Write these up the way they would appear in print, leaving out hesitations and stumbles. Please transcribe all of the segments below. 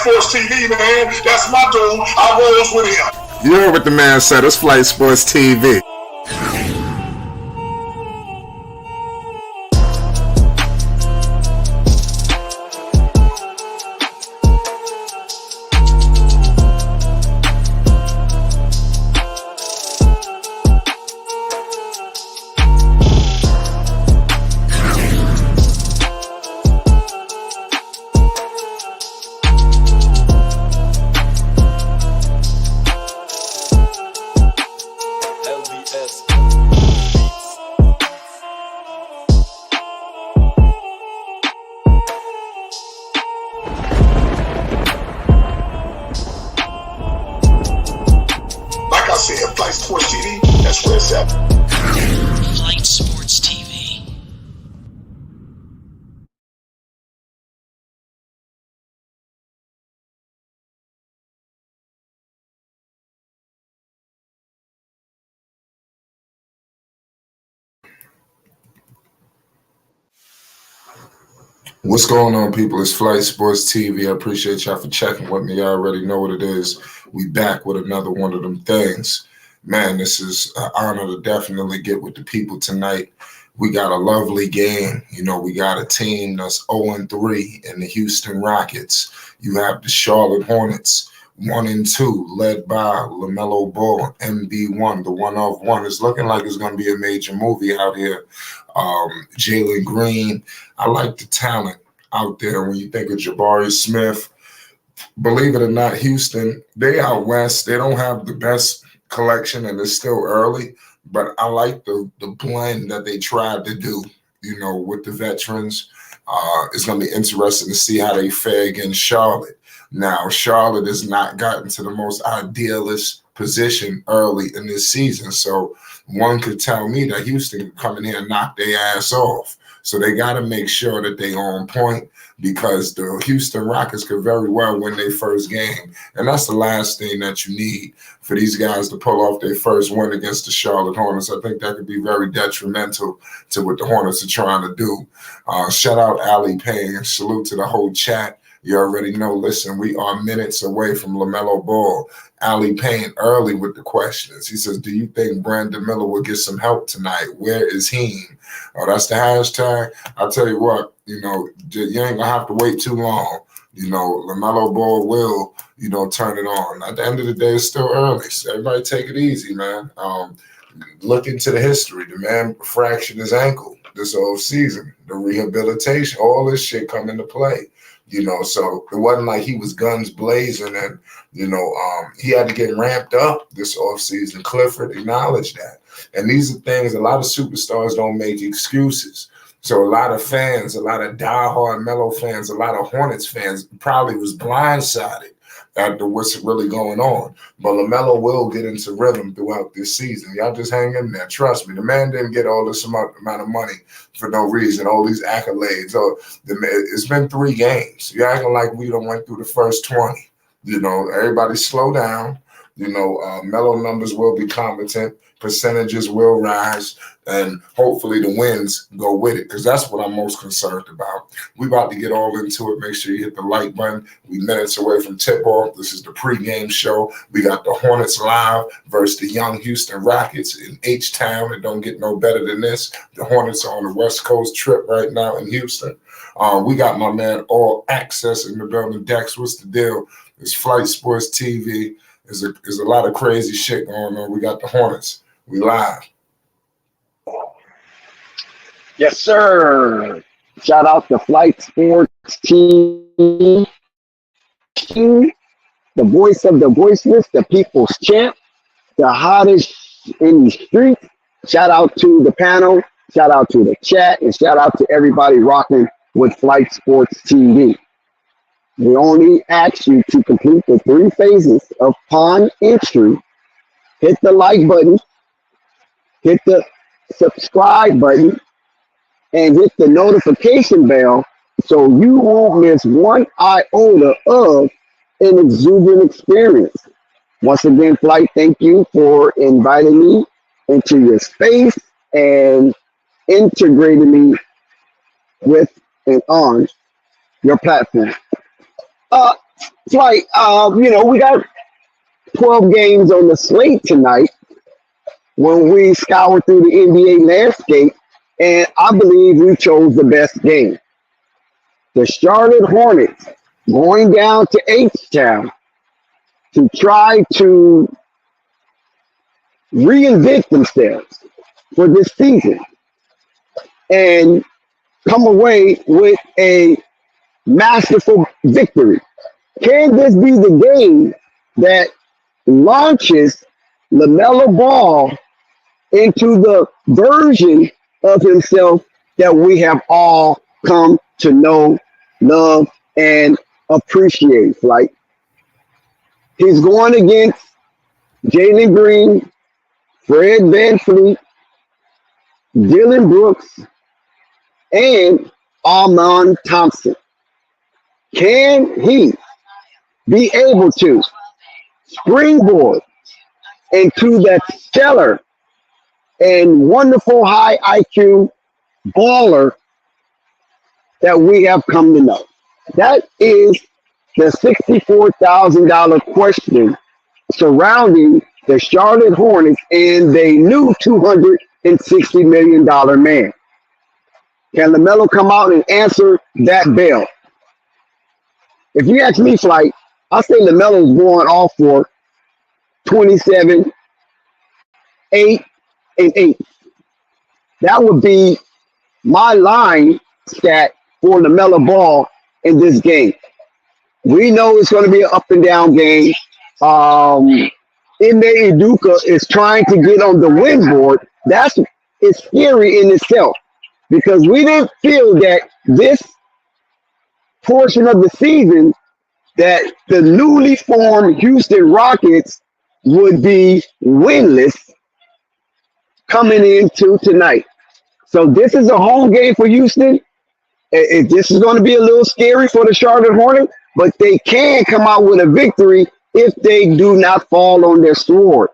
Sports TV, man. That's my dude. I rolls with him. You heard what the man said. It's Flight Sports TV. Flight Sports TV, that's where it's at. Flight Sports TV. What's going on, people? It's Flight Sports TV. I appreciate y'all for checking with me. Y'all already know what it is. We back with another one of them things. Man, this is an honor to definitely get with the people tonight. We got a lovely game. You know, we got a team that's 0-3 in the Houston Rockets. You have the Charlotte Hornets, 1-2, led by LaMelo Ball, MB1, the one of one. It's looking like it's going to be a major movie out here. Jalen Green. I like the talent out there. When you think of Jabari Smith, believe it or not, Houston, they out west. They don't have the best collection, and it's still early, but I like the blend that they tried to do, you know, with the veterans. It's going to be interesting to see how they fare against Charlotte. Now, Charlotte has not gotten to the most idealist position early in this season, so one could tell me that Houston could come in here and knock their ass off. So they got to make sure that they on point, because the Houston Rockets could very well win their first game. And that's the last thing that you need for these guys to pull off their first win against the Charlotte Hornets. I think that could be very detrimental to what the Hornets are trying to do. Shout out Ali Payne. Salute to the whole chat. You already know, listen, we are minutes away from LaMelo Ball. Ali Payne early with the questions. He says, do you think Brandon Miller will get some help tonight? Where is he? Oh, that's the hashtag. I'll tell you what, you know, you ain't going to have to wait too long. You know, LaMelo Ball will, you know, turn it on. At the end of the day, it's still early. So everybody take it easy, man. Look into the history. The man fractured his ankle this whole season. The rehabilitation, all this shit come into play. You know, so it wasn't like he was guns blazing and, you know, he had to get ramped up this offseason. Clifford acknowledged that. And these are things, a lot of superstars don't make excuses. So a lot of fans, a lot of diehard Melo fans, a lot of Hornets fans probably was blindsided after what's really going on. But LaMelo will get into rhythm throughout this season. Y'all just hang in there. Trust me, the man didn't get all this amount of money for no reason, all these accolades. It's been 3 games. You're acting like we done went through the first 20. You know, everybody slow down. You know, Melo numbers will be competent. Percentages will rise, and hopefully the wins go with it, because that's what I'm most concerned about. We about to get all into it. Make sure you hit the like button. We minutes away from tip-off. This is the pregame show. We got the Hornets live versus the young Houston Rockets in H-Town. It don't get no better than this. The Hornets are on the West Coast trip right now in Houston. We got my man All Access in the building. Dex, what's the deal? It's Flight Sports TV. There's a lot of crazy shit going on. We got the Hornets. We live. Yes, sir. Shout out to Flight Sports TV. The voice of the voiceless, the people's champ, the hottest in the street. Shout out to the panel. Shout out to the chat. And shout out to everybody rocking with Flight Sports TV. We only ask you to complete the 3 phases upon entry. Hit the like button. Hit the subscribe button, and hit the notification bell so you won't miss one iota of an exuberant experience. Once again, Flight, thank you for inviting me into your space and integrating me with and on your platform. It's like, we got 12 games on the slate tonight when we scour through the NBA landscape, and I believe we chose the best game. The Charlotte Hornets going down to H-Town to try to reinvent themselves for this season and come away with a masterful victory. Can this be the game that launches LaMelo Ball into the version of himself that we have all come to know, love, and appreciate? Like, he's going against Jalen Green, Fred VanVleet, Dylan Brooks, and Armand Thompson. Can he be able to springboard into that stellar and wonderful high IQ baller that we have come to know? That is the $64,000 question surrounding the Charlotte Hornets and their new $260 million man. Can LaMelo come out and answer that bell? If you ask me, Flight, I say LaMelo's going off for 27, 8, and 8. That would be my line stat for LaMelo Ball in this game. We know it's going to be an up and down game. Ime Udoka is trying to get on the win board. It's scary in itself because we didn't feel that this portion of the season that the newly formed Houston Rockets would be winless coming into tonight. So this is a home game for Houston. This is going to be a little scary for the Charlotte Hornets, but they can come out with a victory if they do not fall on their sword.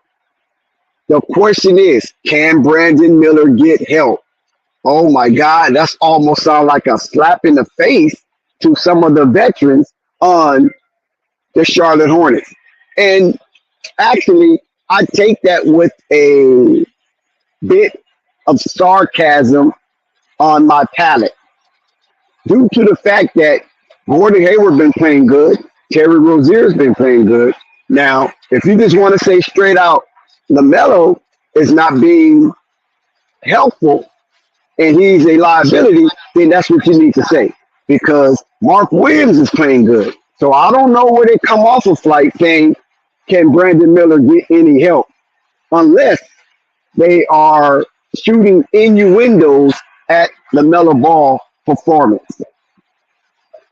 The question is, can Brandon Miller get help? Oh my God, that's almost sound like a slap in the face to some of the veterans on the Charlotte Hornets. And actually, I take that with a bit of sarcasm on my palate due to the fact that Gordon Hayward been playing good. Terry Rozier's been playing good. Now, if you just want to say straight out, LaMelo is not being helpful and he's a liability, then that's what you need to say. Because Mark Williams is playing good. So I don't know where they come off of Flight saying, can Brandon Miller get any help? Unless they are shooting innuendos at LaMelo Ball performance.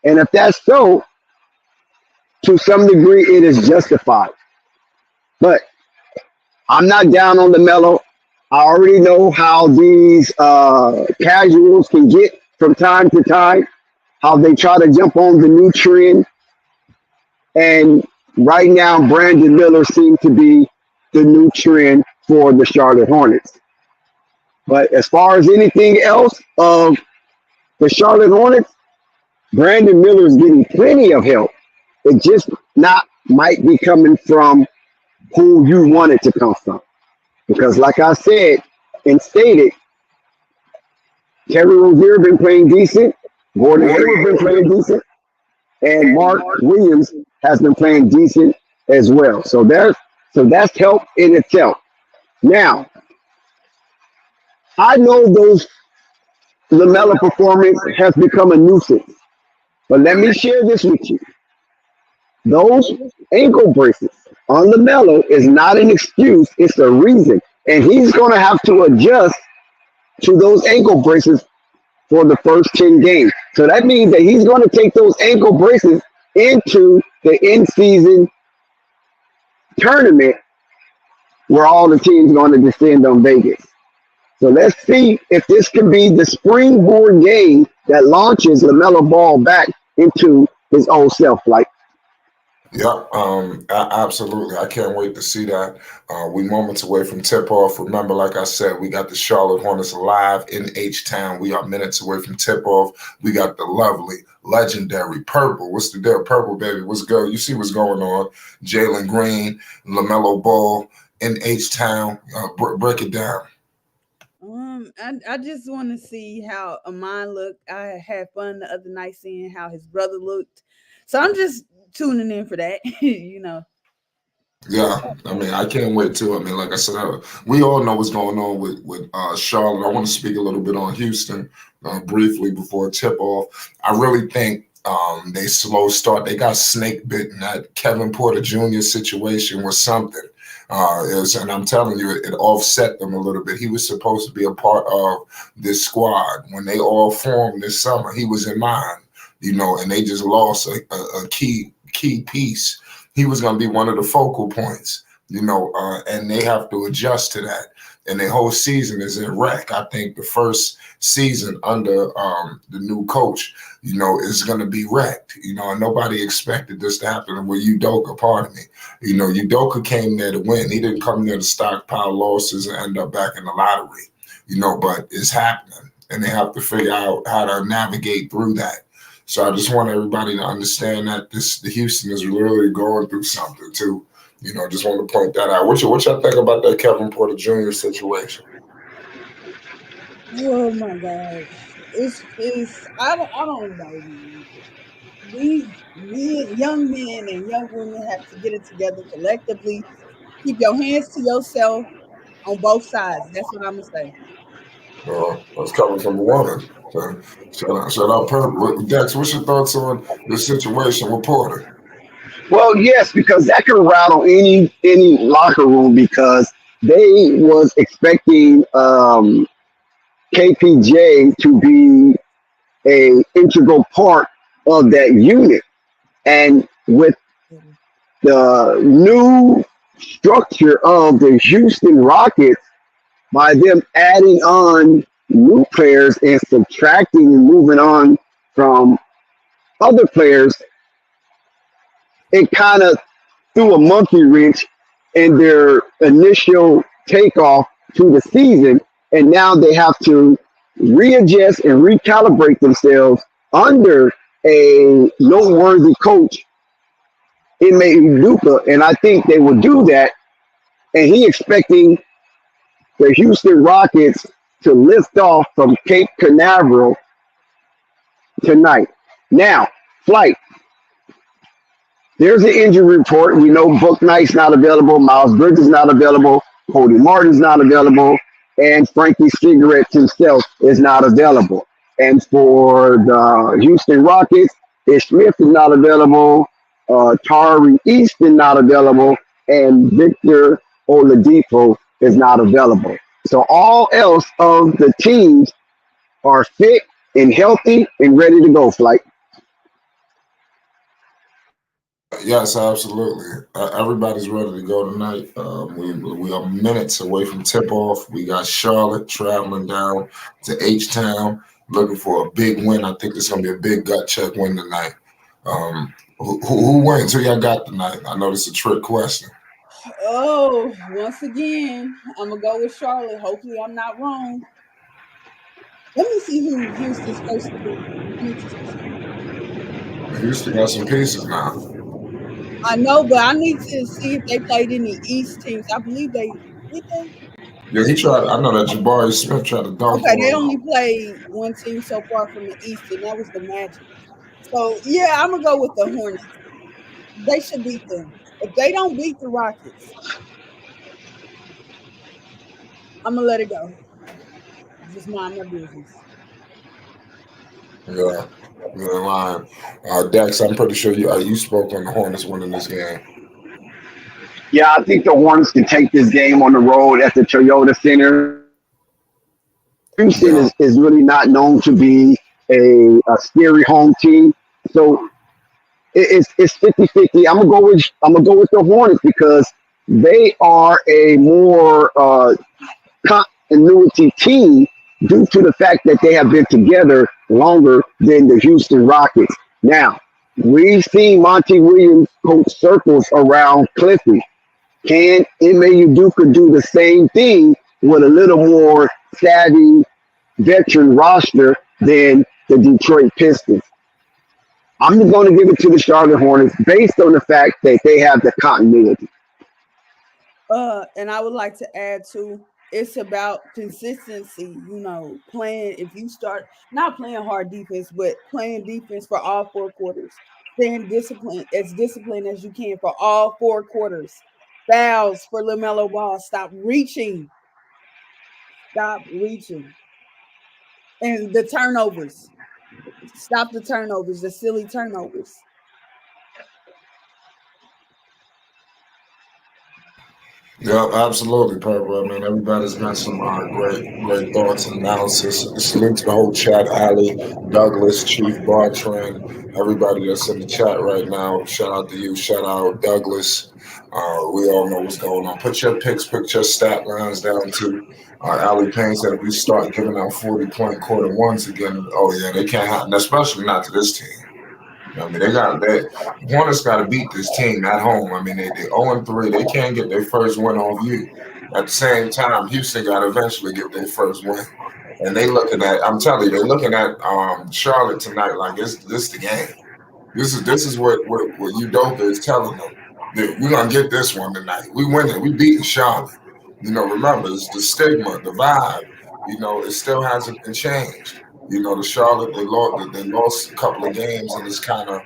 And if that's so, to some degree, it is justified. But I'm not down on LaMelo. I already know how these casuals can get from time to time, how they try to jump on the new trend. And right now, Brandon Miller seems to be the new trend for the Charlotte Hornets. But as far as anything else of the Charlotte Hornets, Brandon Miller is getting plenty of help. It just might be coming from who you want it to come from. Because like I said and stated, Terry Rozier been playing decent, Gordon Hayward been playing decent, and Mark Williams has been playing decent as well. So that's help in itself. Now, I know those LaMelo performance has become a nuisance, but let me share this with you. Those ankle braces on LaMelo is not an excuse, it's a reason. And he's going to have to adjust to those ankle braces for the first 10 games. So that means that he's going to take those ankle braces into the in-season tournament where all the teams are going to descend on Vegas. So let's see if this can be the springboard game that launches LaMelo Ball back into his old self. Like, Yeah, absolutely. I can't wait to see that. We moments away from tip off. Remember, like I said, we got the Charlotte Hornets live in H Town. We are minutes away from tip off. We got the lovely, legendary Purple. What's the deal, Purple baby? What's good? You see what's going on? Jalen Green, LaMelo Ball in H Town. Break it down. I just want to see how Amon looked. I had fun the other night seeing how his brother looked. So I'm just tuning in for that, you know. Yeah, I mean, I can't wait too. I mean, like I said, we all know what's going on with Charlotte. I want to speak a little bit on Houston briefly before tip off. I really think they slow start. They got snake bitten. That Kevin Porter Jr. situation was something. And I'm telling you, it offset them a little bit. He was supposed to be a part of this squad when they all formed this summer. He was in mind, and they just lost a key piece. He was going to be one of the focal points, and they have to adjust to that. And the whole season is in wreck. I think the first season under the new coach, is going to be wrecked. And nobody expected this to happen with Udoka, pardon me. Udoka came there to win. He didn't come there to stockpile losses and end up back in the lottery, but it's happening. And they have to figure out how to navigate through that. So I just want everybody to understand that the Houston is really going through something too. Just want to point that out. What y'all think about that Kevin Porter Jr. situation? Oh my God. It's I don't know, man. We young men and young women have to get it together collectively. Keep your hands to yourself on both sides. That's what I'm gonna say. That's coming from a woman. So, shout out, Purple. Dex, what's your thoughts on this situation with Porter? Well, yes, because that could rattle any locker room because they was expecting KPJ to be a integral part of that unit, and with the new structure of the Houston Rockets, by them adding on new players and subtracting and moving on from other players, it kind of threw a monkey wrench in their initial takeoff to the season. And now they have to readjust and recalibrate themselves under a noteworthy coach in Udoka. And I think they will do that. And he expecting the Houston Rockets to lift off from Cape Canaveral tonight. Now, flight. There's an injury report. We know Book Knight's not available, Miles Bridges not available, Cody Martin's not available, and Frankie Cigarette himself is not available. And for the Houston Rockets, Ish Smith is not available, Tari Easton not available, and Victor Oladipo is not available. So all else of the teams are fit and healthy and ready to go, Flight. Yes, absolutely. Everybody's ready to go tonight. We are minutes away from tip off. We got Charlotte traveling down to H Town, looking for a big win. I think it's gonna be a big gut check win tonight. Who wins? Who y'all got tonight? I know this is a trick question. Oh, once again, I'm gonna go with Charlotte. Hopefully, I'm not wrong. Let me see who Houston's supposed to be. Houston got some pieces now. I know, but I need to see if they played any East teams. I believe they did. Yeah, he tried. I know that Jabari Smith tried to dunk. Okay, they only played one team so far from the East, and that was the Magic. So yeah, I'm gonna go with the Hornets. They should beat them. If they don't beat the Rockets, I'm gonna let it go. Just mind my business. Yeah, you're lying. Dex, I'm pretty sure you spoke on the Hornets winning this game. Yeah, I think the Hornets can take this game on the road at the Toyota Center. Houston is really not known to be a scary home team. So it's 50-50. I'm gonna go with the Hornets because they are a more continuity team due to the fact that they have been together longer than the Houston Rockets. Now, We've seen Monty Williams coach circles around Cliffy. Can Ime Udoka do the same thing with a little more savvy veteran roster than the Detroit Pistons? I'm going to give it to the Charlotte Hornets based on the fact that they have the continuity. And I would like to add too, it's about consistency, playing if you start not playing hard defense, but playing defense for all 4 quarters. Staying disciplined as you can for all 4 quarters. Fouls for LaMelo Ball. Stop reaching. Stop reaching. And the turnovers. Stop the turnovers, the silly turnovers. Yeah, absolutely, Purple. I mean, everybody's got some great thoughts and analysis. Salute to the whole chat, Ali, Douglas, Chief Bartran, everybody that's in the chat right now. Shout out to you. Shout out Douglas. We all know what's going on. Put your picks, put your stat lines down too. Ali Payne said if we start giving out 40-point quarter ones again, oh yeah, they can't happen, especially not to this team. I mean, Hornets got to beat this team at home. I mean, they 0-3. They can't get their first win off you. At the same time, Houston got to eventually get their first win. And I'm telling you, they're looking at Charlotte tonight like this the game. This is what Udoka is telling them. We're gonna get this one tonight. We winning. We beating Charlotte. Remember, it's the stigma, the vibe. It still hasn't been changed. The Charlotte they lost a couple of games, and it's kind of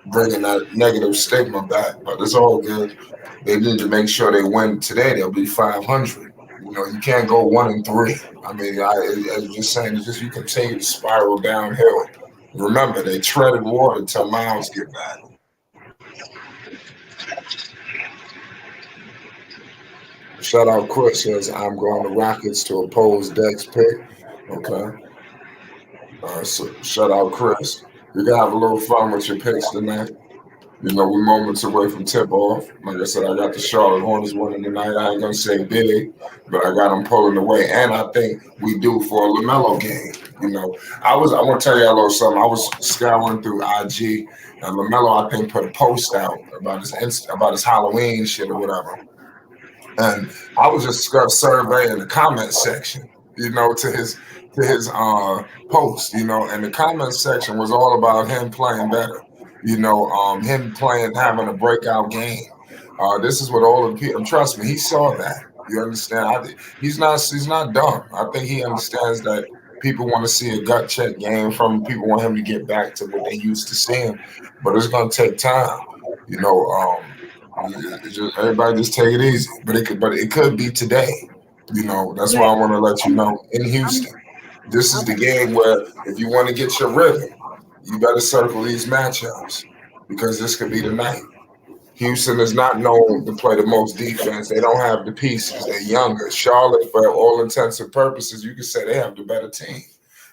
bringing that negative stigma back. But it's all good. They need to make sure they win today. They'll be 500. You can't go 1-3. I mean, I was just saying, it's just you continue to spiral downhill. Remember, they treaded water until Miles get back. Shout out Chris says, I'm going to Rockets to oppose Dex pick. Okay. So shout out Chris. You can have a little fun with your picks tonight. We're moments away from tip off. Like I said, I got the Charlotte Hornets winning tonight. I ain't gonna say big, but I got them pulling away. And I think we do for a LaMelo game. I want to tell y'all a little something. I was scouring through IG, and LaMelo, I think, put a post out about his Halloween shit or whatever. And I was just surveying the comment section, to his post, and the comment section was all about him playing better, him having a breakout game. This is what all the people, trust me, he saw that. You understand? He's not dumb. I think he understands that people want to see a gut check game from him. People want him to get back to what they used to seeing, but it's going to take time. Everybody just take it easy, but it could be today. That's why I want to let you know in Houston. This is the game where if you want to get your rhythm, you better circle these matchups because this could be the night. Houston is not known to play the most defense. They don't have the pieces. They're younger. Charlotte, for all intents and purposes, you can say they have the better team.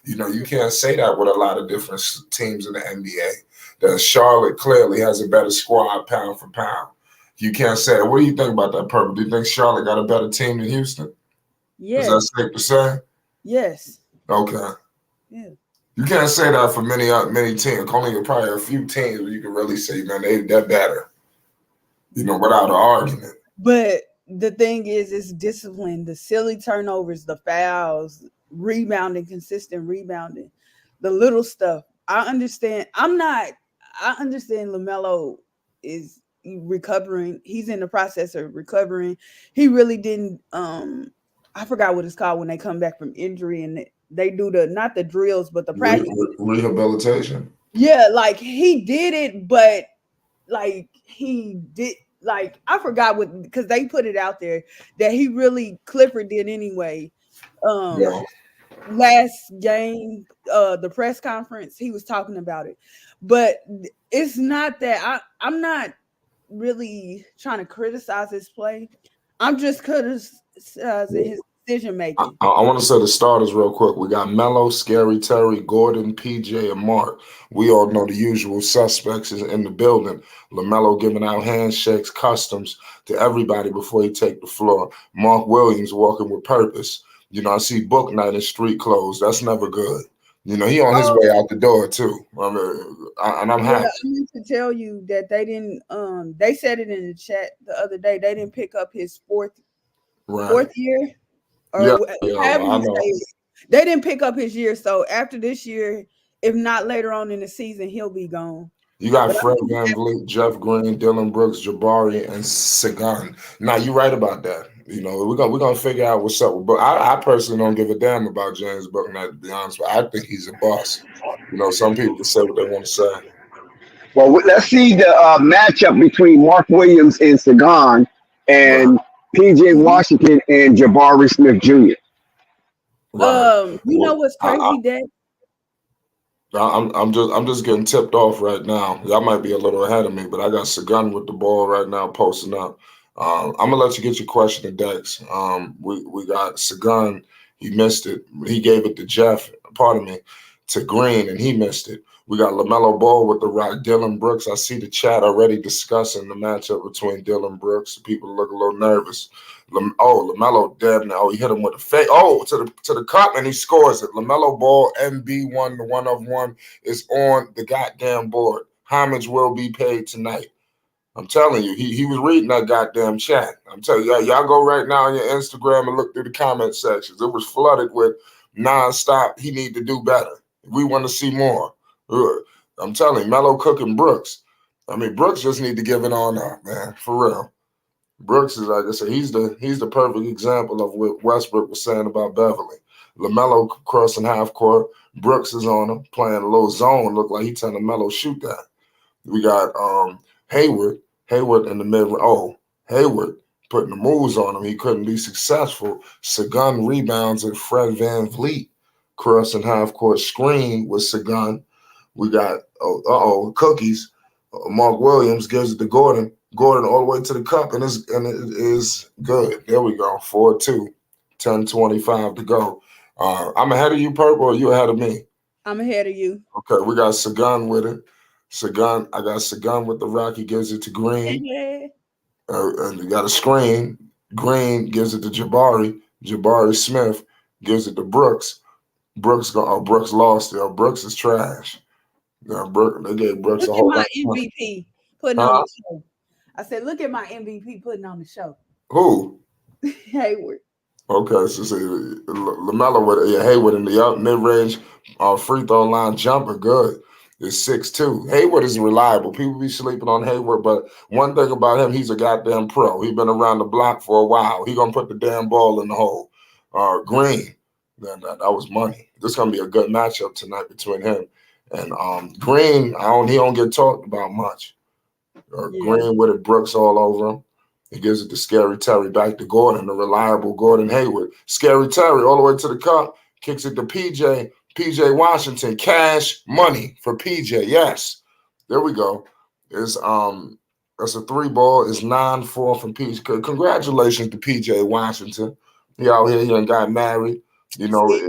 You can't say that with a lot of different teams in the NBA. That Charlotte clearly has a better squad pound for pound. You can't say that. What do you think about that, Purple? Do you think Charlotte got a better team than Houston? Yes. Is that safe to say? Yes. Okay. Yeah. You can't say that for many teams. Only probably a few teams where you can really say, man, they're better. Without an argument. But the thing is, it's discipline. The silly turnovers, the fouls, rebounding, consistent rebounding, the little stuff. I understand. I understand LaMelo is recovering. He's in the process of recovering. He really didn't. I forgot what it's called when they come back from injury and they do not the drills, but the practice rehabilitation. Yeah, like he did it, but like he did. Like I forgot what because they put it out there that Clifford did anyway. Last game, the press conference, he was talking about it, but it's not that I'm not really trying to criticize his play. I'm just criticizing his decision making. I want to say the starters real quick. We got Melo, Scary Terry, Gordon, PJ, and Mark. We all know the usual suspects is in the building. LaMelo giving out handshakes, customs to everybody before he take the floor. Mark Williams walking with purpose. I see Book Night in street clothes. That's never good. You know, he on his way out the door too. I mean, and I'm Yeah, happy. I meant to tell you that they didn't. They said it in the chat the other day. They didn't pick up his Right. fourth year, Yeah, or yeah, however I you say know. it. They didn't pick up his year. So after this year, if not later on in the season, he'll be gone. You got But I Fred think Van Vliet, Jeff Green, Dylan Brooks, Jabari, and Sagan. Now you're right about that. You know, we're gonna figure out what's up with Book. I personally don't give a damn about James Book. Now, to be honest with you, I think he's a boss. You know, some people can say what they want to say. Well, let's see the matchup between Mark Williams and Sagan Right, and PJ Washington and Jabari Smith Jr. right. you know Well, what's crazy, Dad? I'm just getting tipped off right now. Y'all might be a little ahead of me, but I got Sagan with the ball right now, posting up. I'm gonna let you get your question to Dex. We got Sagan. He missed it. He gave it to Jeff. Pardon me, to Green, and he missed it. We got LaMelo Ball with the rock. Dylan Brooks. I see the chat already discussing the matchup between Dylan Brooks. People look a little nervous. LaMelo dead now. He hit him with a fake. Oh, to the cup, and he scores it. LaMelo Ball, MB1, the one of one, is on the goddamn board. Homage will be paid tonight. I'm telling you, he was reading that goddamn chat. I'm telling you, y'all go right now on your Instagram and look through the comment sections. It was flooded with nonstop. He need to do better. We want to see more. I'm telling you, Melo cooking Brooks. I mean, Brooks just need to give it on up, man, for real. Brooks is, like I said, he's the perfect example of what Westbrook was saying about Beverly. LaMelo crossing half court. Brooks is on him, playing a little zone. Look like he telling Melo shoot that. We got Hayward in the mid. Oh, Hayward putting the moves on him. He couldn't be successful. Sagan rebounds and Fred Van Vliet crossing half court screen with Sagan. We got cookies. Mark Williams gives it to Gordon. Gordon all the way to the cup, and it is good. There we go. 4-2, 10:25 to go. I'm ahead of you, Purple, or you ahead of me? I'm ahead of you. Okay, we got Sagan with it. I got Sagan with the rock. He gives it to Green. And you got a screen. Green gives it to Jabari. Jabari Smith gives it to Brooks. Brooks lost it. Brooks is trash. Yeah, they gave Brooks Look a at whole my lot. MVP putting on the show. I said, look at my MVP putting on the show. Who? Hayward. Okay, so see, LaMelo with Hayward in the mid-range free throw line jumper, good. It's 6'2". Hayward is reliable. People be sleeping on Hayward, but one thing about him, he's a goddamn pro. He's been around the block for a while. He gonna put the damn ball in the hole. Green, that was money. This gonna be a good matchup tonight between him and Green. He don't get talked about much. Green with it, Brooks all over him. He gives it to Scary Terry, back to Gordon, the reliable Gordon Hayward. Scary Terry all the way to the cup, kicks it to PJ Washington. Cash money for PJ. Yes. There we go. That's a 3 ball. It's 9-4 from PJ. Congratulations to PJ Washington. He out here, he done got married. You know, he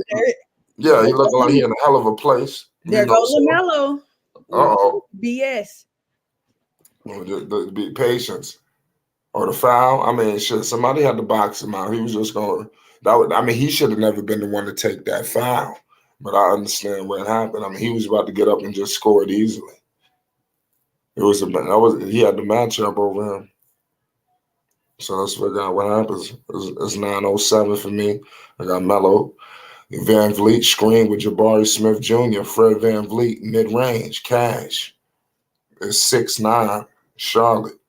looking like he in a hell of a place. There goes LaMelo. Uh-oh. BS. Be patience. Or the foul. I mean, shit, somebody had to box him out. He was just going he should have never been the one to take that foul. But I understand what happened. I mean, he was about to get up and just score it easily. He had the matchup over him. So let's figure out what happens. It's 9:07 for me. I got Melo. Van Vliet screen with Jabari Smith Jr. Fred Van Vliet mid-range cash. It's 6-9 Charlotte.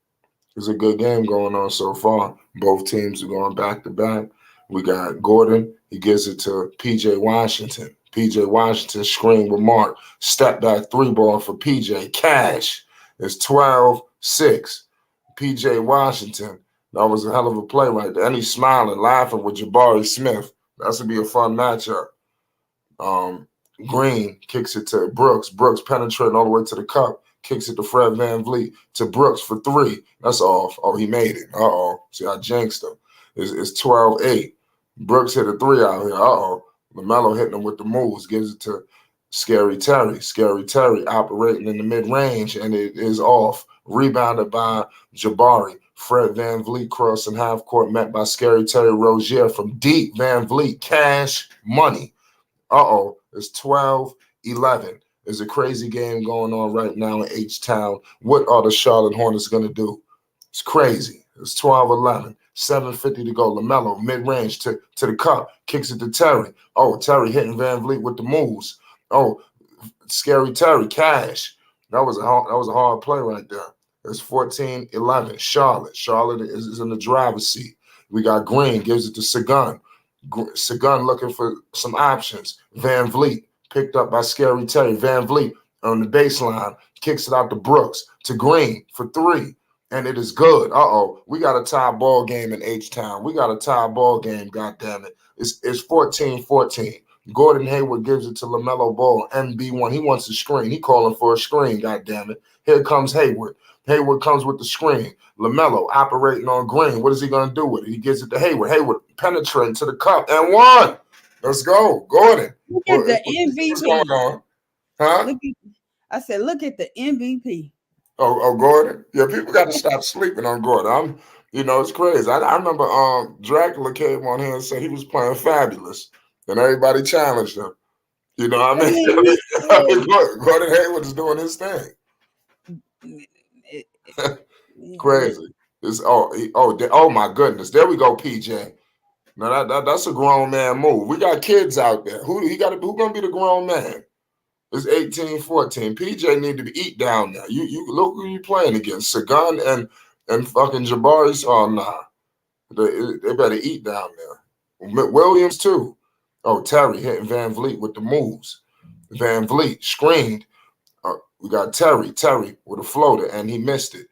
It's a good game going on so far. Both teams are going back to back. We got Gordon. He gives it to PJ Washington. PJ Washington screen with Mark. Step back 3-ball for PJ. Cash. It's 12-6. PJ Washington. That was a hell of a play right there. And he's smiling, laughing with Jabari Smith. That's going to be a fun matchup. Green kicks it to Brooks. Brooks penetrating all the way to the cup. Kicks it to Fred Van Vliet to Brooks for 3. That's off. Oh, he made it. See, I jinxed him. It's 12-8. Brooks hit a 3 out here. LaMelo hitting him with the moves. Gives it to Scary Terry. Scary Terry operating in the mid-range, and it is off. Rebounded by Jabari. Fred Van Vliet crossing half court, met by Scary Terry Rozier from deep. Van Vliet, cash money. It's 12-11. There's a crazy game going on right now in H-Town. What are the Charlotte Hornets going to do? It's crazy. It's 12-11. 7:50 to go. LaMelo, mid-range to the cup. Kicks it to Terry. Oh, Terry hitting Van Vliet with the moves. Oh, scary Terry. Cash. That was a hard play right there. It's 14-11. Charlotte is in the driver's seat. We got Green. Gives it to Sagan. Sagan looking for some options. Van Vliet. Picked up by Scary Terry. Van Vliet on the baseline. Kicks it out to Brooks. To Green for 3. And it is good. We got a tie ball game in H-Town. We got a tie ball game, goddammit. It's 14-14. Gordon Hayward gives it to LaMelo Ball, MB1. He wants a screen. He calling for a screen, goddammit. Here comes Hayward. Hayward comes with the screen. LaMelo operating on Green. What is he going to do with it? He gives it to Hayward. Hayward penetrating to the cup and 1. Let's go, Gordon. Look at the MVP. What's going on? Huh? I said, look at the MVP. Oh, Gordon. Yeah, people got to stop sleeping on Gordon. It's crazy. I remember Dracula came on here and said he was playing fabulous, and everybody challenged him. You know what I mean? Gordon Hayward is doing his thing. Crazy. Oh my goodness. There we go, PJ. Now that's a grown man move. We got kids out there. Who gonna be the grown man? It's 18-14. PJ need to eat down there. You look who you playing against. Sagan and fucking Jabari. Oh nah. They better eat down there. Williams too. Oh, Terry hitting Van Vliet with the moves. Van Vliet screened. We got Terry with a floater, and he missed it.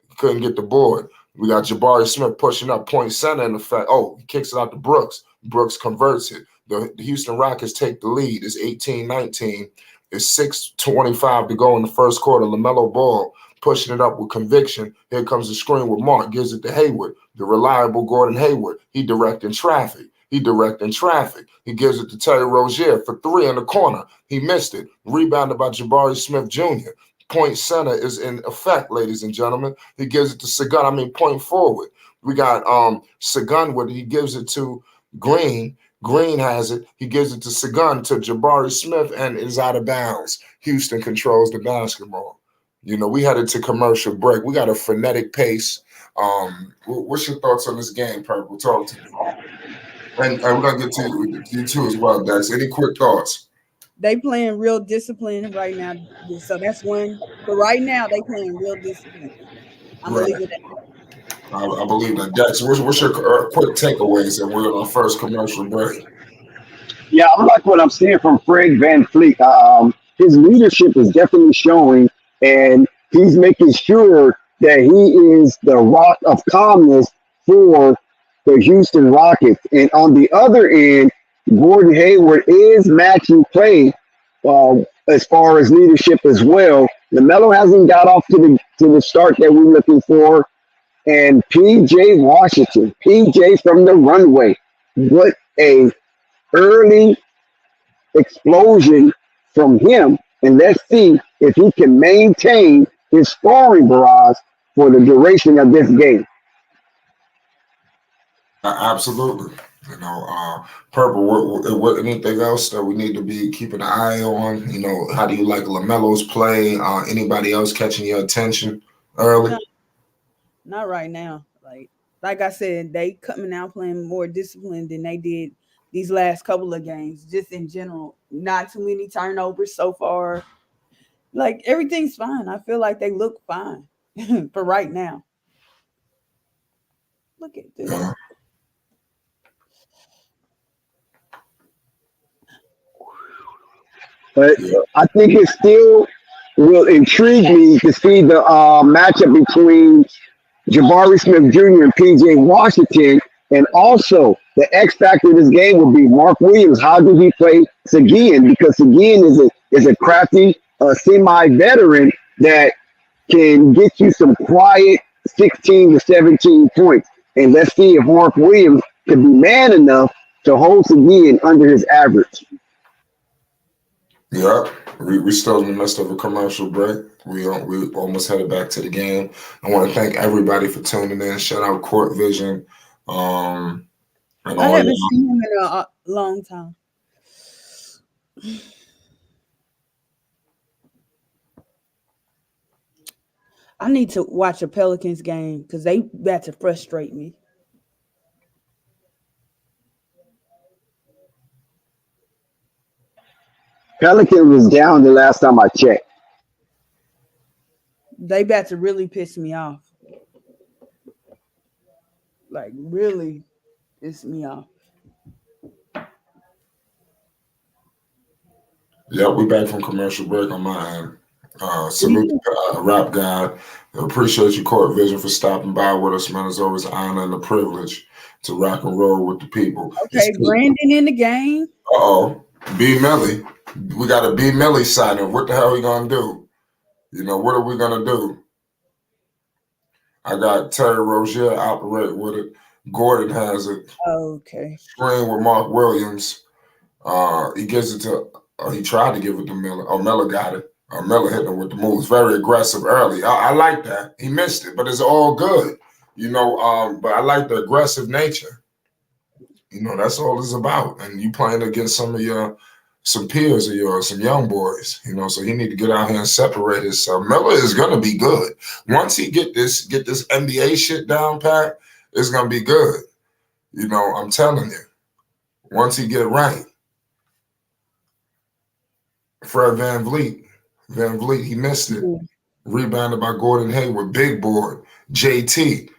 He couldn't get the board. We got Jabari Smith pushing up point center in effect. Oh, he kicks it out to Brooks. Brooks converts it. The Houston Rockets take the lead. It's 18-19. It's 6:25 to go in the first quarter. LaMelo Ball pushing it up with conviction. Here comes the screen with Mark. Gives it to Hayward. The reliable Gordon Hayward. He directing traffic. He gives it to Terry Rozier for 3 in the corner. He missed it. Rebounded by Jabari Smith Jr. Point center is in effect, ladies and gentlemen. He gives it to Sagan. Point forward. We got Sagan with it. He gives it to Green. Green has it. He gives it to Sagan to Jabari Smith and is out of bounds. Houston controls the basketball. We headed to commercial break. We got a frenetic pace. What's your thoughts on this game, Purple? Talk to me. And we're going to get to you too as well, Dex. Any quick thoughts? They playing real discipline right now. So that's one. But right now, they playing real discipline. I'm going to leave it at that. I believe that. Dex, what's your quick takeaways? And we're on our first commercial break. Yeah, I like what I'm seeing from Fred Van Fleet. His leadership is definitely showing, and he's making sure that he is the rock of calmness for the Houston Rockets. And on the other end, Gordon Hayward is matching play as far as leadership as well. LaMelo hasn't got off to the start that we're looking for. And PJ Washington, PJ from the runway. What a early explosion from him. And let's see if he can maintain his scoring barrage for the duration of this game. Absolutely. Purple, what anything else that we need to be keeping an eye on? How do you like LaMelo's play? Anybody else catching your attention early? Not right now. Like I said, they coming out playing more disciplined than they did these last couple of games. Just in general, not too many turnovers so far. Everything's fine. I feel like they look fine for right now. Look at this. But I think it still will intrigue me to see the matchup between Jabari Smith Jr. and PJ Washington. And also, the X factor of this game will be Mark Williams. How do he play Seguin? Because Seguin is a crafty, semi-veteran that can get you some quiet 16 to 17 points. And let's see if Mark Williams can be man enough to hold Seguin under his average. Yeah, we still in the midst of a commercial break. We almost headed back to the game. I want to thank everybody for tuning in. Shout out Court Vision. I haven't seen him in a long time. I need to watch a Pelicans game because they about to frustrate me. Pelican was down the last time I checked. They about to really piss me off. Like really piss me off. Yeah, we back from commercial break on my end. Salute Rap God. Appreciate you, Court Vision, for stopping by with us, man. It's always an honor and a privilege to rock and roll with the people. Okay, Brandon in the game. Uh-oh. B. Millie. We got a B. Millie signing. What the hell are we going to do? You know, what are we going to do? I got Terry Rozier operating with it. Gordon has it. Okay. Screen with Mark Williams. He gives it to, he tried to give it to Miller. Oh, Miller got it. Miller hit him with the moves. Very aggressive early. I like that. He missed it, but it's all good. You know, but I like the aggressive nature. You know, that's all it's about. And you playing against some peers of yours, some young boys, you know, so he need to get out here and separate himself. Miller is gonna be good. Once he get this NBA shit down pat, it's gonna be good. You know, I'm telling you. Once he get right. Fred VanVleet, he missed it. Rebounded by Gordon Hayward, big board. JT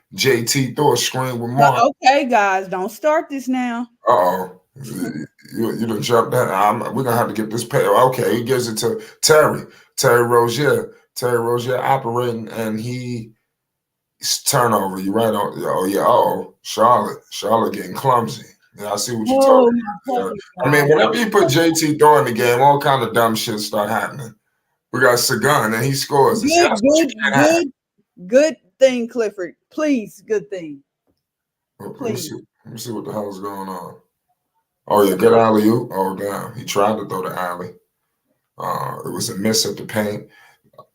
threw a screen with Mark. Okay, guys, don't start this now. Uh-oh. You done jumped that. We're going to have to get this paid. Okay, he gives it to Terry Rozier. Terry Rozier operating, and turnover. You right on. Oh, yeah. Uh-oh. Charlotte getting clumsy. Yeah, I see what you're talking about. I mean, whenever you put JT Thor in the game, all kind of dumb shit start happening. We got Sagan, and he scores. Good thing, Clifford. Please, good thing. Please. Let me see what the hell is going on. Oh, yeah, good alley-oop. Oh, damn. He tried to throw the alley. It was a miss at the paint.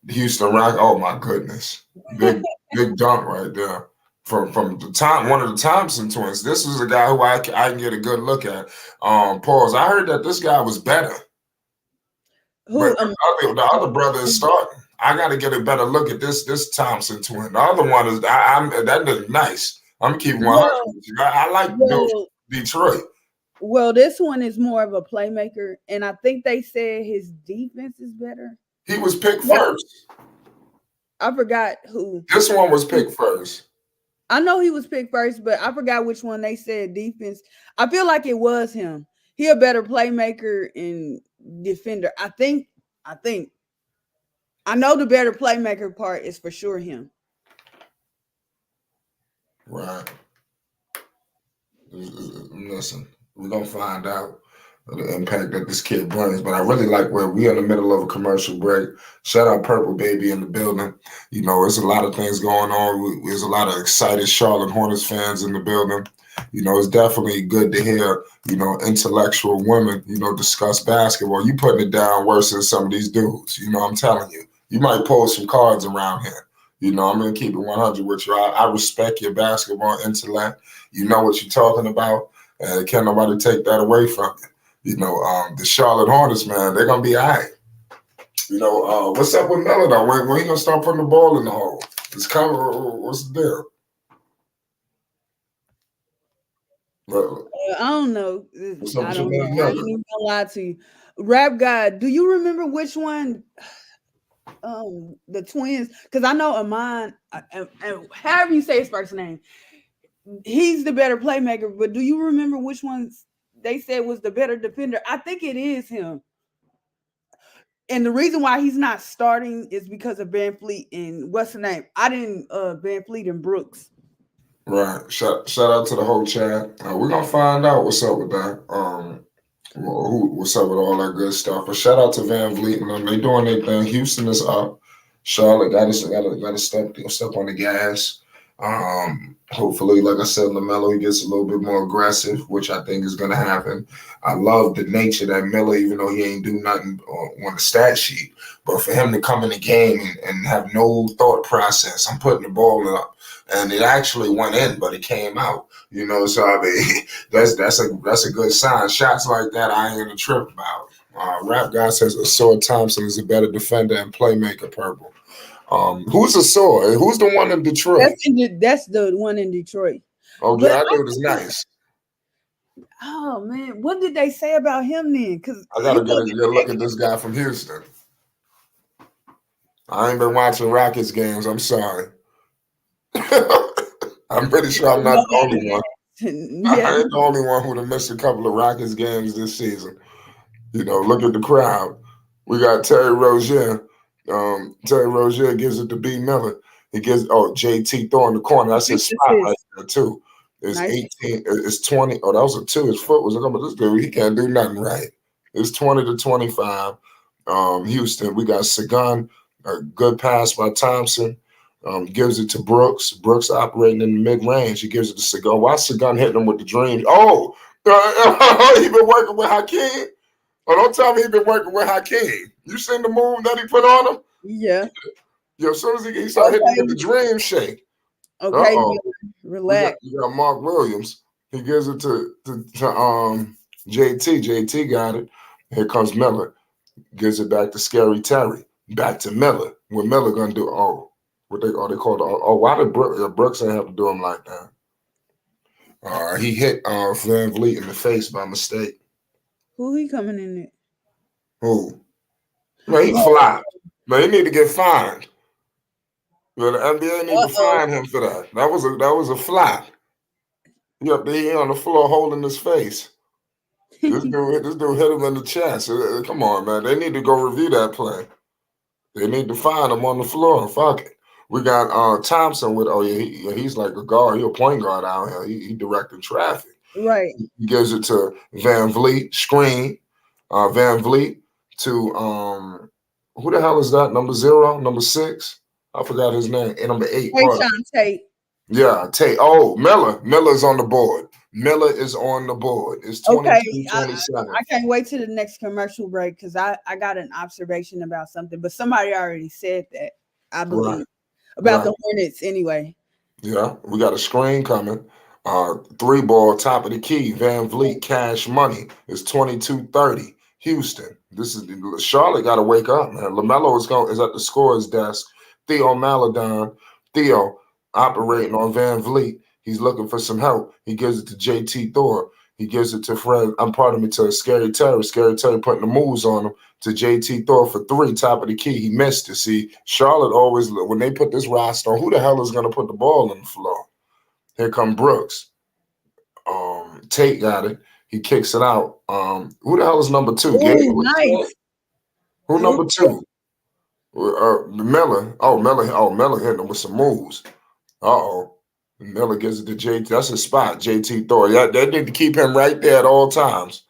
Houston Rock. Oh, my goodness. Big dunk right there. From one of the Thompson twins. This is a guy who I can get a good look at. Pause. I heard that this guy was better. But the other brother is starting. I got to get a better look at this Thompson twin. The other one is that looks nice. I'm keeping 100. I like Detroit. Well, this one is more of a playmaker, and I think they said his defense is better. He was picked first. I forgot who. This one was picked first. I know he was picked first, but I forgot which one they said defense. I feel like it was him. He a better playmaker and defender. I think. I know the better playmaker part is for sure him. Right. Listen, we're going to find out the impact that this kid brings. But I really like where we in the middle of a commercial break. Shout out Purple Baby in the building. You know, there's a lot of things going on. There's a lot of excited Charlotte Hornets fans in the building. You know, it's definitely good to hear, you know, intellectual women, you know, discuss basketball. You putting it down worse than some of these dudes. You know, I'm telling you. You might pull some cards around here. You know, I'm going to keep it 100 with you. I respect your basketball intellect. You know what you're talking about. And can't nobody take that away from you. You know, the Charlotte Hornets, man, they're going to be all right. You know, what's up with Melo, though? When he going to start putting the ball in the hole? It's kind of, what's the deal? I don't know. I don't know. I ain't even gonna lie to you. Rap God, do you remember which one? The twins, because I know Amon, however you say his first name, he's the better playmaker. But do you remember which ones they said was the better defender? I think it is him. And the reason why he's not starting is because of Van Fleet and what's the name? Van Fleet and Brooks. Right. Shout out to the whole chat. We're gonna find out what's up with that. What's up with all that good stuff? But shout out to Van Vliet and them. They doing their thing. Houston is up. Charlotte got to step on the gas. Hopefully, like I said, LaMelo, he gets a little bit more aggressive, which I think is going to happen. I love the nature that Miller, even though he ain't do nothing on the stat sheet, but for him to come in the game and have no thought process, I'm putting the ball up, and it actually went in, but it came out. You know, so I mean, that's a good sign. Shots like that, I ain't gonna trip about. Rap guy says Asor Thompson is a better defender and playmaker. Purple. Who's Asor? Who's the one in Detroit? That's the one in Detroit. Oh But yeah, I knew it was nice. oh man, what did they say about him then? Because I gotta get a look at this guy from Houston. I ain't been watching Rockets games. I'm sorry. I'm pretty sure I'm not the only one. I ain't the only one who'd have missed a couple of Rockets games this season. You know, look at the crowd. We got Terry Rozier. Terry Rozier gives it to B. Miller. He gives JT Thor in the corner. That's his spot right there too. It's nice. 18. It's 20. Oh, that was a 2. His foot was up. This dude, he can't do nothing right. It's 20-25. Houston. We got Sagan. A good pass by Thompson. Gives it to Brooks. Brooks operating in the mid-range. He gives it to Sagan. Why Sagan hitting him with the dream? Oh, he been working with Hakeem. Oh, don't tell me he been working with Hakeem. You seen the move that he put on him? Yeah. Yo, as soon as he started hitting with the dream shake. Okay, relax. You got Mark Williams. He gives it to JT. JT got it. Here comes Miller. Gives it back to Scary Terry. Back to Miller. What Miller gonna do? What they called? Why did Brooks ain't have to do him like that? He hit Van Vliet in the face by mistake. Who he coming in at? Who? Man, he flopped. Man, he need to get fined. The NBA need to fine him for that. That was a flop. Yep, he on the floor holding his face. This dude hit him in the chest. Come on, man. They need to go review that play. They need to find him on the floor. Fuck it. We got Thompson with he's like a guard. He's a point guard out here. He directing traffic. Right. He gives it to Van Vliet, screen. Van Vliet to who the hell is that? Number 0, number 6. I forgot his name. And number 8. Tate. Yeah, Tate. Oh, Miller. Miller's on the board. Miller is on the board. It's 22-27. I can't wait till the next commercial break because I got an observation about something, but somebody already said that, I believe. Right. About the Hornets anyway. Yeah, we got a screen coming. 3-ball, top of the key. Van Vliet, cash money. It's 22-30. Houston. This is Charlotte got to wake up, man. LaMelo is at the scorer's desk. Theo Maladon. Theo operating on Van Vliet. He's looking for some help. He gives it to JT Thor. He gives it to to Scary Terry. Scary Terry putting the moves on him to JT Thor for 3, top of the key. He missed it. See, Charlotte always, when they put this roster on, who the hell is going to put the ball on the floor? Here come Brooks. Tate got it. He kicks it out. Who the hell is number 2? Ooh, nice. Who number 2? Miller. Miller hit him with some moves. Miller gives it to JT. That's his spot, JT Thor. Yeah, they need to keep him right there at all times.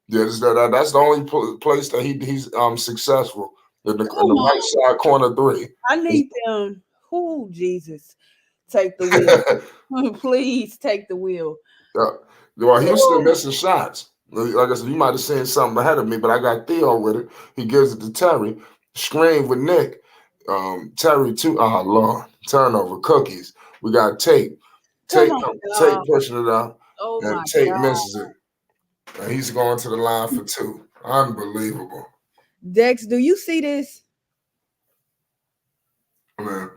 Yeah, that's the only place that he's successful. In the right side corner 3. I need them. Oh, Jesus. Take the wheel. Please take the wheel. Well, Houston missing shots. Like I said, you might have seen something ahead of me, but I got Theo with it. He gives it to Terry. Screen with Nick. Terry, 2. Oh, Lord. Turnover. Cookies. We got Tate. Tate pushing it out. And Tate misses it. And he's going to the line for 2. Unbelievable. Dex, do you see this? Man.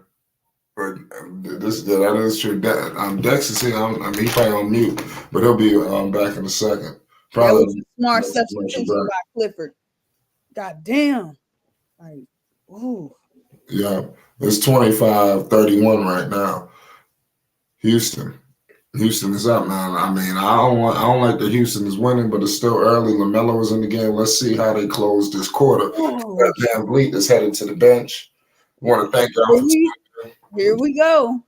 But that is true. Dex is here. He's probably on mute, but he'll be back in a second. Probably that was a smart substitution by Clifford. God damn. Like, ooh. Yeah, it's 25-31 right now. Houston is up, man. I mean, I don't like that Houston is winning, but it's still early. LaMelo is in the game. Let's see how they close this quarter. Van Vliet is headed to the bench. I want to thank y'all for here we go.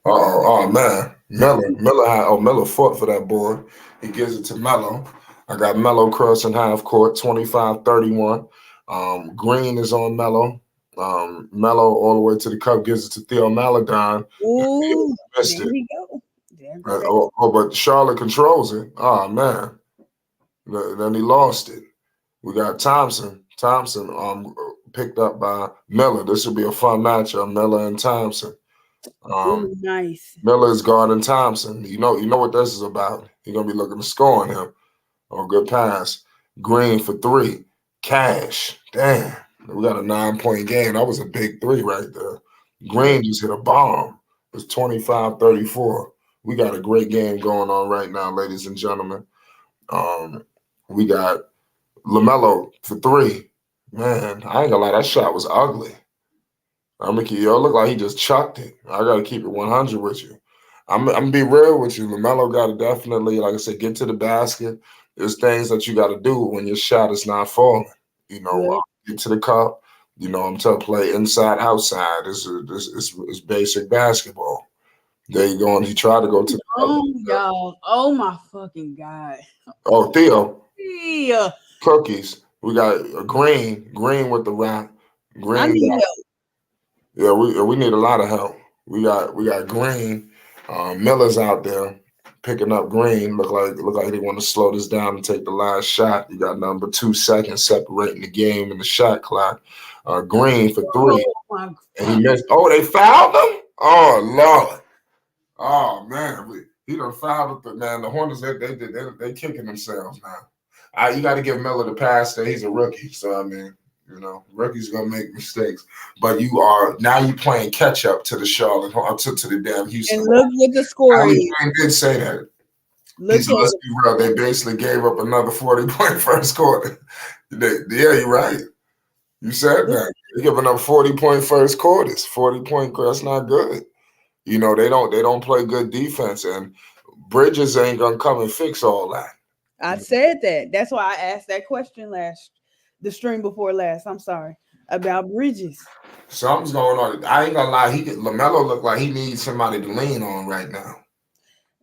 Oh man. Miller fought for that board. He gives it to Melo. I got Melo crossing half court, 25-31. Green is on Melo. Melo all the way to the cup, gives it to Theo Maladon. Ooh, there we go. But Charlotte controls it. Oh man. Then he lost it. We got Thompson. Picked up by Miller. This will be a fun matchup, Miller and Thompson. Nice. Miller is guarding Thompson. You know what this is about. He's gonna be looking to score on him. Good pass. Green for 3. Cash. Damn. We got a 9-point game. That was a big three right there. Green just hit a bomb. It's 25-34. We got a great game going on right now, ladies and gentlemen. We got LaMelo for three. Man, I ain't gonna lie, that shot was ugly. I'm gonna keep, look like he just chucked it. I gotta keep it 100 with you. I'm gonna be real with you. LaMelo gotta definitely, like I said, get to the basket. There's things that you gotta do when your shot is not falling. Get to the cup. I'm telling play inside, outside. It's basic basketball. There you go. And he tried to go to the y'all. Oh my fucking God. Oh, Theo. Yeah. Cookies. We got a green with the wrap. Green. I need help. Yeah, we need a lot of help. We got Green. Miller's out there picking up Green. Look like they want to slow this down and take the last shot. You got number 2 seconds separating the game and the shot clock. Green for 3. And he missed. Oh, they fouled him? Oh, Lord. Oh, man. He done fouled it, man. The Hornets, they kicking themselves now. You got to give Miller the pass there. He's a rookie. So, I mean, rookies gonna make mistakes, but you playing catch up to the Charlotte, to the damn Houston. And look what the score is. I did say that. Let's be real. They basically gave up another 40-point first quarter. Yeah, you're right. You said that. They're giving up 40-point first quarters. 40-point. That's not good. They don't play good defense, and Bridges ain't gonna come and fix all that. I said that. That's why I asked that question the stream before last. I'm sorry about Bridges. Something's going on. I ain't gonna lie. LaMelo look like he needs somebody to lean on right now.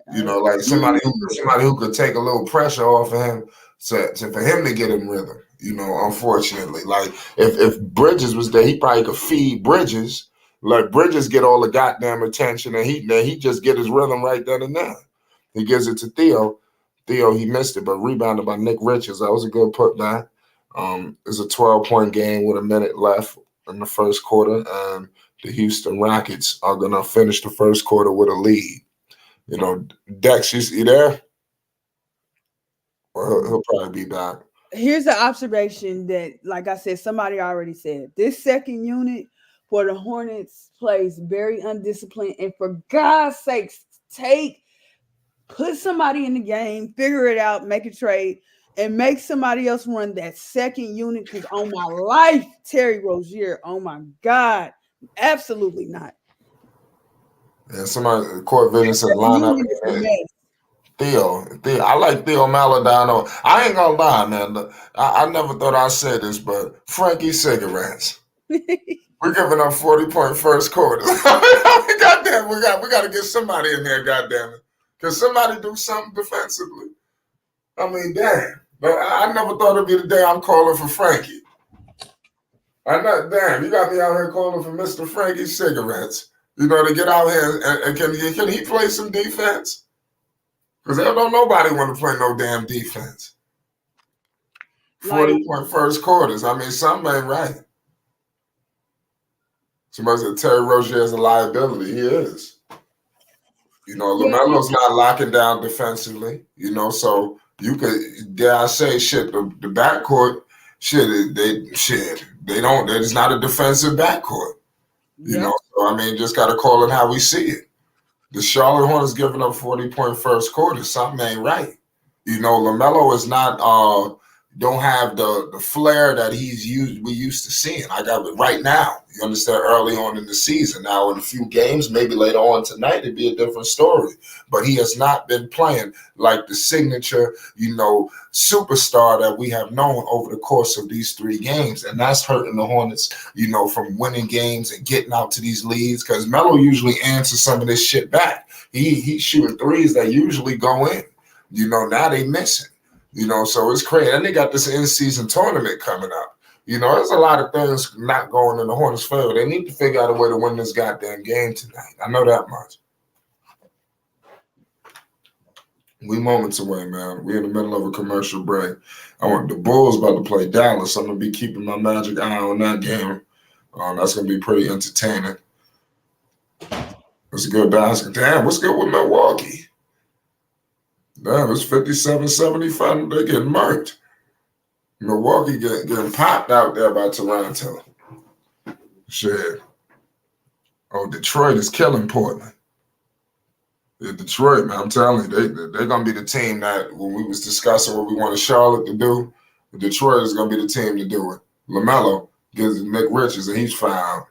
Like somebody who could take a little pressure off of him for him to get him rhythm. Unfortunately, like if Bridges was there, he probably could feed Bridges. Let Bridges get all the goddamn attention, and he just get his rhythm right then and there. He gives it to Theo. Theo, he missed it, but rebounded by Nick Richards. That was a good putback. It's a 12-point game with a minute left in the first quarter, and the Houston Rockets are going to finish the first quarter with a lead. Dex, you there? Well, he'll probably be back. Here's the observation that, like I said, somebody already said. This second unit for the Hornets plays very undisciplined, and for God's sakes, put somebody in the game, figure it out, make a trade, and make somebody else run that second unit. Because on my life, Terry Rozier, oh my God, absolutely not. Yeah, somebody, Court Vision said line up. Theo, I like Theo Maladano. I ain't gonna lie, man. I never thought I'd say this, but Frankie cigarettes. We're giving up 40-point first quarter. Goddamn, we got to get somebody in there. Goddamn it, can somebody do something defensively? I mean, damn. But I never thought it'd be the day I'm calling for Frankie. Damn, you got me out here calling for Mr. Frankie cigarettes. To get out here and can he play some defense? Because don't nobody want to play no damn defense. 40-point first quarters. I mean, something ain't right. Somebody said Terry Rozier is a liability. He is. LaMelo's not locking down defensively. So you could, dare I say, the backcourt, they don't. It's not a defensive backcourt. So I mean, just got to call it how we see it. The Charlotte Hornets giving up 40-point first quarter. Something ain't right. LaMelo is not don't have the flair that we used to seeing. I got it right now. You understand? Early on in the season. Now in a few games, maybe later on tonight, it'd be a different story. But he has not been playing like the signature, superstar that we have known over the course of these 3 games, and that's hurting the Hornets. From winning games and getting out to these leads, because Melo usually answers some of this shit back. He's shooting threes that usually go in. Now they missing. So it's crazy. And they got this in-season tournament coming up. There's a lot of things not going in the Hornets' favor. They need to figure out a way to win this goddamn game tonight. I know that much. We moments away, man. We're in the middle of a commercial break. The Bulls about to play Dallas. I'm going to be keeping my magic eye on that game. That's going to be pretty entertaining. It's a good basket. Damn, what's good with Milwaukee? Damn, it's 57-75. They're getting marked. Milwaukee getting popped out there by Toronto. Shit. Oh, Detroit is killing Portland. Yeah, Detroit, man, I'm telling you, they're gonna be the team that when we was discussing what we wanted Charlotte to do, Detroit is gonna be the team to do it. LaMelo gives Nick Richards, and he's found.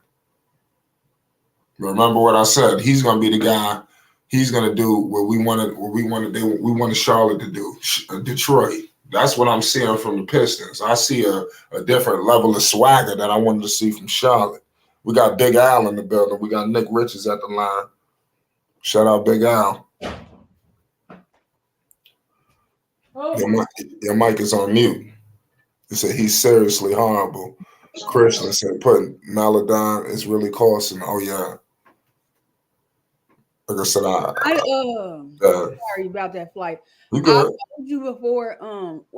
Remember what I said? He's gonna be the guy. He's gonna do what we wanted. We wanted Charlotte to do. Detroit. That's what I'm seeing from the Pistons. I see a different level of swagger that I wanted to see from Charlotte. We got Big Al in the building. We got Nick Richards at the line. Shout out Big Al. Your mic is on mute. He said he's seriously horrible. Christian said putting Maladon is really costing. Oh yeah. Like I said, sorry about that flight. You I've good? told you before.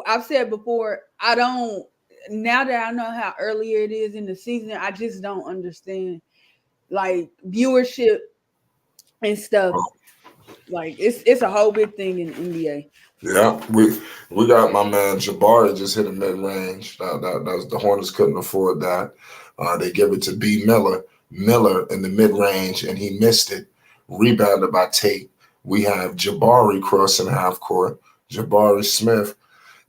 I've said before. I don't. Now that I know how earlier it is in the season, I just don't understand like viewership and stuff. Like it's a whole big thing in the NBA. Yeah, we got my man Jabari just hit a mid range. That was the Hornets couldn't afford that. They give it to B Miller in the mid range, and he missed it. Rebounded by Tate. We have Jabari crossing half court. Jabari Smith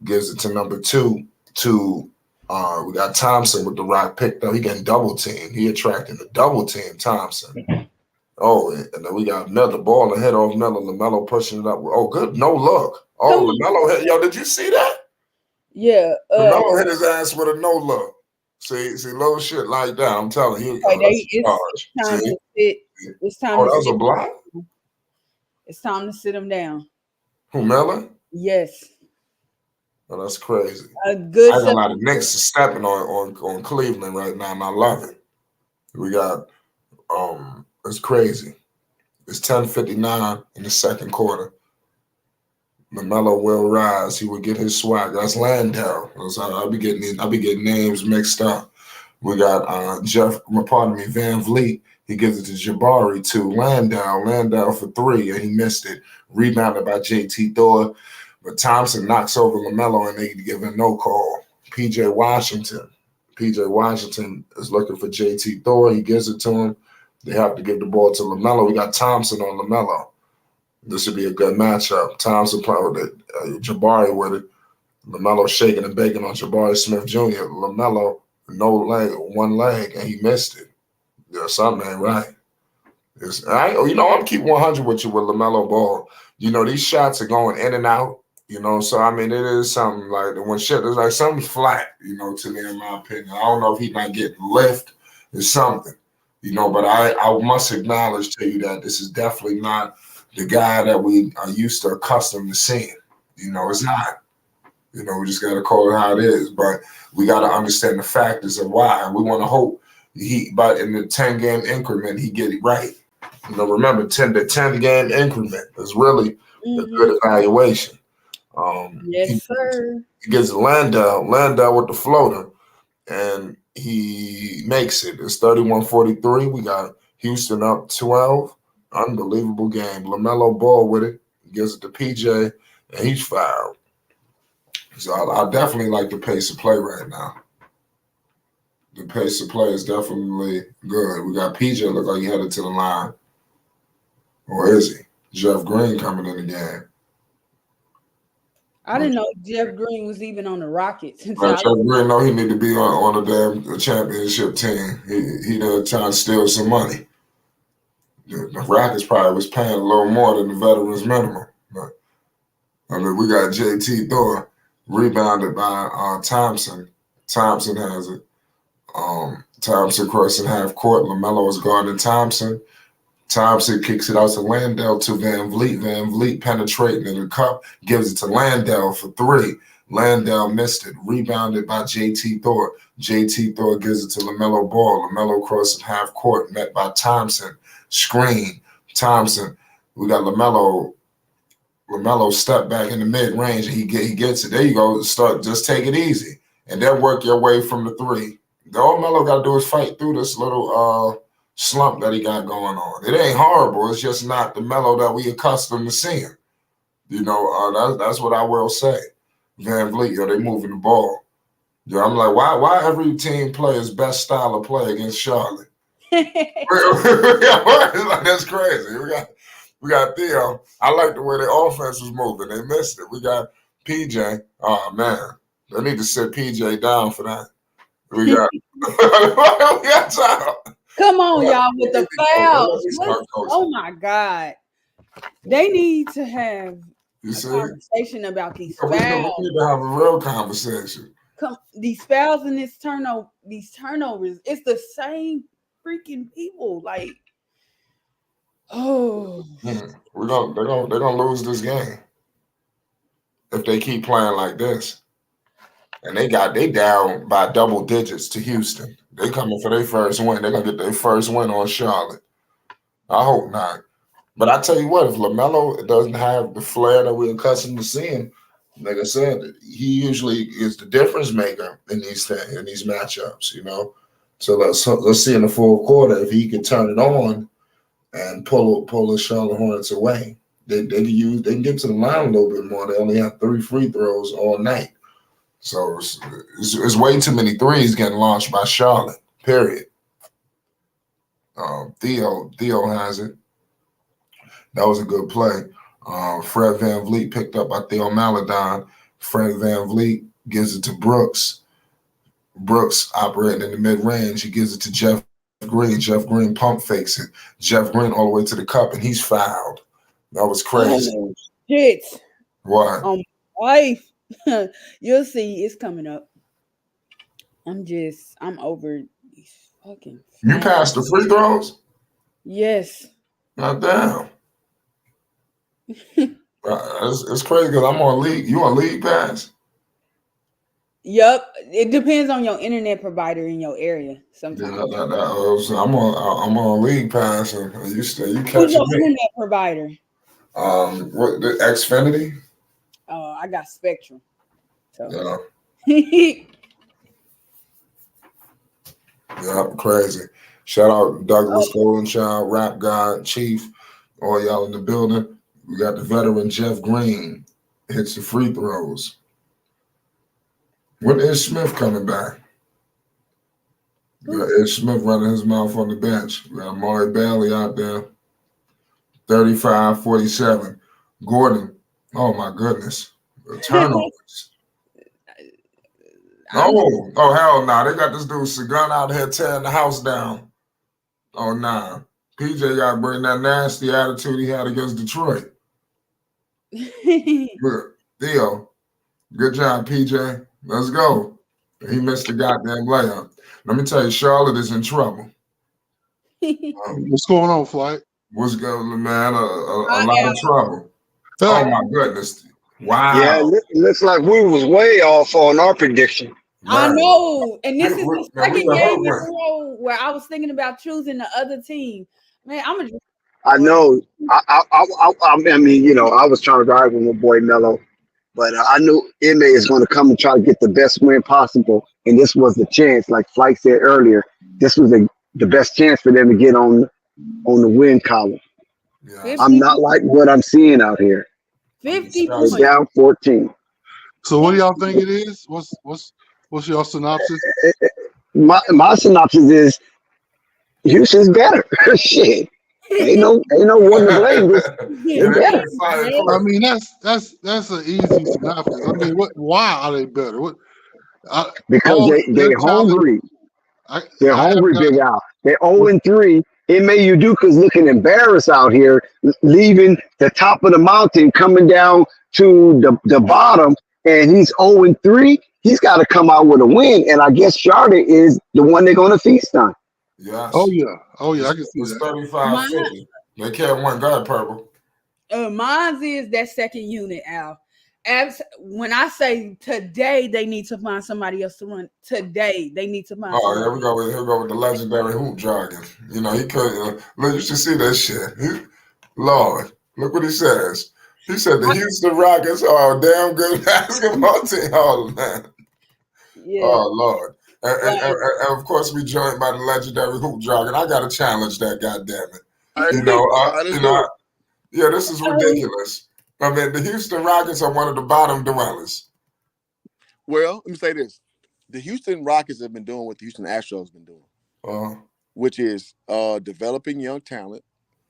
gives it to number 2. We got Thompson with the rock picked up. He getting double teamed. He attracting the double team. Thompson. Oh, and then we got Miller, the ball ahead of Miller. LaMelo pushing it up. Oh, good. No look. Oh, LaMelo hit. Yo, did you see that? Yeah. LaMelo hit his ass with a no look. See, little shit like that. I'm telling you. It's time to sit. It's time. Oh, that was a block? It's time to sit him down. Who, Miller? Yes. Oh, that's crazy. A good. I got a lot of Knicks stepping on Cleveland right now, and I love it. We got it's crazy. It's 10:59 in the second quarter. LaMelo will rise. He will get his swag. That's Landale. I'll be getting names mixed up. We got Van Vliet. He gives it to Jabari to Landale for 3, and he missed it. Rebounded by JT Thor. But Thompson knocks over LaMelo, and they give him no call. PJ Washington is looking for JT Thor. He gives it to him. They have to give the ball to LaMelo. We got Thompson on LaMelo. This should be a good matchup. Thompson playing with it. Jabari with it. LaMelo shaking and baking on Jabari Smith Jr. LaMelo, no leg, one leg, and he missed it. Yeah, something ain't right. I'm keep 100 with you with LaMelo Ball. These shots are going in and out. So I mean, it is something like when shit is like something's flat. To me, in my opinion, I don't know if he's not getting lift. It's something. But I must acknowledge to you that this is definitely not the guy that we are used to accustomed to seeing. It's not. We just got to call it how it is. But we got to understand the factors of why. And we want to hope but in the 10-game increment, he get it right. Remember, the 10-game increment is really a good evaluation. Yes, sir. He gets Landale with the floater, and he makes it. It's 31-43. We got Houston up 12. Unbelievable game. LaMelo Ball with it. He gives it to PJ, and he's fouled. So I definitely like the pace of play right now. The pace of play is definitely good. We got PJ look like he headed to the line. Or is he? Jeff Green coming in the game. I didn't know Jeff Green was even on the Rockets. Jeff Green know he need to be on the championship team. He done trying to steal some money. The Rockets probably was paying a little more than the veterans minimum. But I mean, we got JT Thor rebounded by Thompson. Thompson has it. Thompson crossing half court. LaMelo is guarding Thompson. Thompson kicks it out to Landale to Van Vliet. Van Vliet penetrating in the cup, gives it to Landale for 3. Landale missed it. Rebounded by JT Thor. JT Thor gives it to LaMelo Ball. LaMelo crossing half court, met by Thompson. Screen. Thompson. We got LaMelo. LaMelo step back in the mid-range, and he gets it. There you go. Just take it easy. And then work your way from the 3. All Melo got to do is fight through this little slump that he got going on. It ain't horrible. It's just not the Melo that we accustomed to seeing. That's what I will say. Van Vliet, they moving the ball. Yeah, I'm like, why every team play its best style of play against Charlotte? That's crazy. We got Theo. I like the way their offense was moving. They missed it. We got PJ. Oh man, they need to sit PJ down for that. We got we got time. Come on, y'all, with the fouls. Start coaching. Oh my God. They need to have You a see? conversation about these We need fouls. to have a real conversation. These fouls and these turnovers, it's the same freaking people. Like, oh, They're gonna lose this game if they keep playing like this. And they down by double digits to Houston. They coming for their first win. They're gonna get their first win on Charlotte. I hope not. But I tell you what, if LaMelo doesn't have the flair that we're accustomed to seeing, like I said, he usually is the difference maker in these matchups. You know, so let's see in the fourth quarter if he can turn it on and pull the Charlotte Hornets away. They can get to the line a little bit more. They only have 3 free throws all night. So it's way too many threes getting launched by Charlotte, period. Theo has it. That was a good play. Fred VanVleet picked up by Theo Maledon. Fred VanVleet gives it to Brooks. Brooks operating in the mid-range. He gives it to Jeff Green. Jeff Green pump fakes it. Jeff Green all the way to the cup, and he's fouled. That was crazy. oh shit. What? Wife. You'll see, it's coming up. I'm over these fucking fouls. You passed the free throws? Yes. God damn. It's crazy because I'm on league. You on league pass? Yup. It depends on your internet provider in your area. Sometimes. Yeah, I'm on league pass, and you catching Who's your me. internet provider? What the Xfinity? Oh, I got Spectrum. So. Yeah. Yeah, crazy. Shout out Douglas Goldenchild, Rap God, Chief, all y'all in the building. We got the veteran Jeff Green hits the free throws. When is Smith coming back? We got Ed Smith running his mouth on the bench. We got Amari Bailey out there. 35-47. Gordon, oh my goodness. The turnovers. Oh hell no. They got this dude Sagan out here tearing the house down. Oh nah. PJ got to bring that nasty attitude he had against Detroit. Good. Theo, good job, PJ. Let's go. He missed the goddamn layup. Let me tell you, Charlotte is in trouble. What's going on, Flight? What's going, man? A lot of trouble. Oh my goodness! Wow. Yeah, it looks like we was way off on our prediction. Man. I know, and this is the second we game in a row where I was thinking about choosing the other team. Man, I know. I mean, you know, I was trying to ride with my boy Melo, but I knew Ime is going to come and try to get the best win possible, and this was the chance. Like Flight said earlier, this was the best chance for them to get on the win column. Yeah. I'm not like what I'm seeing out here. 50 They're points. down 14. So what do y'all think it is? What's your synopsis? My synopsis is Houston's better. Shit. Ain't no one to blame. They're better. I mean, that's an easy synopsis. I mean, why are they better? Because they're hungry. They're hungry, Big Al. They're 0-3. Ime Udoka's looking embarrassed out here, leaving the top of the mountain, coming down to the bottom, and he's 0-3. He's got to come out with a win, and I guess Charlotte is the one they're going to feast on. Yes. Oh yeah. I can see It's that. 35-50. They can't win. Go ahead, Purple. Mine is that second unit, Al. When I say today, they need to find somebody else to run. Today, they need to find. Oh, here we go with the legendary hoop jargon. You know, he could. Look, you should see that shit. Lord, look what he says. He said the Houston Rockets are a damn good basketball team. Oh man. Yeah. Oh Lord. And of course, we joined by the legendary hoop jargon. I got to challenge that. Goddamn it! Yeah, this is ridiculous. I mean, the Houston Rockets are one of the bottom dwellers. Well, let me say this. the Houston Rockets have been doing what the Houston Astros have been doing, which is developing young talent,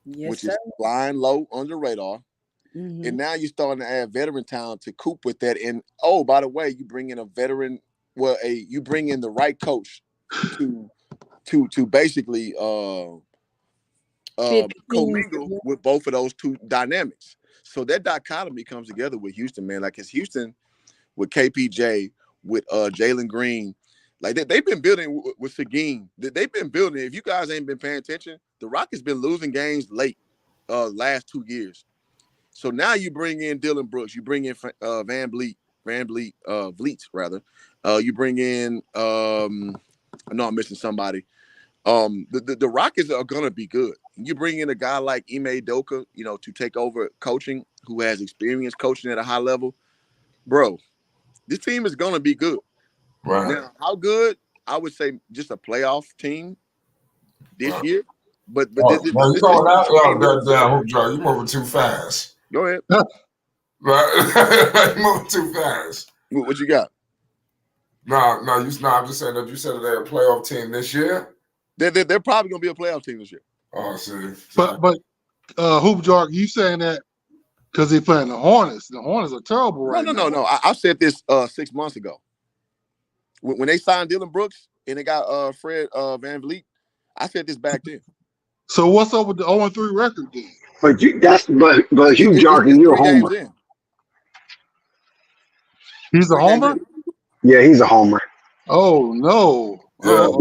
which is flying low under the radar. Mm-hmm. And now you're starting to add veteran talent to cope with that. And by the way, you bring in a veteran. Well, you bring in the right coach to basically commingle with both of those two dynamics. So that dichotomy comes together with Houston, man. Like, it's Houston with KPJ, with Jalen Green. Like, they've been building with Seguin. They've been building. If you guys ain't been paying attention, the Rockets been losing games late last 2 years. So now you bring in Dylan Brooks. You bring in Vliet. You bring in I know I'm missing somebody. The Rockets are gonna be good. You bring in a guy like Ime Udoka, to take over coaching, who has experience coaching at a high level. Bro, this team is gonna be good. Right. Now, how good? I would say just a playoff team this year. But you moving too fast. Go ahead. Right, moving too fast. What you got? No. I'm just saying that you said they're a playoff team this year. They're probably gonna be a playoff team this year. Oh, see. But Hoop Jargon, you saying that because they're playing the Hornets? The Hornets are terrible right now. No. I said this 6 months ago when they signed Dylan Brooks and they got Fred VanVleet. I said this back then. So what's up with the 0-3 record then? But Hugh Jargon, you're a homer. He's a homer? Yeah, he's a homer. Oh no. That's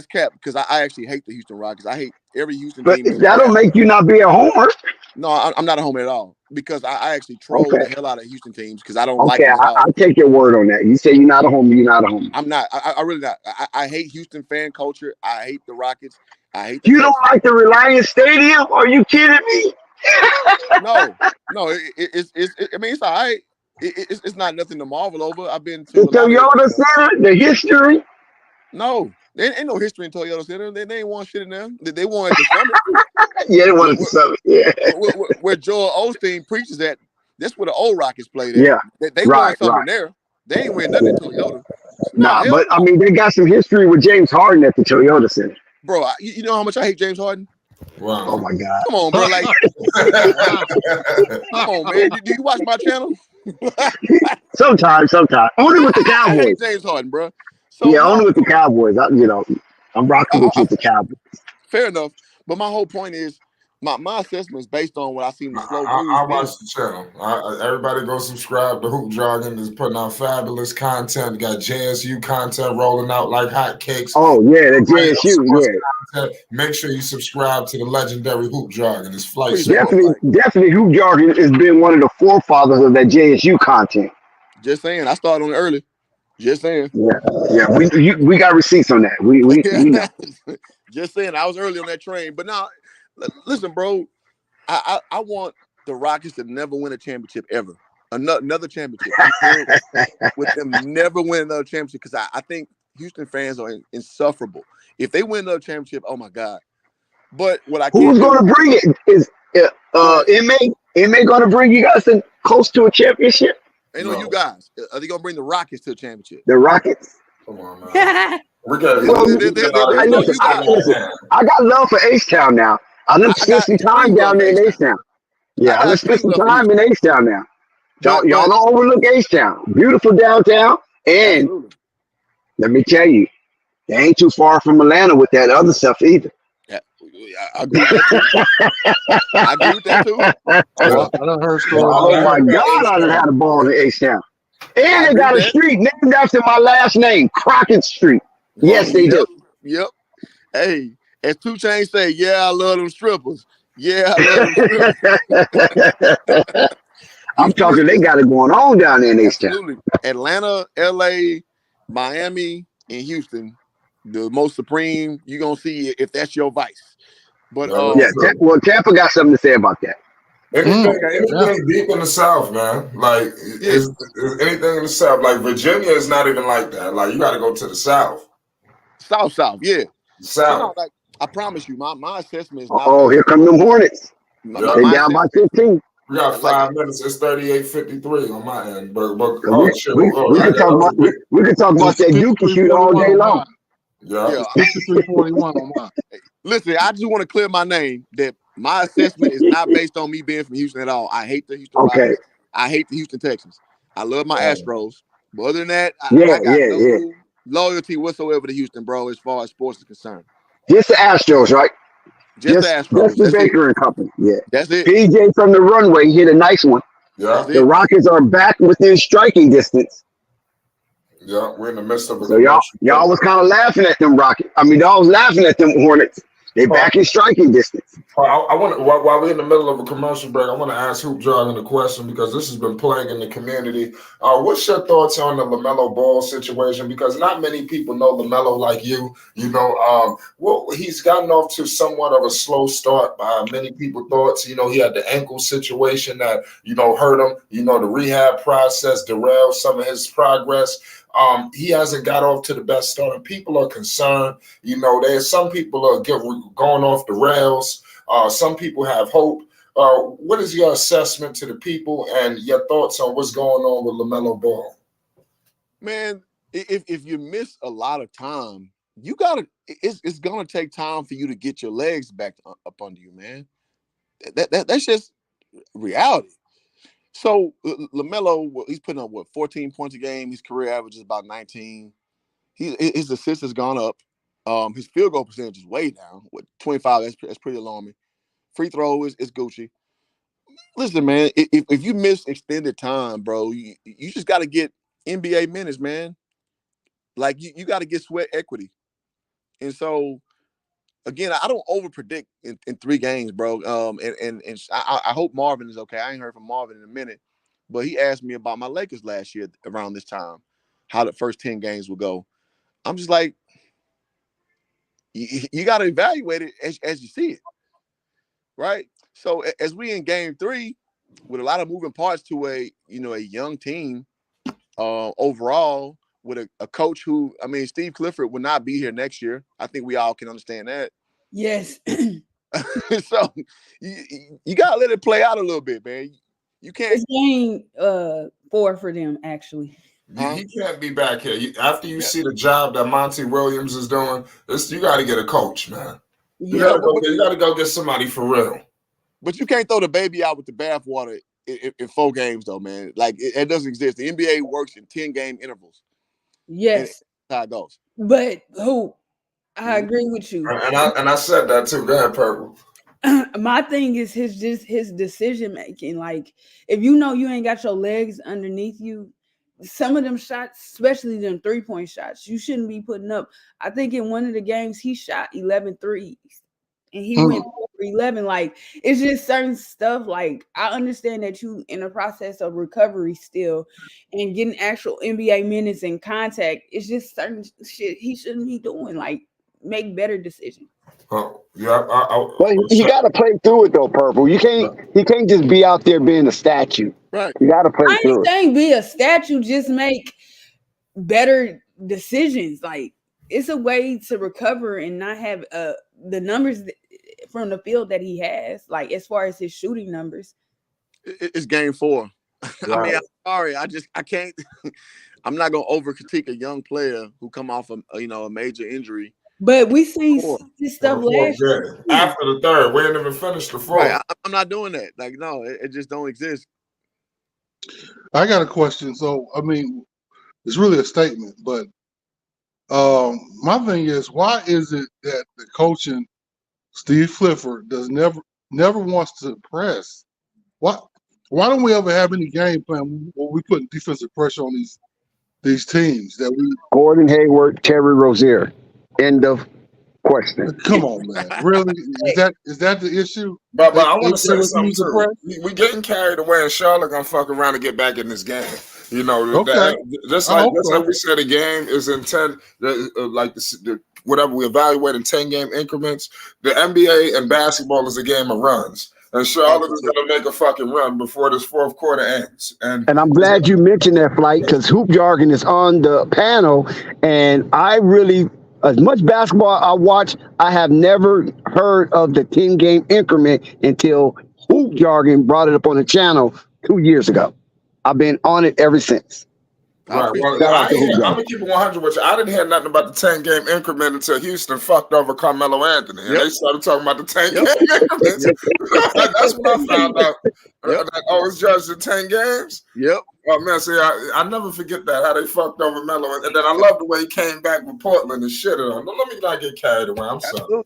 cap, because I actually hate the Houston Rockets. I hate every Houston team. But that'll make you not be a homer. No, I'm not a homer at all, because I actually troll the hell out of Houston teams because I don't like them. I'll take your word on that. You say you're not a homer, you're not a homer. I'm not. I really not. I hate Houston fan culture. I hate the Rockets. I hate. You don't like the Reliance Stadium? Are you kidding me? No. It's all right. It's not nothing to marvel over. I've been to the Toyota Center, the history. No, there ain't no history in Toyota Center. They ain't want shit in there. They want at the summit. Yeah, they wanted the summit. Yeah, where Joel Osteen preaches at. That's where the old Rockets played at. Yeah, they won something there. They ain't win nothing in Toyota. Nah, but I mean, they got some history with James Harden at the Toyota Center. Bro, you know how much I hate James Harden? Wow. Oh my God. Come on, bro. Like, come on, man. Do you watch my channel? Sometimes. Only with the Cowboys. I hate James Harden, bro. So, yeah, only with the Cowboys. I'm rocking with the Cowboys. Fair enough. But my whole point is, my assessment is based on what I see in the slow I watch the channel. Everybody go subscribe to Hoop Jargon. Is putting out fabulous content. Got JSU content rolling out like hotcakes. Oh yeah, the JSU. Yeah. Make sure you subscribe to the legendary Hoop Jargon. It's flight. Definitely, Hoop Jargon has been one of the forefathers of that JSU content. Just saying, I started on it early. Just saying. Yeah. We got receipts on that. We know. Just saying, I was early on that train. But now, listen, bro. I want the Rockets to never win a championship ever. Another championship. With them never win another championship, because I think Houston fans are insufferable. If they win another championship, oh my God. But what I who's going to bring it? Is MA going to bring you guys close to a championship? Ain't no you guys. Are they going to bring the Rockets to a championship? The Rockets? Come on, man. I got love for H-Town now. I done spent some time down there in H-Town. Yeah, I done spent some time in H-Town now. Y'all don't overlook H-Town. Beautiful downtown. And let me tell you, they ain't too far from Atlanta with that other stuff either. Yeah, I agree with that too. I done heard stories. Oh my God, I done had a ball in H-Town. And they got a street named after my last name, Crockett Street. Yes, they do. Yep. Hey, as 2 Chainz say, yeah, I love them strippers. Yeah, I love them strippers. I'm talking, they got it going on down there in H-Town. Absolutely. Atlanta, LA, Miami, and Houston, the most supreme you're going to see if that's your vice. But Tampa got something to say about that. Anything deep in the South, man. Like, is anything in the South. Like, Virginia is not even like that. Like, you got to go to the South. South, yeah. South. No, like, I promise you, my assessment is not. Oh, here come them Hornets. They down by 15. We got Like, 5 minutes. It's 38:53 on my end. But We, oh shit. we, we I could talk about got we could talk about It's that Dookie shoot all 53-41 day on long. mine. yeah. It's 53-41 on mine. listen, I just want to clear my name that my assessment is not based on me being from Houston at all. I hate the Houston Okay. Rockets. I hate the Houston Texans. I love my Astros. But other than that, Yeah, I got yeah, no yeah. loyalty whatsoever to Houston, bro, as far as sports is concerned. Just the Astros, right? Just the Just Astros. the That's it. Baker and Company. Yeah. That's it. PJ from the runway hit a nice one. Yeah. That's The it. Rockets are back within striking distance. Yeah. We're in the midst of a So y'all commercial. was kind of laughing at them Rockets. I mean, y'all was laughing at them Hornets. They back in striking distance. I want while we're in the middle of a commercial break, I want to ask Hoop Jargon a question because this has been plaguing the community. What's your thoughts on the LaMelo Ball situation? Because not many people know LaMelo like you. You know, well, he's gotten off to somewhat of a slow start. Many people thought, you know, he had the ankle situation that, you know, hurt him. You know, the rehab process derailed some of his progress. He hasn't got off to the best start, and people are concerned. You know, there's some people are going off the rails. Some people have hope. What is your assessment to the people and your thoughts on what's going on with LaMelo Ball? Man, if you miss a lot of time, you gotta. It's gonna take time for you to get your legs back up under you, man. That's just reality. So LaMelo, he's putting up 14 points a game. His career average is about 19. His assists has gone up. His field goal percentage is way down with 25. That's pretty alarming. Free throw is Gucci. Listen, man, if you miss extended time, bro, you just got to get NBA minutes, man. Like you got to get sweat equity. And so again, I don't over predict in 3 games, bro. And I hope Marvin is okay. I ain't heard from Marvin in a minute, but he asked me about my Lakers last year around this time, how the first 10 games would go. I'm just like, you got to evaluate it as you see it, right? So as we in game 3, with a lot of moving parts to a young team, overall, with a coach who, I mean, Steve Clifford will not be here next year. I think we all can understand that. Yes. So you gotta let it play out a little bit, man. You can't. It's game 4 for them, actually. You can't be back here. After you see the job that Monty Williams is doing, you got to get a coach, man. You got to go get somebody for real. But you can't throw the baby out with the bathwater in 4 games, though, man. Like it doesn't exist. The NBA works in 10-game intervals. Yes. That's how it goes. But I agree with you. And I said that too. Go ahead, Purple. My thing is his decision making. Like, if you know you ain't got your legs underneath you, some of them shots, especially them 3-point shots, you shouldn't be putting up. I think in one of the games he shot 11 threes and he went for 11. Like, it's just certain stuff. Like, I understand that you in the process of recovery still and getting actual NBA minutes and contact. It's just certain shit he shouldn't be doing. Like, make better decisions. Yeah, But you got to play through it though, Purple. He can't just be out there being a statue. Right. You got to play through it. I ain't saying be a statue, just make better decisions. Like, it's a way to recover and not have the numbers from the field that he has, like as far as his shooting numbers. It's game 4. Yeah. I mean, I'm sorry. I can't. I'm not gonna over critique a young player who come off a major injury. But we seen this stuff last year. After the 3rd, we ain't even finished the 4th. Right, I'm not doing that. Like, no, it just don't exist. I got a question. So, I mean, it's really a statement, but my thing is, why is it that the coaching Steve Clifford never wants to press? Why don't we ever have any game plan where we put defensive pressure on these teams that we? Gordon Hayward, Terry Rozier. End of question. Come on, man. Really? Is that the issue? But I want to say something too. We getting carried away, and Charlotte gonna fuck around and get back in this game. You know, just like we said, the game is in 10. Like whatever we evaluate in 10-game increments. The NBA and basketball is a game of runs. And Charlotte is going to make a fucking run before this 4th quarter ends. And I'm glad you mentioned that, Flight, because Hoop Jargon is on the panel. And I really, as much basketball I watch, I have never heard of the 10-game increment until Hoop Jargon brought it up on the channel 2 years ago. I've been on it ever since. I Right. appreciate Well, Shout that. out to Hoop I'm Jargon. gonna keep it 100 with you. I didn't hear nothing about the 10-game increment until Houston fucked over Carmelo Anthony, and Yep. they started talking about the 10-game Yep. increments. That's when I found out Yep. that it's judged in 10 games. Yep. Oh man, see, I never forget that how they fucked over Melo, and then I love the way he came back with Portland and shit on. Let me not get carried away. I'm sorry.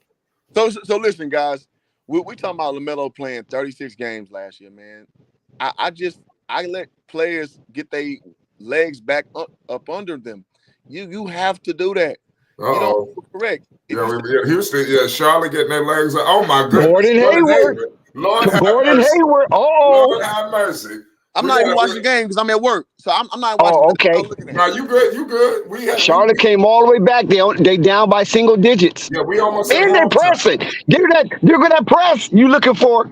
Absolutely. So listen, guys. We talking about LaMelo playing 36 games last year, man. I let players get their legs back up under them. You have to do that. You don't correct. Houston, Charlotte getting their legs up. Oh my goodness. Gordon Hayward. Lord have Gordon mercy. Hayward. Lord have mercy. I'm not even watching the game because I'm at work, so I'm not watching. Oh, okay. Looking at No, you good. You good. Charlotte came all the way back. They down by single digits. Yeah, we almost. And they're pressing. Give that press you looking for.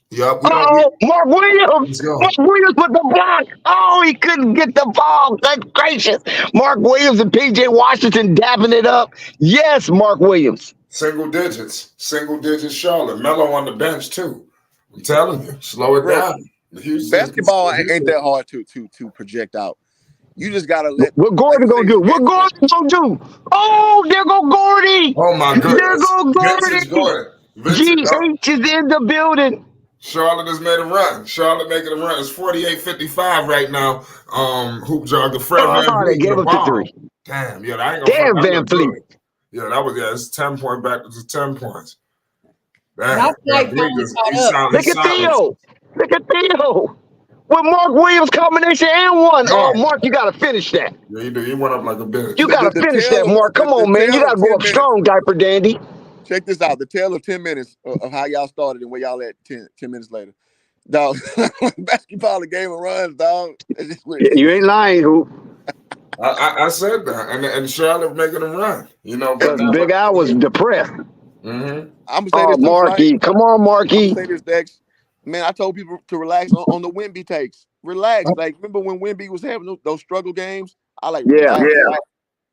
Yep. Mark Williams. Mark Williams with the block. Oh, he couldn't get the ball. That's gracious. Mark Williams and PJ Washington dapping it up. Yes, Mark Williams. Single digits Charlotte. Melo on the bench too. I'm telling you, slow it down. Basketball ain't that hard to project out. You just gotta let. What Gordon gonna do? What Gordon gonna do? Oh, there go Gordy. Oh my goodness. There go Vintage Gordon. GH is in the building. Charlotte has made a run. Charlotte making a run. It's 48-55 right now. Hoop Jargon. Fred Van They gave up the 3. Damn, yeah, I ain't gonna. Damn, Van Fleet. Yeah, it's 10 point back. It's 10 points. Look at Theo. Look at Theo. With Mark Williams combination and one. Oh, Mark, you gotta finish that. Yeah, you do. You went up like a bitch. You gotta finish that, Mark. Come on, man. You gotta go up strong, Diaper Dandy. Check this out. The tale of 10 minutes of how y'all started and where y'all at 10 minutes later. Dog, basketball, a game of runs, dog. You ain't lying, Hoop. I said that. And Charlotte making a run. You know, but Big Al was depressed. Mm-hmm. I'm gonna say this. Marky. Come on, Marky. I'm gonna say this, Dex. Man, I told people to relax on the Wemby takes. Relax. Like, remember when Wemby was having those struggle games? I like, relax.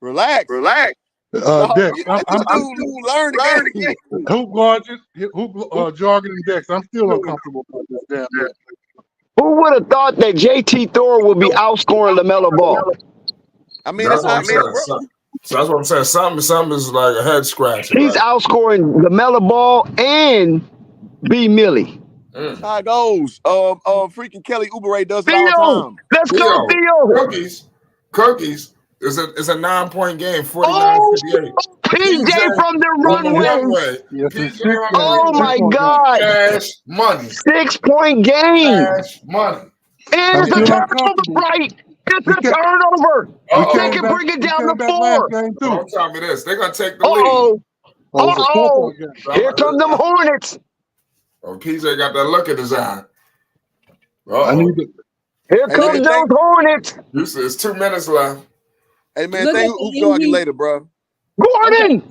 Dex, Dude, learn again. Hoop Jargon and Dex. I'm still uncomfortable about this damn thing. Who would have thought that JT Thor would be outscoring LaMelo Ball? I mean, that's how it is. So that's what I'm saying. Something is like a head scratcher. He's outscoring LaMelo Ball and B. Millie. That's how it goes. Freaking Kelly Oubre does it all the time. Let's go, Theo. Cookies is a 9-point game. 49-58. PJ from the runway. Yes, Oh my God. Cash money. 6-point game. Cash money. And it's a turnover, right? It's a turnover. They can bring it down to 4. Don't tell me this. They're going to take the lead. Uh-oh. Here come them Hornets. Oh, PJ got that look in his eye. Here comes those Hornets. It's 2 minutes left. Hey, man, thank you Jargon later, bro. Gordon!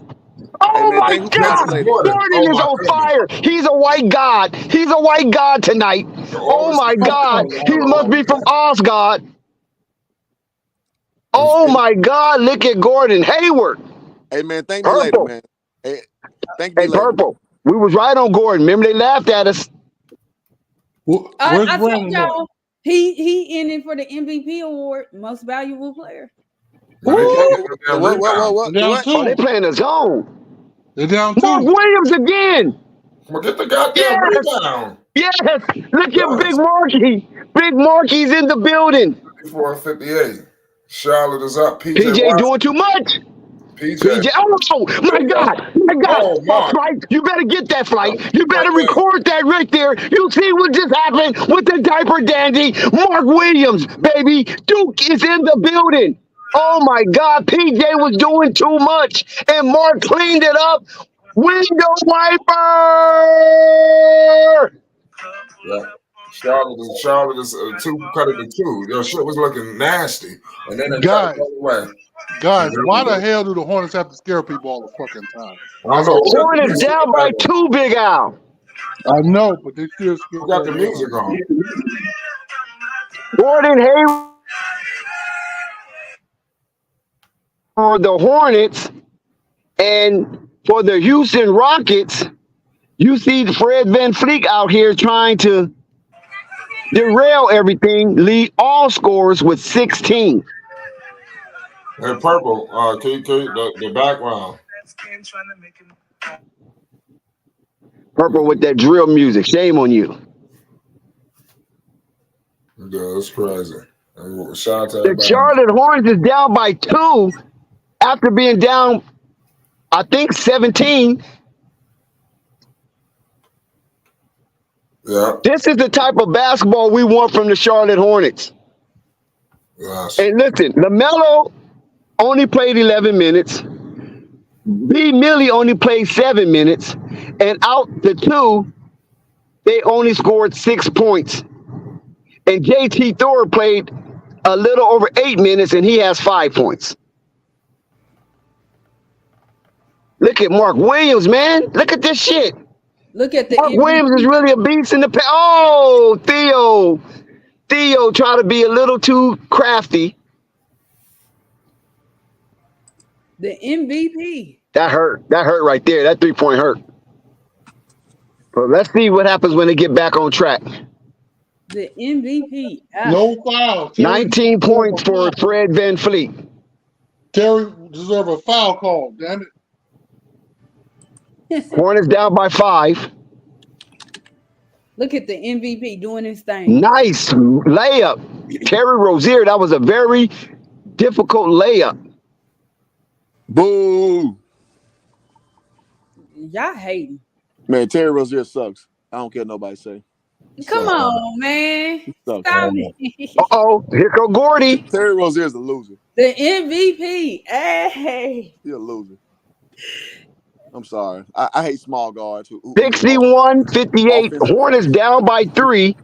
Oh my God! Gordon is on fire. He's a white god. He's a white god tonight. Oh my God! He must be from Osgod. Oh my God! Look at Gordon Hayward. Hey man, thank me later, man. Hey, thank me later. Purple. We was right on Gordon. Remember they laughed at us. I told y'all he in it for the MVP award, most valuable player. What? Oh, they playing a zone. They're down 2. Mark Williams again. Well, get the goddamn rebound. Yes. Look at Big Marky. Big Marky's in the building. 54-58. Charlotte is up. PJ doing too much. PJ. Oh my God. Oh, Flight. You better get that, Flight. You better record that right there. You see what just happened with the diaper dandy. Mark Williams, baby. Duke is in the building. Oh my God, PJ was doing too much, and Mark cleaned it up. Window wiper. Yeah, Charlotte is 2 cut it to 2. Your shit was looking nasty, and then it got away. Guys, why the hell do the Hornets have to scare people all the fucking time? Hornets down by 2, Big Al. I know, but they still got the music on. Gordon Hayward. For the Hornets and for the Houston Rockets, You see Fred VanVleet out here trying to derail everything, lead all scorers with 16. Hey, Purple, the background. Purple with that drill music. Shame on you. Yeah, it's crazy. And shout out to The everybody. Charlotte Hornets is down by 2 after being down, I think, 17. Yeah. This is the type of basketball we want from the Charlotte Hornets. Yes. And listen, LaMelo only played 11 minutes. B. Millie only played 7 minutes. And out the 2, they only scored 6 points. And JT Thor played a little over 8 minutes, and he has 5 points. Look at Mark Williams, man. Look at this shit. Look at the Mark Williams is really a beast in the paint. Oh, Theo tried to be a little too crafty. The MVP. That hurt. That hurt right there. That 3-point hurt. But let's see what happens when they get back on track. The MVP. No foul. Terry 19 points for Fred VanVleet. Terry deserve a foul call. Damn it. Hornets down by 5. Look at the MVP doing his thing. Nice layup. Terry Rozier, that was a very difficult layup. Boo. Y'all hating. Man, Terry Rozier sucks. I don't care what nobody say. Come on, man. Sucks. Stop it. Uh-oh, here go Gordy. Terry Rozier's a loser. The MVP. Hey. He's a loser. I'm sorry. I hate small guards. Who 61-58. Hornets down by 3,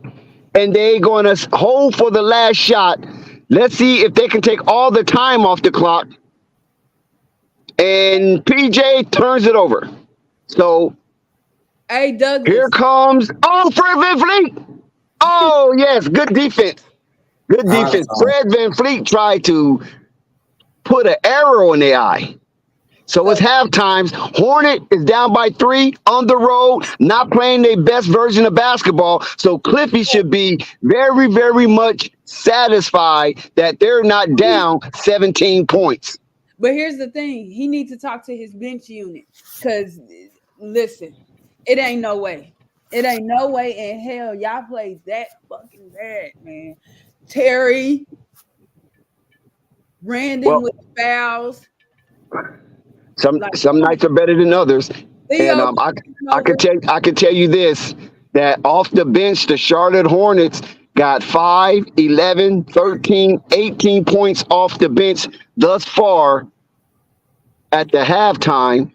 and they're going to hold for the last shot. Let's see if they can take all the time off the clock. And PJ turns it over. So Hey, Douglas. here comes, Fred VanVleet. Oh, yes, good defense. Good defense. Fred VanVleet tried to put an arrow in their eye. So it's halftime. Hornet is down by 3 on the road, not playing their best version of basketball. So Cliffy should be very, very much satisfied that they're not down 17 points. But here's the thing. He needs to talk to his bench unit. Because, listen, it ain't no way. It ain't no way in hell y'all played that fucking bad, man. Terry, Brandon with the fouls. Some nights are better than others. Theo, And I can tell you this, that off the bench, the Charlotte Hornets got 5, 11, 13, 18 points off the bench thus far at the halftime.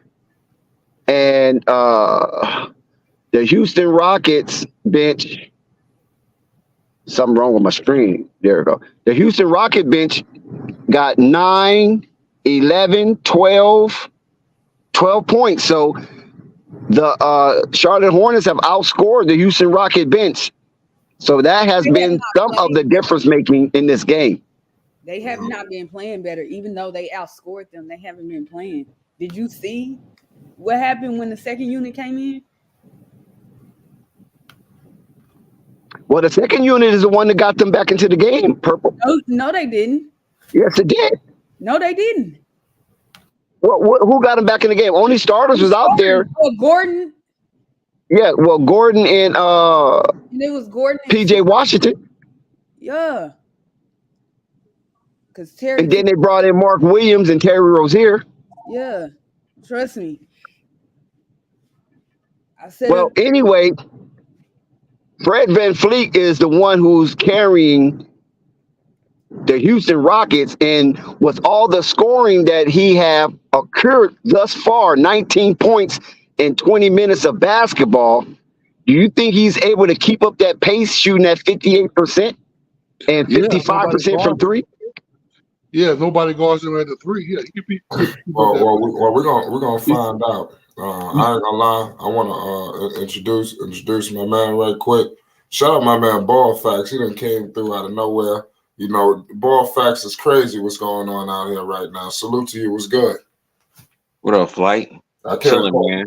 And the Houston Rockets bench, something wrong with my screen. There we go. The Houston Rocket bench got 9, 11, 12 points. So the Charlotte Hornets have outscored the Houston Rocket bench. So that has been some of the difference making in this game. They have not been playing better, even though they outscored them. They haven't been playing. Did you see what happened when the second unit came in? Well, the second unit is the one that got them back into the game, Purple. No, they didn't. Yes, it did. No, they didn't. Who got them back in the game? Only starters was out there. Oh, Gordon. Yeah, well, Gordon and it was Gordon PJ Washington. Yeah. Because Terry. And then they brought in Mark Williams and Terry Rozier. Yeah. Trust me. I said. Well, anyway, Fred VanVleet is the one who's carrying the Houston Rockets, and with all the scoring that he have occurred thus far, 19 points in 20 minutes of basketball, do you think he's able to keep up that pace shooting at 58% and 55% from 3? Yeah, nobody guards him at the 3. Yeah, he could be. Well, we're gonna find out. I ain't gonna lie. I want to introduce my man right quick. Shout out my man Ball Facts. He done came through out of nowhere. You know, Ball Facts is crazy. What's going on out here right now? Salute to you. What's good? What up, Flight? I can't. Chilling, man.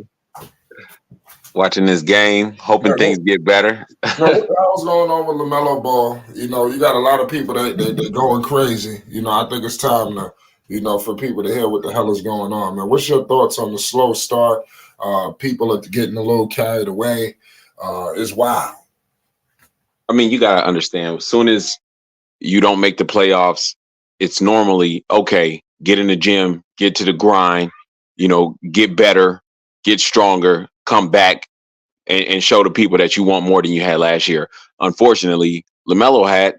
watching this game, hoping things get better. What the hell's going on with LaMelo Ball? You know, you got a lot of people that they going crazy. You know, I think it's time to, you know, for people to hear what the hell is going on, man. What's your thoughts on the slow start? People are getting a little carried away. It's wild. I mean, you got to understand, as soon as you don't make the playoffs, it's normally, okay, get in the gym, get to the grind, you know, get better, get stronger, come back and show the people that you want more than you had last year. Unfortunately, LaMelo had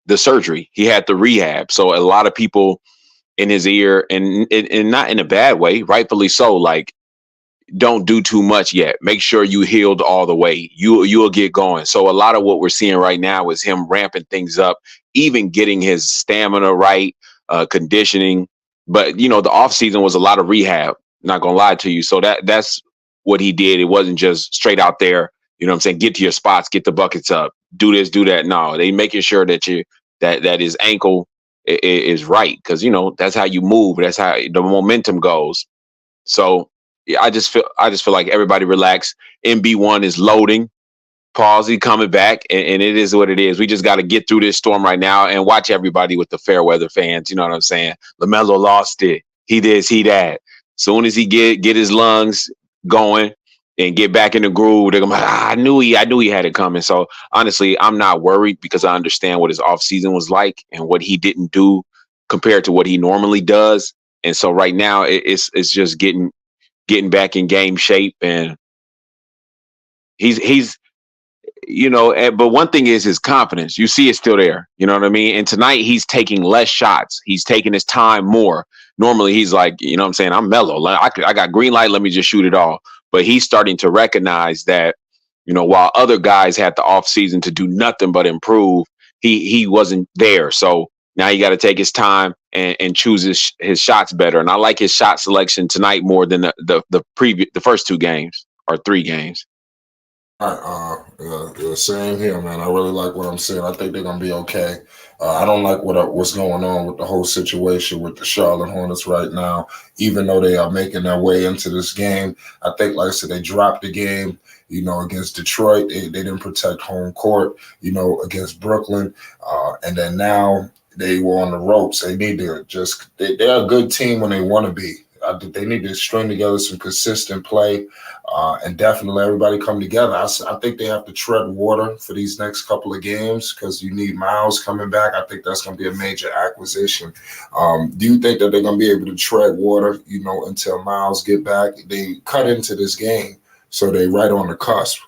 the surgery. He had the rehab. So a lot of people in his ear, and not in a bad way, rightfully so, like, don't do too much yet. Make sure you healed all the way. You'll get going. So a lot of what we're seeing right now is him ramping things up, even getting his stamina right, conditioning. But you know, the offseason was a lot of rehab. Not gonna lie to you. So that's what he did. It wasn't just straight out there. You know what I'm saying? Get to your spots, get the buckets up, do this, do that. No, they making sure that that his ankle is right, because you know that's how you move. That's how the momentum goes. So yeah, I just feel like everybody relax. MB1 is loading. Palsy coming back, and it is what it is. We just got to get through this storm right now and watch everybody with the fair weather fans. You know what I'm saying? LaMelo lost it. He this, he that. Soon as he get his lungs going and get back in the groove, they're gonna be like, I knew he had it coming. So honestly, I'm not worried, because I understand what his offseason was like and what he didn't do compared to what he normally does. And so right now, it's just getting back in game shape, and he's you know, but one thing is his confidence. You see it's still there. You know what I mean? And tonight he's taking less shots. He's taking his time more. Normally he's like, you know what I'm saying? I'm mellow. I got green light. Let me just shoot it all. But he's starting to recognize that, you know, while other guys had the off season to do nothing but improve, he wasn't there. So now you got to take his time and choose his shots better. And I like his shot selection tonight more than the first 2 games or 3 games. Yeah, same here, man. I really like what I'm seeing. I think they're gonna be okay. I don't like what's going on with the whole situation with the Charlotte Hornets right now. Even though they are making their way into this game, I think, like I said, they dropped the game. You know, against Detroit, they didn't protect home court. You know, against Brooklyn, and then now they were on the ropes. They need to they're a good team when they want to be. I think they need to string together some consistent play, and definitely everybody come together. I think they have to tread water for these next couple of games, because you need Miles coming back. I think that's going to be a major acquisition. Do you think that they're going to be able to tread water, you know, until Miles get back? They cut into this game, so they right on the cusp.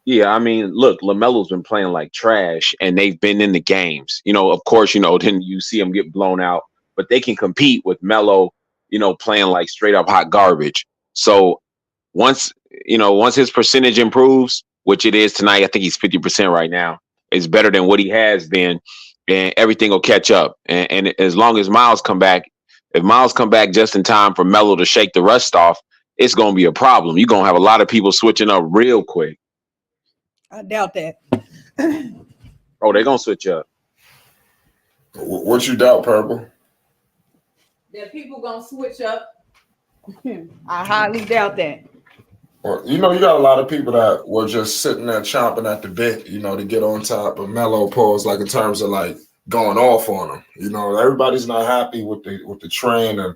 Yeah, I mean, look, LaMelo's been playing like trash, and they've been in the games. You know, of course, you know, then you see them get blown out, but they can compete with Melo, you know, playing like straight up hot garbage. So once his percentage improves, which it is tonight, I think he's 50% right now. It's better than what he has been, and everything will catch up. And as long as Miles come back, if Miles come back just in time for Melo to shake the rust off, it's going to be a problem. You're going to have a lot of people switching up real quick. I doubt that. Oh, they're going to switch up. What you doubt, Purple? That people going to switch up. I highly doubt that. Well, you know, you got a lot of people that were just sitting there chomping at the bit, you know, to get on top of Melo pause, like in terms of like going off on him. You know, everybody's not happy with the train and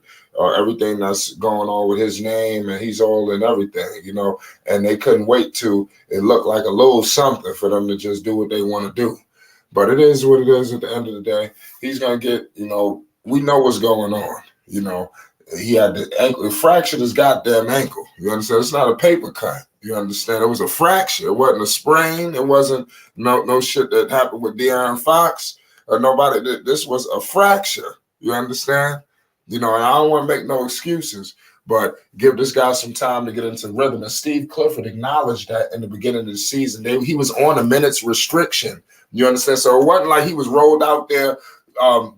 everything that's going on with his name, and he's all in everything, you know, and they couldn't wait to it looked like a little something for them to just do what they want to do. But it is what it is at the end of the day. He's going to get, you know, we know what's going on, you know. He had the ankle, he fractured his goddamn ankle. You understand? It's not a paper cut. You understand? It was a fracture. It wasn't a sprain. It wasn't no shit that happened with De'Aaron Fox or nobody. This was a fracture. You understand? You know, and I don't want to make no excuses, but give this guy some time to get into rhythm. And Steve Clifford acknowledged that in the beginning of the season. He was on a minutes restriction. You understand? So it wasn't like he was rolled out there,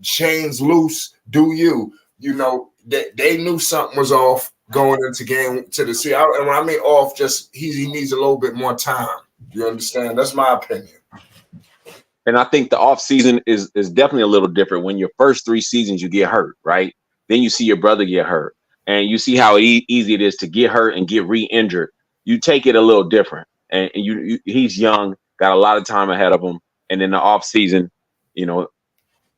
chains loose, do you. You know, they knew something was off going into game to the sea. And when I mean off, just he needs a little bit more time. You understand? That's my opinion. And I think the off season is definitely a little different. When your first 3 seasons you get hurt, right? Then you see your brother get hurt, and you see how easy it is to get hurt and get re-injured. you take it a little different. And he's young, got a lot of time ahead of him. And in the off season, you know,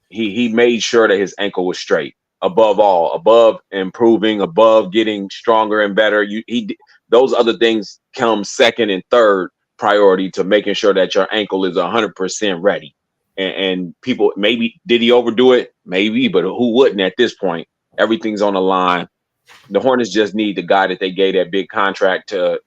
he made sure that his ankle was straight. Above all, above improving, above getting stronger and better. Those other things come second and third priority to making sure that your ankle is 100% ready. And people, maybe did he overdo it? Maybe, but who wouldn't at this point? Everything's on the line. The Hornets just need the guy that they gave that big contract to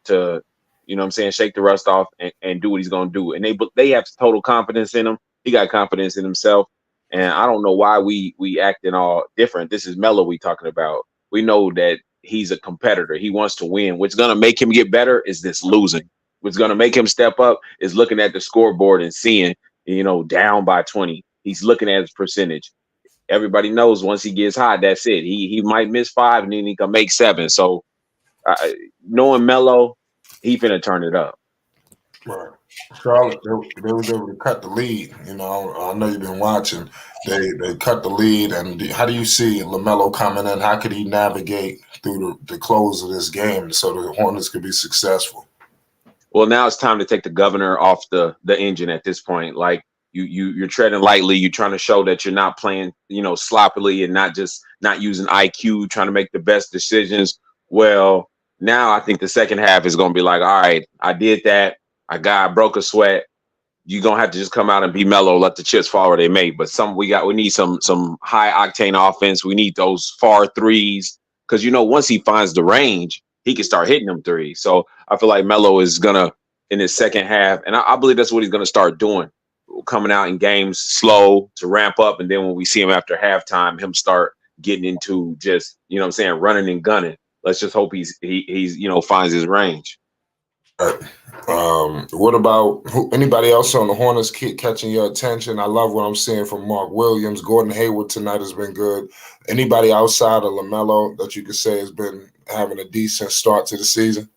you know what I'm saying, shake the rust off and do what he's going to do. And they have total confidence in him. He got confidence in himself. And I don't know why we acting all different. This is Melo we talking about. We know that he's a competitor. He wants to win. What's going to make him get better is this losing. What's going to make him step up is looking at the scoreboard and seeing, you know, down by 20. He's looking at his percentage. Everybody knows once he gets hot, that's it. He might miss 5 and then he can make 7. So knowing Melo, he finna turn it up. Right. Charlotte, they was able to cut the lead. You know, I know you've been watching. They cut the lead. And how do you see LaMelo coming in? How could he navigate through the close of this game so the Hornets could be successful? Well, now it's time to take the governor off the engine at this point. Like you're treading lightly. You're trying to show that you're not playing, you know, sloppily and not using IQ, trying to make the best decisions. Well, now I think the second half is going to be like, all right, I did that. I broke a sweat. You're going to have to just come out and be mellow, let the chips fall where they may. But we need some high octane offense. We need those far threes. Because, you know, once he finds the range, he can start hitting them threes. So I feel like Melo is going to, in his second half, and I believe that's what he's going to start doing, coming out in games slow to ramp up. And then when we see him after halftime, him start getting into just, you know what I'm saying, running and gunning. Let's just hope he's you know, finds his range. What about anybody else on the Hornets catching your attention? I love what I'm seeing from Mark Williams. Gordon Hayward tonight has been good. Anybody outside of LaMelo that you could say has been having a decent start to the season?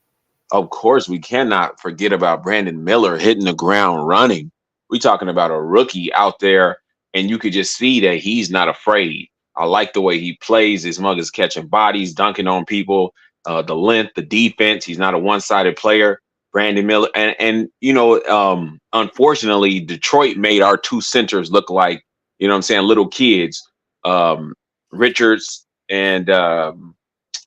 Of course, we cannot forget about Brandon Miller hitting the ground running. We're talking about a rookie out there, and you could just see that he's not afraid. I like the way he plays. His mug is catching bodies, dunking on people, the length, the defense. He's not a one-sided player. Brandon Miller. And you know, unfortunately, Detroit made our 2 centers look like, you know what I'm saying, little kids. Richards and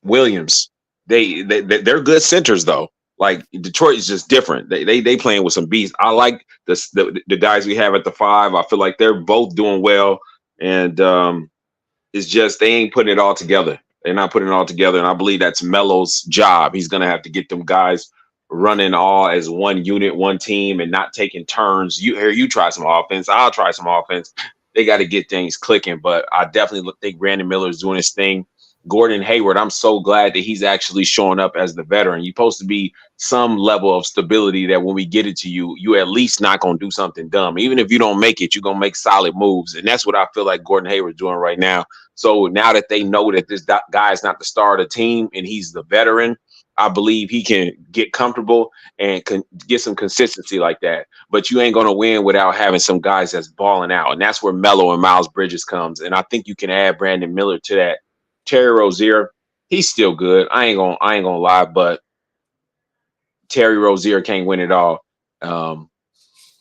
Williams. They're good centers, though. Like, Detroit is just different. They playing with some beasts. I like the guys we have at the 5. I feel like they're both doing well. And it's just they ain't putting it all together. They're not putting it all together. And I believe that's Melo's job. He's going to have to get them guys running all as one unit, one team, and not taking turns. You try some offense, I'll try some offense. They got to get things clicking. But I definitely think Brandon Miller is doing his thing. Gordon Hayward, I'm so glad that he's actually showing up as the veteran. You're supposed to be some level of stability that when we get it to you, you at least not going to do something dumb. Even if you don't make it, you're going to make solid moves. And that's what I feel like Gordon Hayward's doing right now. So now that they know that this guy is not the star of the team and he's the veteran, I believe he can get comfortable and can get some consistency like that. But you ain't going to win without having some guys that's balling out. And that's where Melo and Miles Bridges comes. And I think you can add Brandon Miller to that. Terry Rozier, he's still good. I ain't gonna lie, but Terry Rozier can't win it all.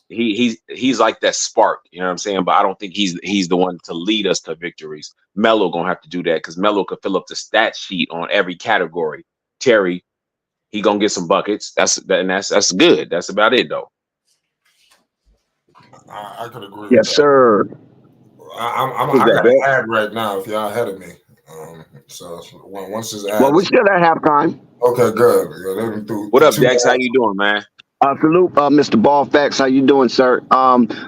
He's like that spark, you know what I'm saying? But I don't think he's the one to lead us to victories. Melo gonna have to do that because Melo could fill up the stat sheet on every category. Terry, he gonna get some buckets. That's good. That's about it, though. I could agree. Yes, sir. I got an ad right now if y'all ahead of me. So once this ad, Well, we still at halftime. Okay, good. What up, Dex? How you doing, man? Salute, Mr. Ballfax. How you doing, sir?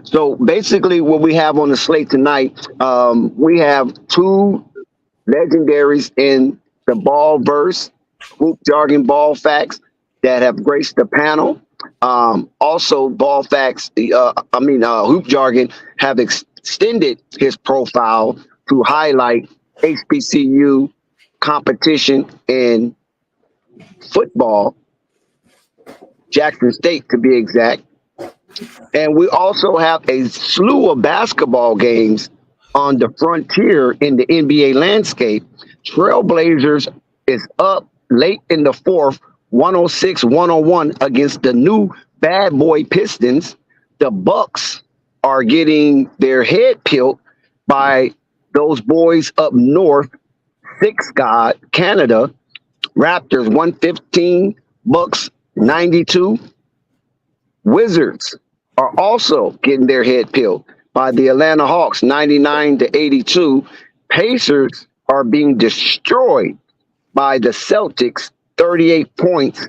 So basically, what we have on the slate tonight, we have 2 legendaries in the ball verse, hoop jargon ball facts that have graced the panel. Also, ball facts, hoop jargon have extended his profile to highlight HBCU competition in football, Jackson State to be exact. And we also have a slew of basketball games on the frontier in the NBA landscape. Trailblazers is up late in the 4th, 106-101 against the new bad boy Pistons. The Bucks are getting their head peeled by those boys up north, Six God, Canada. Raptors 115, Bucks 92. Wizards are also getting their head peeled by the Atlanta Hawks 99-82. Pacers are being destroyed by the Celtics 38 points,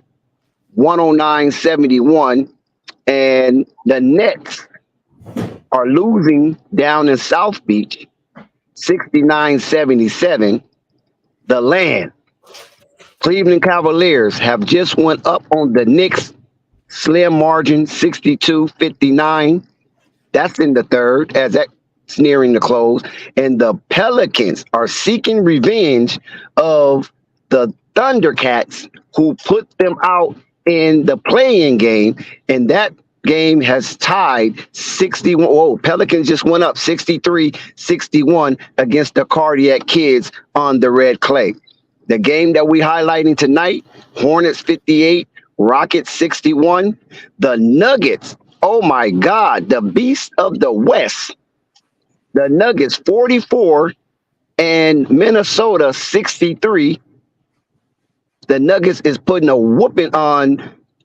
109-71. And the Nets are losing down in South Beach 69-77. The land. Cleveland Cavaliers have just went up on the Knicks, slim margin 62-59. That's in the third as that's nearing the close. And the Pelicans are seeking revenge of the Thundercats who put them out in the play-in game. And that game has tied 61. Oh, Pelicans just went up 63-61 against the Cardiac Kids on the red clay. The game that we highlighting tonight, Hornets 58, Rockets 61. The Nuggets, oh my God, the beast of the West. The Nuggets 44 and Minnesota 63. The Nuggets is putting a whooping on,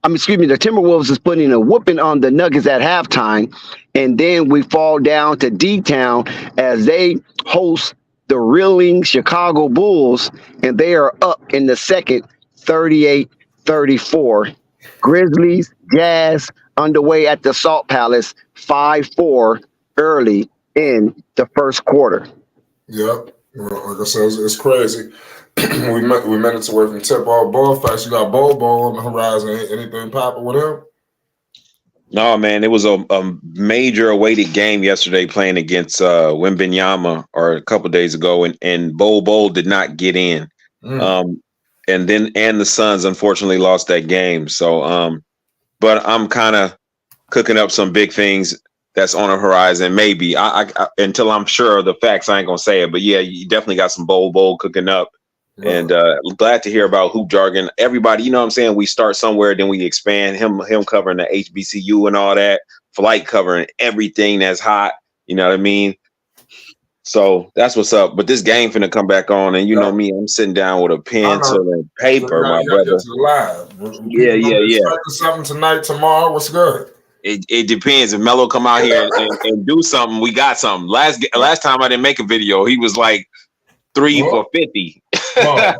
the Timberwolves is putting a whooping on the Nuggets at halftime. And then we fall down to D-Town as they host the reeling Chicago Bulls, and they are up in the second 38-34. Grizzlies, Jazz underway at the Salt Palace 5-4 early in the first quarter. Yep. Well, like I said, it's crazy. we minutes away from tip-off ball facts. You got Bobo on the horizon. Anything popping with him? No, man, it was a major awaited game yesterday playing against Wembanyama or a couple days ago, and Bobo did not get in. And the Suns unfortunately lost that game. So, but I'm kind of cooking up some big things that's on the horizon. Maybe I until I'm sure of the facts, I ain't gonna say it. But yeah, you definitely got some Bobo cooking up. Right. And glad to hear about hoop jargon. Everybody, you know what I'm saying? We start somewhere, then we expand. Him covering the HBCU and all that. Flight covering everything that's hot. You know what I mean? So that's what's up. But this game finna come back on, and you know me, I'm sitting down with a pencil and paper, my brother. Yeah. Something tonight, tomorrow. What's good? It depends. If Melo come out here and do something, we got something. Last time I didn't make a video, he was like 3 for 50. Yeah.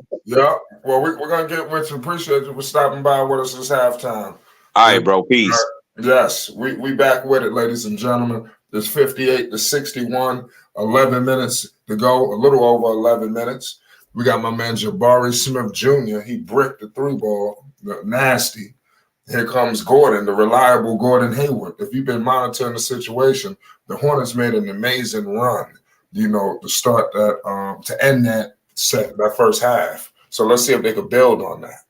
Well, we're gonna get with you. Appreciate you for stopping by with us this halftime. All right, bro. Peace. Yes, we back with it, ladies and gentlemen. It's 58-61, 11 minutes to go, a little over 11 minutes. We got my man Jabari Smith Jr. He bricked the 3-ball, nasty. Here comes Gordon, the reliable Gordon Hayward. If you've been monitoring the situation, the Hornets made an amazing run, to start that, to end that first half. So let's see if they could build on that.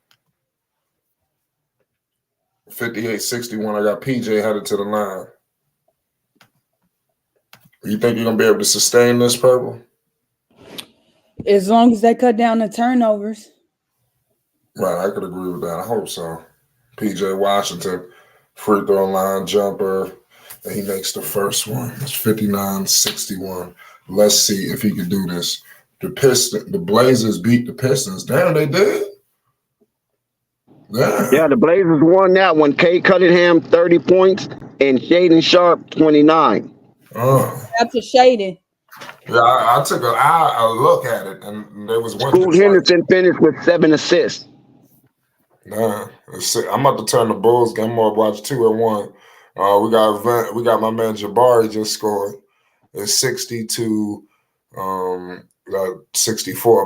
58-61, I got PJ headed to the line. You think you're going to be able to sustain this, Purple? As long as they cut down the turnovers. Right, I could agree with that. I hope so. PJ Washington, free throw line jumper, and he makes the first one. It's 59-61. Let's see if he can do this. The Blazers beat the Pistons. Damn, they did. Yeah, the Blazers won that one. Kate Cunningham, 30 points, and Shaden Sharp, 29. That's a Shaden. Yeah, I took a look at it, and there was one. Scoot Henderson finished with 7 assists. Nah, I'm about to turn the Bulls game. I'm gonna watch 2-1. We got my man Jabari just scored. It's 64.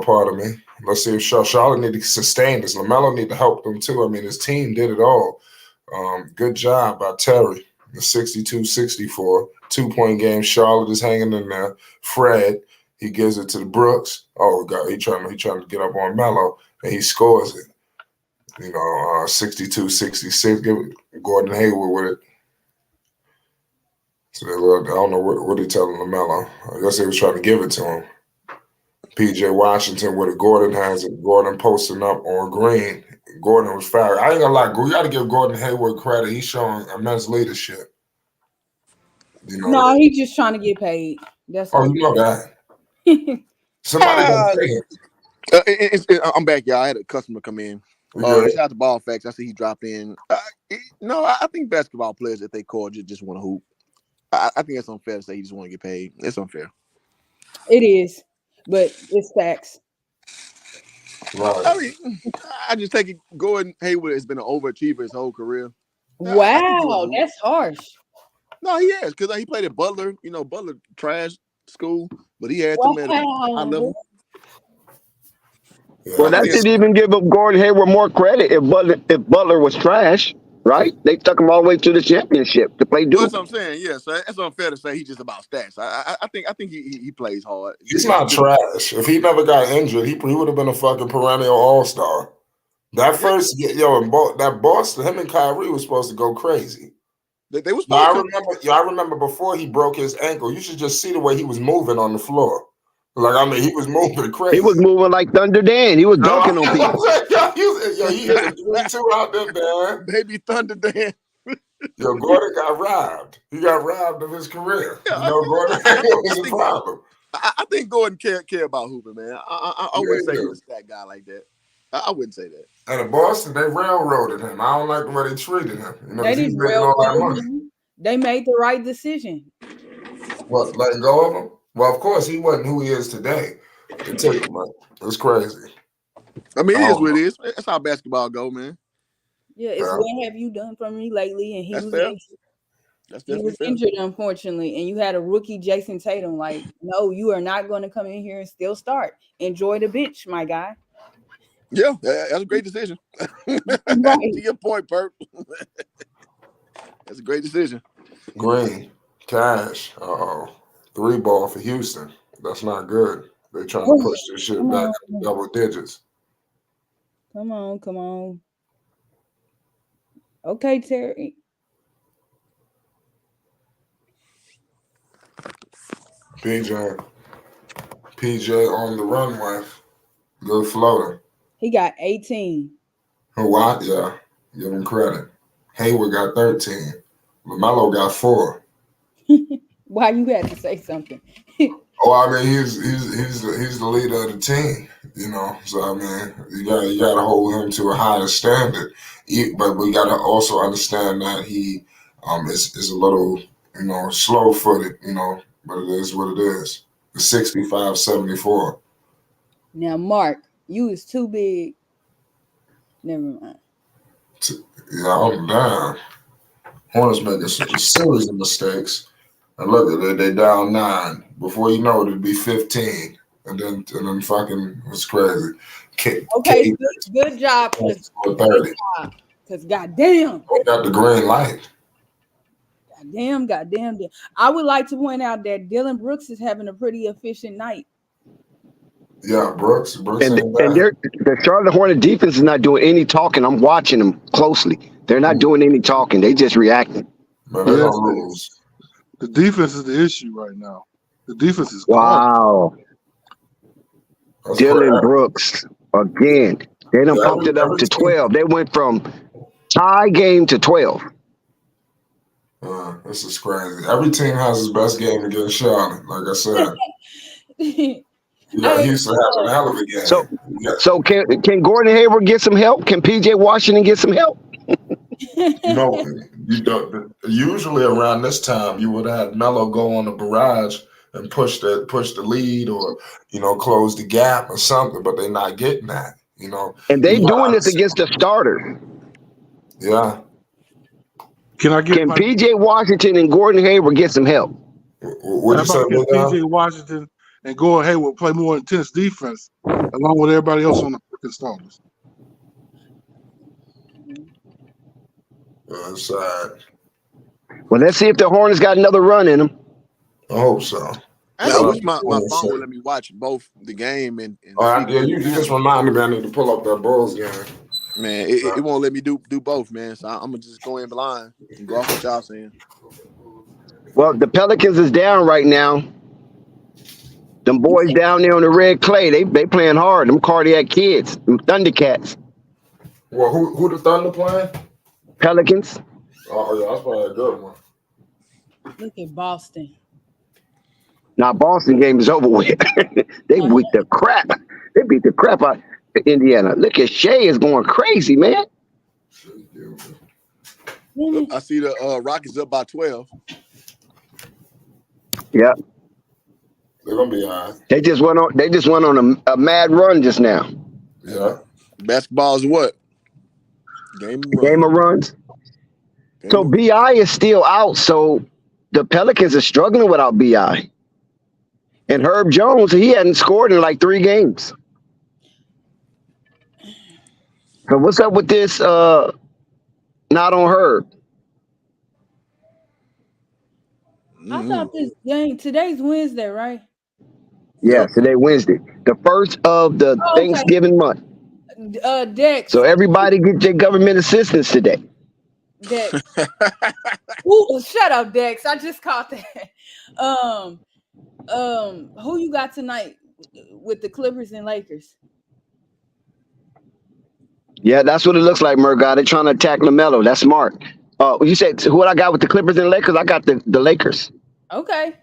Pardon me. Let's see if Charlotte need to sustain this. LaMelo need to help them too. I mean, his team did it all. Good job by Terry. The 62-64 2-point game. Charlotte is hanging in there. Fred, he gives it to the Brooks. Oh God, he trying to get up on Melo, and he scores it. 62-66. Give Gordon Hayward with it. So I don't know what he telling LaMelo. I guess they was trying to give it to him. PJ Washington with it. Gordon has it. Gordon posting up on Green. Gordon was fired. I ain't gonna lie, you got to give Gordon Hayward credit. He's showing immense leadership. You know. No, he's just trying to get paid. That's Oh, all. you know that. Somebody gonna pay him. I'm back, y'all. I had a customer come in. Shout out to Ball Facts. I see he dropped in. I think basketball players, if they call, just want to hoop. I think it's unfair to say he just want to get paid. It's unfair. It is, but it's facts. Right. I mean, I just take it. Gordon Hayward has been an overachiever his whole career. Wow, that's harsh. No, he has, because he played at Butler. You know, Butler trash school, but he had them at a high level. Yeah, Well, that should even give Gordon Hayward more credit if Butler was trash, right? They took him all the way to the championship to play Duke. That's what I'm saying. Yeah, so it's unfair to say he's just about stats. I think he plays hard. He's not trash. If he never got injured, he would have been a fucking perennial all-star. That first, that Boston, him and Kyrie was supposed to go crazy. They was supposed to. I remember before he broke his ankle, you should just see the way he was moving on the floor. Like, I mean, he was moving crazy. He was moving like Thunder Dan. He was dunking on people. He hit a 3-2 out there, man. Baby Thunder Dan. Gordon got robbed. He got robbed of his career. Gordon was a problem. I think Gordon care about hooping, man. I wouldn't say he's a stat guy like that. I wouldn't say that. And in Boston, they railroaded him. I don't like the way they treated him. They didn't railroad him. They made the right decision. What, letting go of him? Well, of course, he wasn't who he is today. It took him. It's crazy. I mean, it is what it is. That's how basketball go, man. Yeah, it's what have you done for me lately? And he was injured. He was injured, unfortunately. And you had a rookie, Jason Tatum. Like, no, you are not going to come in here and still start. Enjoy the bench, my guy. Yeah, that's a great decision. Right. To your point, Perp. That's a great decision. Green, Cash, 3-ball for Houston. That's not good. They're trying to push this shit back to double digits. Come on. Okay, Terry. PJ on the runway. Good floater. He got 18. What? Yeah. Give him credit. Hayward got 13. LaMelo got 4. Why you had to say something? I mean, he's the leader of the team, So I mean, you gotta hold him to a higher standard. But we gotta also understand that he is a little slow-footed, but it is what it is. The 65-74. Now, Mark, you is too big. Never mind. Yeah, I'm down. Hornets making a series of mistakes. And look at it, they down 9. Before you know it, it'd be 15. And then fucking, it's crazy. Good job. Because goddamn. We got the green light. Goddamn. I would like to point out that Dylan Brooks is having a pretty efficient night. Yeah, Brooks and the Charlotte Hornet defense is not doing any talking. I'm watching them closely. They're not doing any talking. They just reacting. Man, they don't lose. The defense is the issue right now. The defense is wow. Dylan Brooks again. They done pumped it up to 12. They went from tie game to 12. This is crazy. Every team has its best game against Charlotte, like I said. Houston having a hell of a game. So can Gordon Hayward get some help? Can PJ Washington get some help? No, you don't. Usually around this time, you would have had Melo go on the barrage and push the lead, or close the gap or something. But they're not getting that. And they doing this against the starters. Yeah. Can PJ Washington and Gordon Hayward get some help? What you say, PJ Washington and Gordon Hayward play more intense defense along with everybody else on the freaking starters? That's sad. Well, let's see if the Hornets got another run in them. I hope so. I wish my phone would let me watch both the game and you just reminded me I need to pull up that Bulls game. Man, it won't let me do both, man. So I'm gonna just go in blind and go off what y'all saying. Well, the Pelicans is down right now. Them boys down there on the red clay, they playing hard. Them cardiac kids, them Thundercats. Well, who the Thunder playing? Pelicans. Oh yeah, that's probably a good one. Look at Boston. Now Boston game is over with. They beat the crap. They beat the crap out of Indiana. Look at Shea is going crazy, man. Damn I it. see the Rockets up by 12. Yeah, They're gonna be all right. they just went on a mad run just now. Yeah. Basketball is what? Game of Game of run. runs. Game So of- Bi is still out. So the Pelicans are struggling without Bi. And Herb Jones, he hadn't scored in like 3 games. So what's up with this? Not on Herb. I thought this game today's Wednesday, right? Yeah, Yep. today Wednesday, the first of the Oh, okay. Thanksgiving month. Dex. So everybody get their government assistance today. Dex. Ooh, shut up, Dex. I just caught that. Who you got tonight with the Clippers and Lakers? Yeah, that's what it looks like, Murgot. They're trying to attack LaMelo. That's smart. You said who I got with the Clippers and Lakers? I got the Lakers. Okay.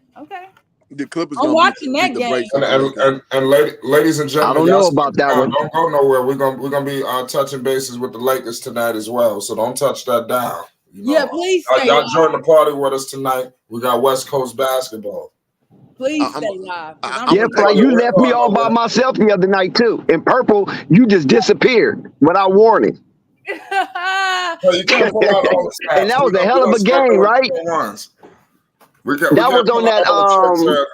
The Clippers I'm gonna watching that beat the game. brakes off the Lakers. And ladies and I gentlemen, don't know y'all about stick that around. one. Don't go nowhere. We're gonna be touching bases with the Lakers tonight as well. So don't touch that down. You Yeah, know? please stay Y'all live. join the party with us tonight. We got West Coast basketball. Please I'm- stay live. 'Cause I'm I'm Yeah, gonna Fly, take you it. left me all by myself the other night too. In purple, you just disappeared without warning. No, you can't pull out all the stats. And that was We a gonna- hell we of gonna a start game, doing right? 2-on-1s. We That can't was pull on out that all the tricks,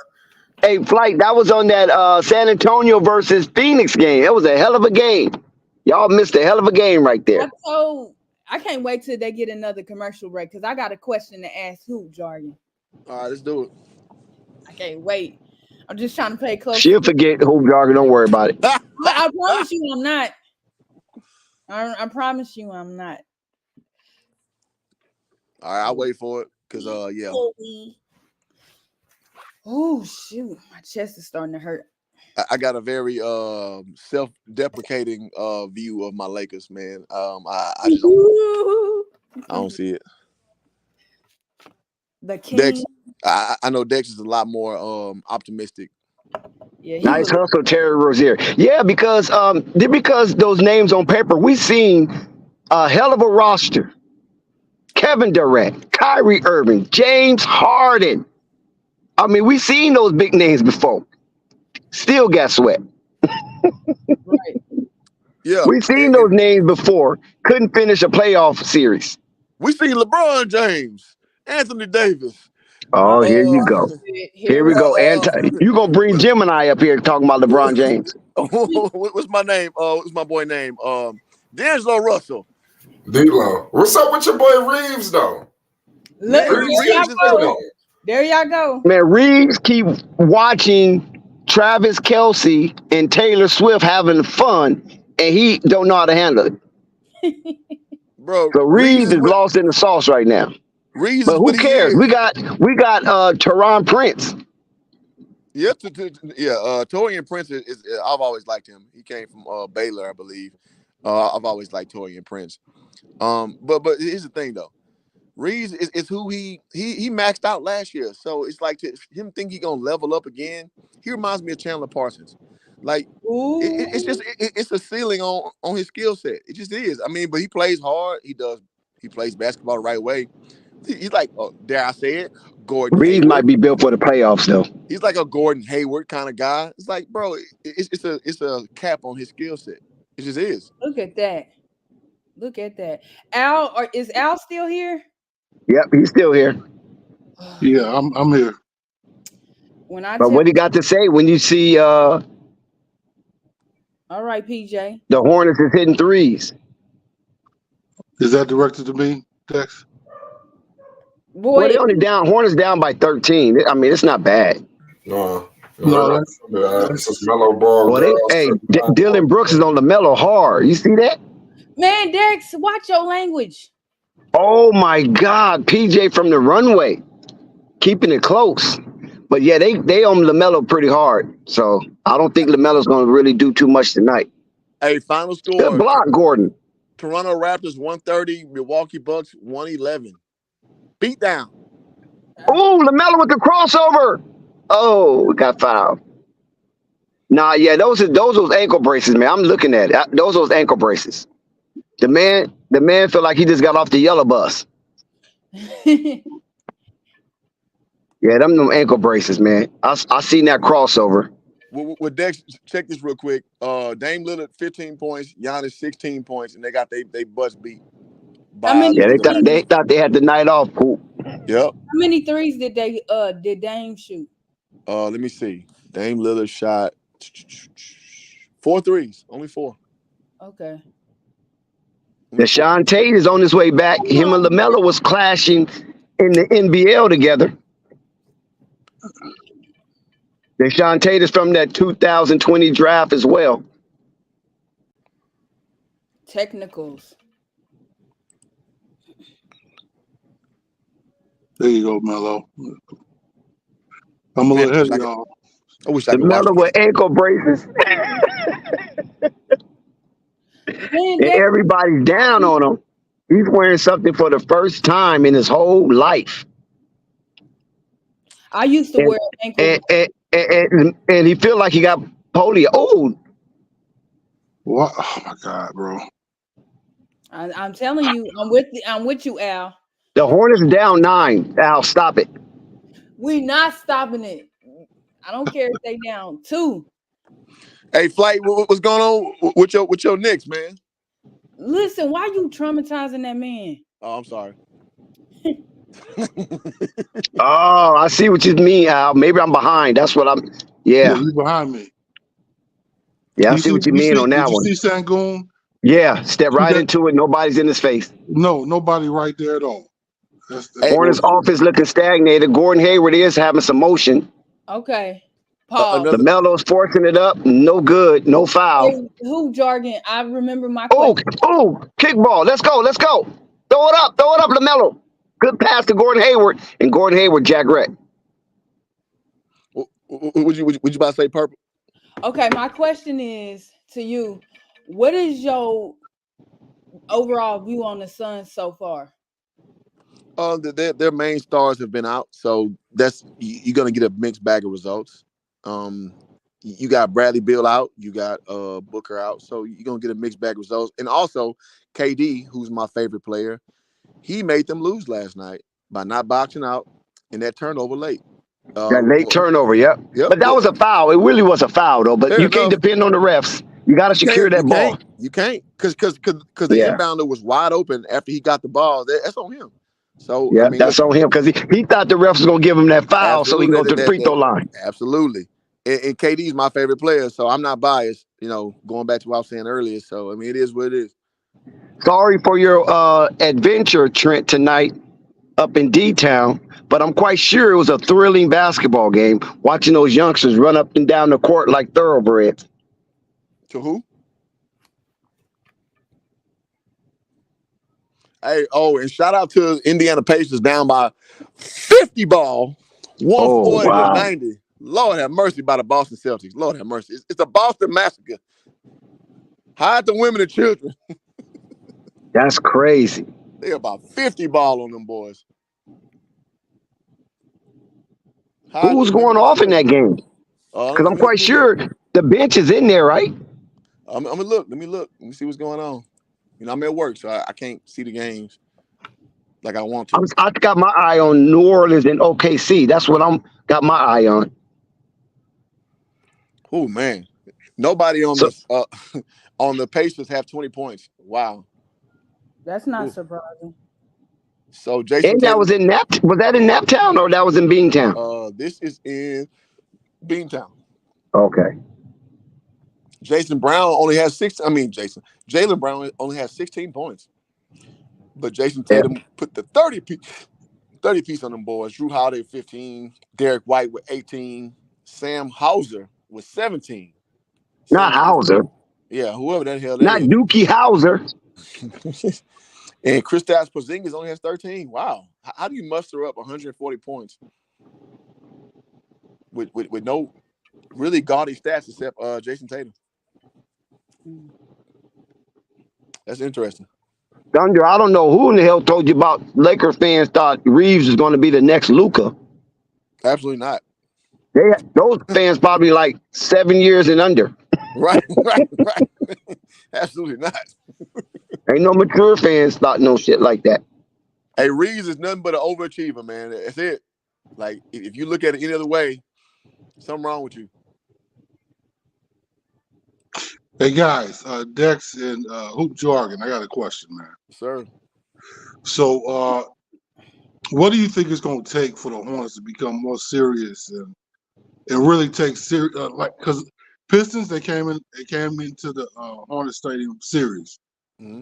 Hey, Flight, that was on that San Antonio versus Phoenix game. It was a hell of a game. Y'all missed a hell of a game right there. I can't wait till they get another commercial break because I got a question to ask who, Jargon. All right, let's do it. I can't wait. I'm just trying to pay close. She'll forget hoop jargon. Don't worry about it. I promise you I'm not. I promise you I'm not. All right, I'll wait for it because yeah. Oh shoot, my chest is starting to hurt. I got a very self-deprecating view of my Lakers, man. I just don't see it. The king. Dex, I know Dex is a lot more optimistic. Yeah, Nice hustle, Terry Rozier. Yeah, because those names on paper, we've seen a hell of a roster. Kevin Durant, Kyrie Irving, James Harden. I mean, we've seen those big names before. Still got sweat. right. Yeah, We've seen those names before. Couldn't finish a playoff series. We seen LeBron James, Anthony Davis. Oh, here you go. Here we go. You gonna bring Gemini up here talking about LeBron James? What's my name? What's my boy name? D'Angelo Russell. D-Lo. What's up with your boy Reeves though? Look, Reeves is there y'all go. Man, Reeves keep watching Travis Kelce and Taylor Swift having fun, and he don't know how to handle it. Bro, So Reeves is lost in the sauce right now. Reeves But is who what he cares? is. We got Teron Prince. Yeah, Torian Prince is I've always liked him. He came from Baylor, I believe. I've always liked Torian Prince. But here's the thing though. Reeves is who he maxed out last year. So it's like him think he gonna level up again. He reminds me of Chandler Parsons. Like it's a ceiling on his skill set. It just is. I mean, but he plays hard. He plays basketball the right way. He's like, dare I say it, Gordon Reeves Hayward. might be built for the playoffs though. He's like a Gordon Hayward kind of guy. It's like, bro, it's a cap on his skill set. It just is. Look at that. Is Al still here? Yep, he's still here. Yeah, I'm here. But what he got to say when you see all right, PJ. the Hornets is hitting threes? Is that directed to me, Dex? Boy, Well, they only down. Hornets down by 13. I mean, it's not bad. No, No, this is mellow ball. Well, girls. Dylan Brooks is on the mellow hard. You see that? man, Dex, watch your language. Oh my God, PJ from the runway, keeping it close. But yeah, they on LaMelo pretty hard. So I don't think LaMelo's going to really do too much tonight. Hey, final score. Good block, Gordon. Toronto Raptors 130, Milwaukee Bucks 111. Beat down. Oh, LaMelo with the crossover. Oh, got fouled. Nah, yeah, those those ankle braces, man. I'm looking at it. Those ankle braces. The man felt like he just got off the yellow bus. Yeah, them ankle braces, man. I seen that crossover. With Dex, check this real quick. Dame Lillard 15 points, Giannis 16 points, and they got they butts beat. How many? Yeah, they thought they had the night off. Cool. Yep. How many threes did Dame shoot? Let me see. Dame Lillard shot 4 threes, only 4. Okay. Deshaun Tate is on his way back. Him and LaMelo was clashing in the NBL together. Deshaun Tate is from that 2020 draft as well. Technicals. There you go, Melo. I'm a little ahead of y'all. I wish I could watch LaMelo with ankle braces. And everybody's down on him. He's wearing something for the first time in his whole life. I used to wear ankle and he feel like he got polio. Oh, what? Oh my God, bro! I'm telling you, I'm with you, Al. The Hornets down 9. Al, stop it. We're not stopping it. I don't care if they down 2. Hey, Flight, what's going on with your Knicks, man? Listen, why you traumatizing that man? Oh, I'm sorry. Oh, I see what you mean, Al. Maybe I'm behind. That's what I'm. Yeah, you behind me. Yeah, I see what you mean on that one. Did you see Sangoon? Yeah, step right into it. Nobody's in his face. No, nobody right there at all. Hornets offense looking stagnated. Gordon Hayward is having some motion. Okay. Pause. LaMelo's forcing it up. No good. No foul. Hey, hoop jargon. I remember my question. Kickball. Let's go. Throw it up, LaMelo. Good pass to Gordon Hayward. And Gordon Hayward, Jack Rett. Would you about to say purple? Okay, my question is to you. What is your overall view on the Suns so far? Their main stars have been out, so that's you're gonna get a mixed bag of results. You got Bradley Beal out, you got Booker out, so you're gonna get a mixed bag of results. And also KD, who's my favorite player, he made them lose last night by not boxing out in that turnover late. That late turnover, yep. But that was a foul. It really was a foul, though. But you can't depend on the refs. You got to secure that ball. You can't, because the inbounder was wide open after he got the ball. That's on him. So yeah, that's on him because he thought the refs was gonna give him that foul so he can go to the free throw line. Absolutely. And KD's my favorite player, so I'm not biased. Going back to what I was saying earlier. So I mean, it is what it is. Sorry for your adventure, Trent, tonight up in D-Town, but I'm quite sure it was a thrilling basketball game. Watching those youngsters run up and down the court like thoroughbreds. To who? Hey, and shout out to Indiana Pacers down by 50 ball, 140 to 90. Lord have mercy by the Boston Celtics. Lord have mercy. It's a Boston massacre. Hide the women and children. That's crazy. They're about 50 ball on them boys. Who's going off in that game? Because I'm quite sure the bench is in there, right? I'm gonna look. Let me look. Let me see what's going on. I'm at work, so I can't see the games like I want to. I got my eye on New Orleans and OKC. That's what got my eye on. Oh man, nobody on the Pacers have 20 points. Wow, that's not surprising. So Jason, and that was in was that in Naptown or that was in Beantown? This is in Beantown. Okay. Jaylen Brown only has Jaylen Brown only has 16 points. But Jason Tatum put the 30 piece on them boys. Drew Holiday 15, Derek White with 18, Sam Hauser with 17. Not Hauser. Yeah, whoever that hell that Not is. Dookie Hauser. And Kristaps Porzingis only has 13. Wow. How do you muster up 140 points with no really gaudy stats except Jason Tatum? That's interesting. Thunder, I don't know who in the hell told you about Laker fans thought Reeves was going to be the next Luka. Absolutely not. Those fans probably like 7 years and under. Right. Absolutely not. Ain't no mature fans thought no shit like that. Hey, Reeves is nothing but an overachiever, man. That's it. Like, if you look at it any other way, something wrong with you. Hey guys, Dex and Hoop Jargon, I got a question, man. Sir. So, what do you think it's going to take for the Hornets to become more serious and really take serious? Because Pistons, they came into the Hornets Stadium series. Mm-hmm.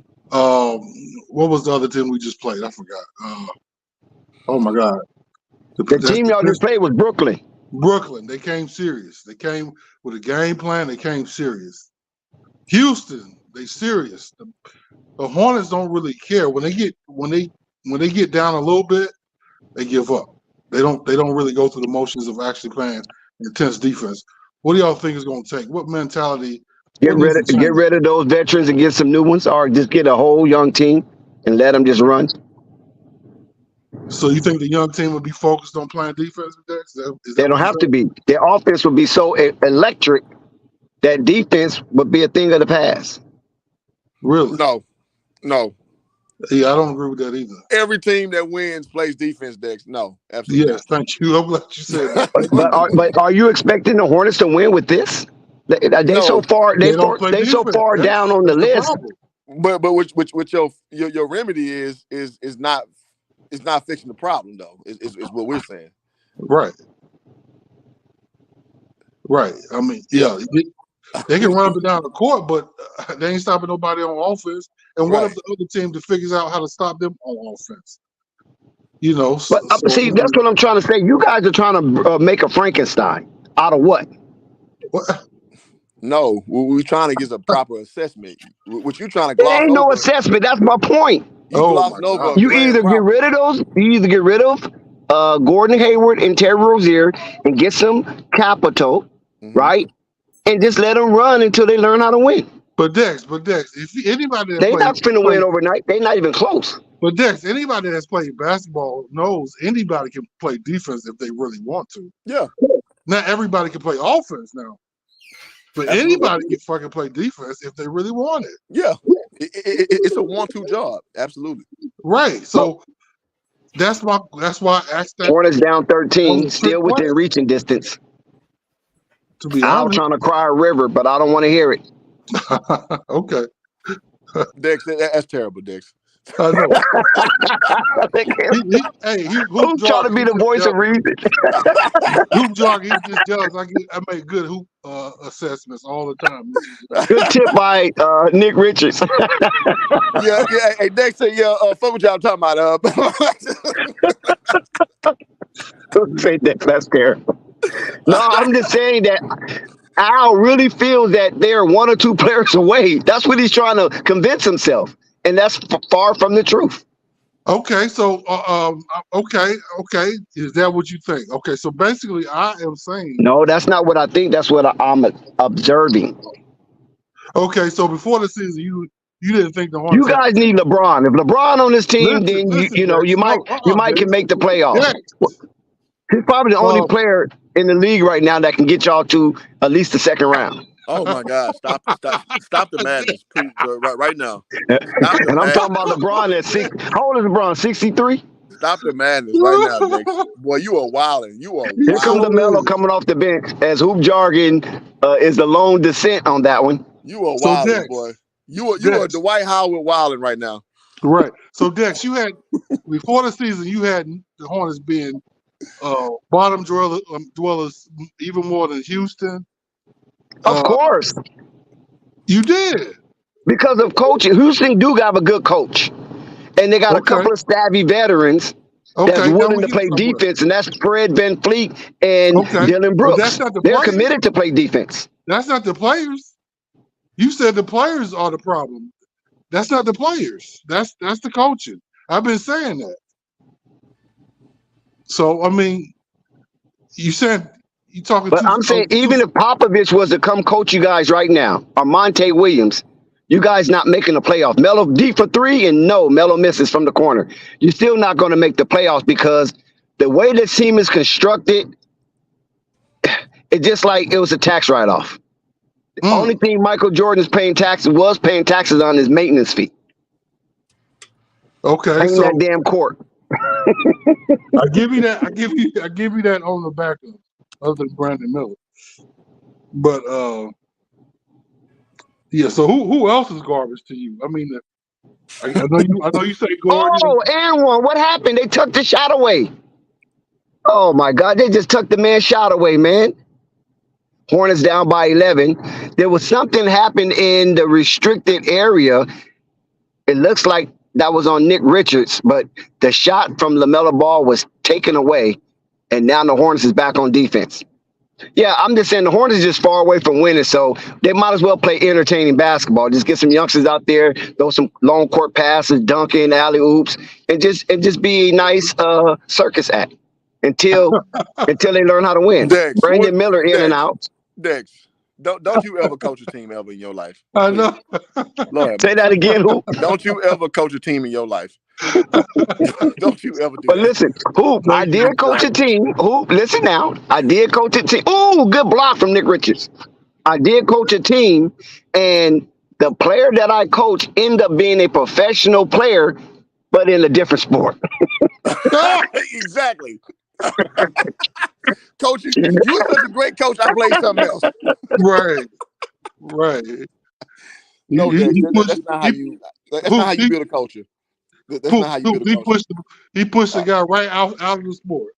What was the other team we just played? I forgot. Oh my God, the team y'all just played was Brooklyn. Brooklyn, they came serious. They came with a game plan. They came serious. Houston, they serious. The Hornets don't really care when they get down a little bit, they give up. They don't really go through the motions of actually playing intense defense. What do y'all think is going to take? What mentality? Get rid of those veterans and get some new ones, or just get a whole young team and let them just run. So you think the young team would be focused on playing defense? They don't have to be. Their offense would be so electric that defense would be a thing of the past. Really? No. Yeah, I don't agree with that either. Every team that wins plays defense, Dex. No, absolutely. Yes, thank you. I'm glad you said that. but are you expecting the Hornets to win with this? They so far down on the list. But what your remedy is not fixing the problem though. Is what we're saying. Right. I mean, yeah. They can run up and down the court, but they ain't stopping nobody on offense. And what if the other team that figures out how to stop them on offense? You know. See, that's what I'm trying to say. You guys are trying to make a Frankenstein out of what? No, we're trying to get a proper assessment. What you trying to gloss over? There ain't no assessment. That's my point. You either get rid of those. You either get rid of Gordon Hayward and Terry Rozier and get some capital, right? And just let them run until they learn how to win. But Dex, if anybody they're not going to win overnight. They're not even close. But Dex, anybody that's played basketball knows anybody can play defense if they really want to. Yeah. Not everybody can play offense now. But anybody can fucking play defense if they really want it. Yeah. It's a 1-2 job. Absolutely. Right. So that's why I asked that. Hornets down 13, still within reaching distance. To be I'm honest, trying to cry a river, but I don't want to hear it. Okay. Dex, that's terrible, Dex. I know. Who's trying to be the voice of reason? Hoop Jargon, he's just jealous. I make good hoop assessments all the time. Good tip by Nick Richards. Yeah. Hey, Dex said, fuck what y'all talking about. Don't say that. That's terrible. No, I'm just saying that Al really feels that they're 1 or 2 players away. That's what he's trying to convince himself. And that's far from the truth. Okay, so okay. Is that what you think? Okay, so basically, I am saying no. That's not what I think. That's what I'm observing. Okay, so before the season, you didn't think the Hornets. You guys need LeBron. If LeBron on this team, then you might can make the playoffs. Yeah. He's probably the only player in the league right now that can get y'all to at least the second round. Oh my God! Stop the madness, please, right now. And I'm talking about LeBron at 6. How old is LeBron? 63. Stop the madness right now, Nick. Boy, you are wilding. Here comes LaMelo coming off the bench as Hoop Jargon is the lone descent on that one. You are wilding, boy. You are Dwight Howard wilding right now. Right. So Dex, you had before the season, you had the Hornets being bottom dwellers even more than Houston. Of course. You did. Because of coaching. Houston do have a good coach. And they got a couple of savvy veterans that's willing to play defense, and that's Fred VanVleet and Dylan Brooks. They're committed to play defense. That's not the players. You said the players are the problem. That's not the players. That's the coaching. I've been saying that. So, I mean, you said you talking. But I'm saying even if Popovich was to come coach you guys right now, or Monte Williams, You guys not making the playoffs. Melo deep for three, and no, Melo misses from the corner. You're still not going to make the playoffs because the way this team is constructed, it's just like it was a tax write-off. The only thing Michael Jordan is paying taxes on his maintenance fee. Okay, Hanging so that damn court. I give you that. I give you that on the back of other than Brandon Miller. But yeah. So who else is garbage to you? I mean, I know you say Gordon. Oh, and one. What happened? They took the shot away. Oh my God! They just took the man's shot away, man. Hornets down by 11. There was something happened in the restricted area. It looks like that was on Nick Richards, but the shot from LaMelo Ball was taken away, and now the Hornets is back on defense. Yeah, I'm just saying the Hornets is just far away from winning, so they might as well play entertaining basketball. Just get some youngsters out there, throw some long court passes, dunking, alley oops, and just be a nice circus act until they learn how to win. Dex, Brandon Miller in and out. Dex, don't you ever coach a team ever in your life? I know. Lord, Say that again, Hoop. don't you ever coach a team in your life? Don't you ever do But that? listen, Hoop, I did coach a team. Hoop, listen now. I did coach a team. Ooh, good block from Nick Richards. I did coach a team, and the player that I coached ended up being a professional player, but in a different sport. Exactly. Coach, you were such a great coach. I played something else. Right. No, Dex, that's not how you. That's not how you build a culture. That's not how you build a culture. He pushed the guy right out of the sport.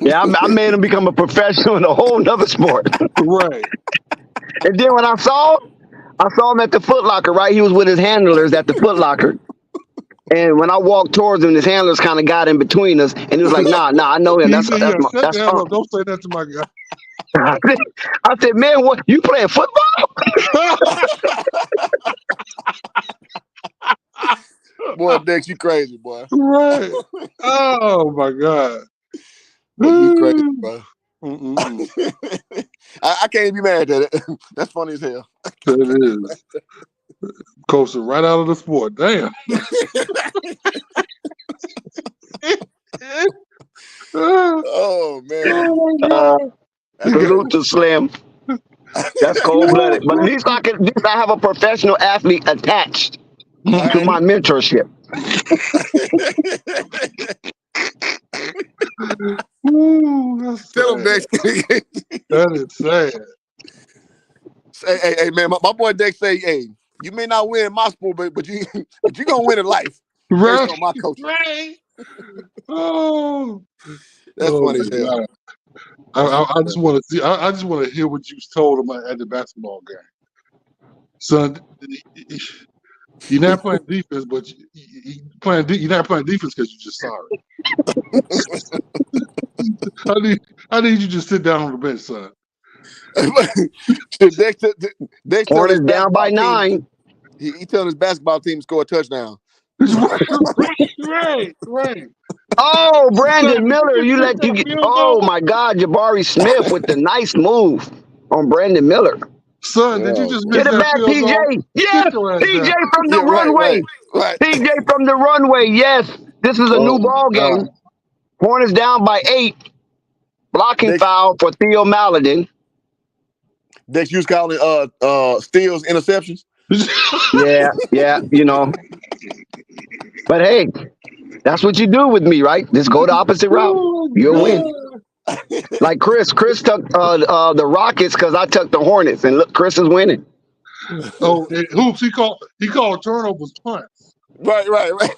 Yeah, I made him become a professional in a whole nother sport. Right. And then when I saw him at the Foot Locker, right? He was with his handlers at the Foot Locker. And when I walked towards him, his handlers kind of got in between us, and he was like, "Nah, I know him. That's shut my, the that's hell up. Don't say that to my guy. I said, man, what you playing football? Boy, Dex, you crazy, boy. Right. Oh my God. Boy, you crazy, bro. I can't be mad at it. That's funny as hell. That is. Coasting right out of the sport. Damn. Oh man. Salute to Slim. That's cold blooded. But at least I have a professional athlete attached to my mentorship. Ooh, that's Tell him, Dex. That is sad. Hey, man, my boy Dex say, hey, you may not win in my sport, but you gonna win in life. Right. Based on my coaching. Right. Oh, that's funny as hell. I just want to see. I just want to hear what you told him at the basketball game. Son, you're not playing defense, but you're not playing defense because you're just sorry. I need you to just sit down on the bench, son. Dex Hornets down by 9. He telling his basketball team to score a touchdown. Right. Oh, Brandon Miller, oh my God, Jabari Smith with the nice move on Brandon Miller. Son, did you just miss Get it that back, field goal? PJ. Yes, PJ from the right, runway. Right. PJ from the runway. Yes, this is a new ball game. Hornets down by 8. Blocking foul for Theo Maladin. Dex, you was calling steals interceptions. Yeah, you know. But hey, that's what you do with me, right? Just go the opposite route. You'll win. Like Chris took the Rockets because I took the Hornets, and look, Chris is winning. Oh, Hoops, he called turnovers punts. Right.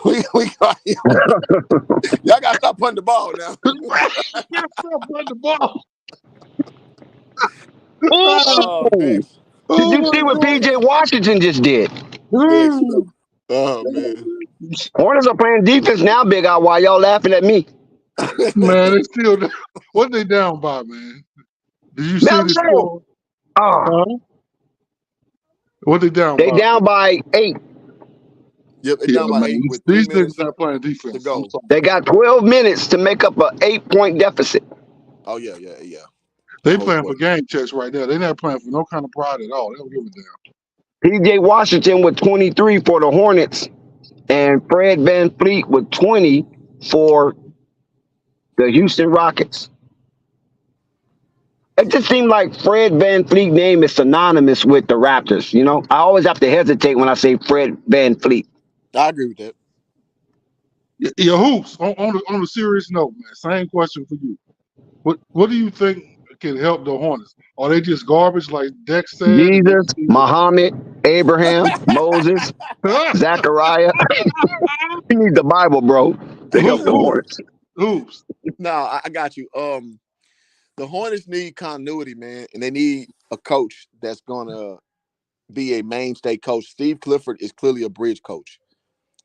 We got y'all gotta stop punting the ball now. Stop punting the ball. Oh, Did you see what PJ Washington just did? Oh man. Hornets are playing defense now, Big Eye. Why y'all laughing at me? Man, they still what they down by, man? Did you see the score? What they down by? They down by 8. Yep, they down by 8 with these niggas not playing defense. To go. They got 12 minutes to make up an 8-point deficit. Oh yeah. They playing for game checks right now. They're not playing for no kind of pride at all. They don't give a damn. P.J. Washington with 23 for the Hornets, and Fred Van Fleet with 20 for the Houston Rockets. It just seemed like Fred Van Fleet name is synonymous with the Raptors. You know, I always have to hesitate when I say Fred Van Fleet. I agree with that. Yeah, Hoops. On a serious note, man. Same question for you. What do you think can help the Hornets? Are they just garbage, like Dex said? Jesus, Muhammad, Abraham, Moses, Zechariah. You need the Bible, bro, to help the Hornets. Hoops. No, I got you. The Hornets need continuity, man, and they need a coach that's gonna be a mainstay coach. Steve Clifford is clearly a bridge coach.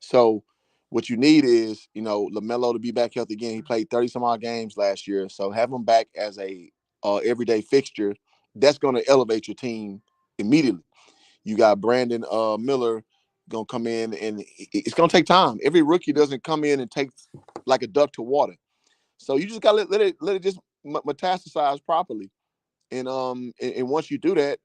So what you need is, LaMelo to be back healthy again. He played 30 some odd games last year. So have him back as a everyday fixture. That's going to elevate your team immediately. You got Brandon Miller going to come in, and it's going to take time. Every rookie doesn't come in and take like a duck to water. So you just got to let it just metastasize properly. And once you do that,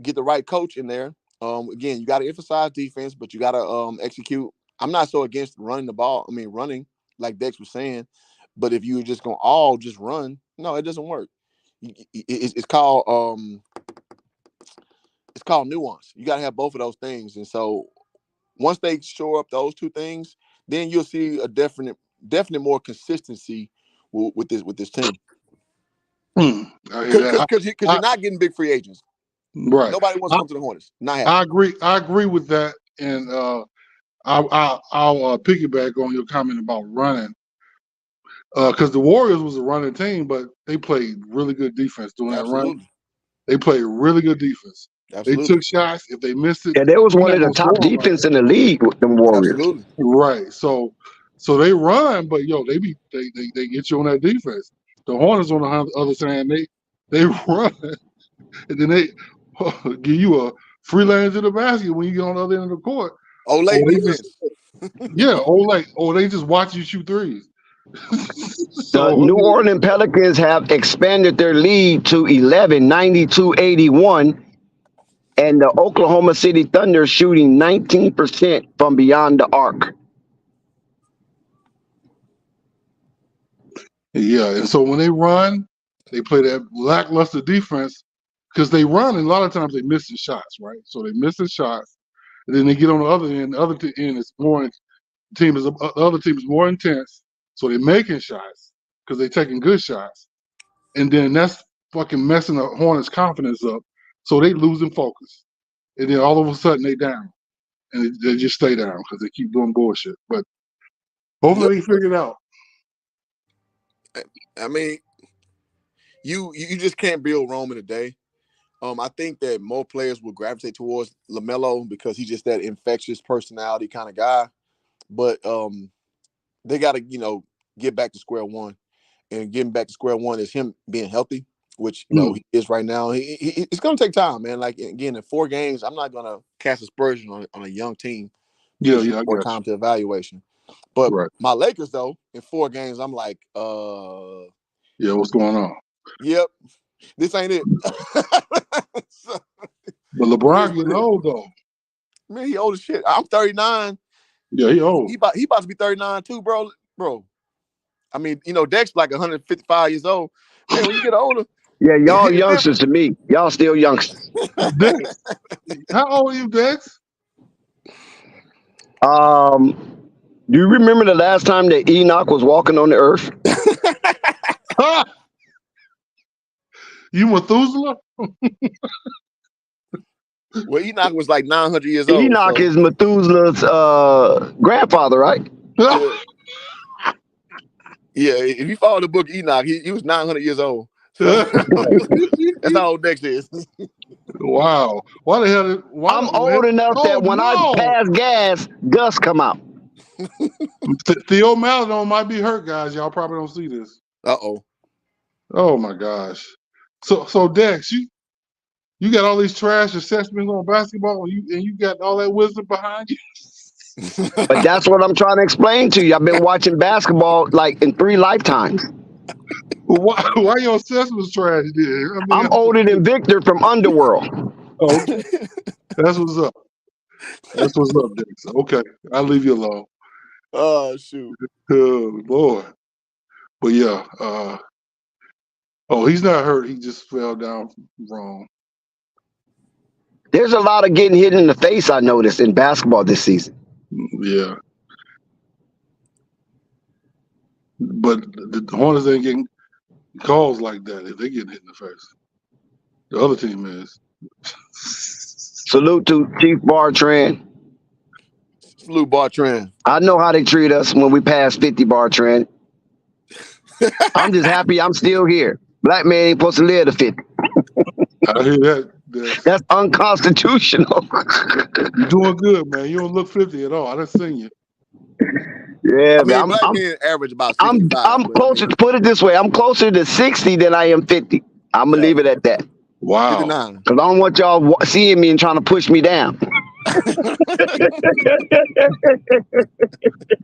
get the right coach in there. Again, you got to emphasize defense, but you got to execute. I'm not so against running the ball. I mean, running, like Dex was saying. But if you're just going to all just run, no, it doesn't work. It's called nuance. You got to have both of those things. And so once they shore up those two things, then you'll see a definite more consistency with this team. Because you're not getting big free agents. Right. Nobody wants to come to the Hornets. Not happening. I agree with that, and I'll piggyback on your comment about running, because the Warriors was a running team, but they played really good defense doing that run. They played really good defense. Absolutely. They took shots. If they missed it, yeah, they was one of the top defense in the league with the Warriors. Absolutely. Right. So they run, but they get you on that defense. The Hornets on the other side, they run, and then they give you a free lane to the basket when you get on the other end of the court. Olay defense. Olay. Or they just watch you shoot threes. The New Orleans Pelicans have expanded their lead to 11, 92-81, and the Oklahoma City Thunder shooting 19% from beyond the arc. Yeah, and so when they run, they play that lackluster defense because they run, and a lot of times they miss the shots, right? So they miss the shots, and then they get on the other end. The other end is more. The other team is more intense, so they're making shots because they're taking good shots, and then that's fucking messing the Hornets' confidence up. So they losing focus, and then all of a sudden they down, and they just stay down because they keep doing bullshit. But hopefully they figure it out. I mean, you just can't build Rome in a day. I think that more players will gravitate towards LaMelo because he's just that infectious personality kind of guy. But they got to, get back to square one. And getting back to square one is him being healthy, which, he is right now. It's going to take time, man. Like, again, in 4 games, I'm not going to cast aspersion on a young team. More time to evaluation. But my Lakers, though, in 4 games, I'm like, yeah, what's going on? Yep. This ain't it. But LeBron getting old, though. Man, he old as shit. I'm 39. Yeah, he old. He about to be 39 too, bro. I mean, Dex like 155 years old. Man, when you get older. Yeah, y'all youngsters to me. Y'all still youngsters. Dex, how old are you, Dex? Do you remember the last time that Enoch was walking on the earth? You Methuselah? Well, Enoch was like 900 years old. Enoch is Methuselah's grandfather, right? Yeah, if you follow the book Enoch, he was 900 years old. So, that's how old Dex is. Wow. Why the hell? I'm old enough that when I pass gas, dust come out. Theo Maladon might be hurt, guys. Y'all probably don't see this. Uh-oh. Oh, my gosh. So Dex, you got all these trash assessments on basketball, and you got all that wisdom behind you. But that's what I'm trying to explain to you. I've been watching basketball like in 3 lifetimes. Why your assessments trash? I'm older than Victor from Underworld. Okay. That's what's up. That's what's up, Dexter. Okay, I'll leave you alone. Oh shoot. Oh boy. But yeah. Oh, he's not hurt. He just fell down wrong. There's a lot of getting hit in the face, I noticed, in basketball this season. Yeah. But the Hornets ain't getting calls like that if they getting hit in the face. The other team is. Salute to Chief Bartran. Salute Bartran. I know how they treat us when we pass 50, Bartran. I'm just happy I'm still here. Black man ain't supposed to live to 50. I hear that. That's unconstitutional. You're doing good, man. You don't look 50 at all. I done seen you. Yeah, I mean, man. black men average about I'm 65. closer. Put it this way: I'm closer to 60 than I am 50. I'm gonna leave it at that. Wow. 59. Because I don't want y'all seeing me and trying to push me down.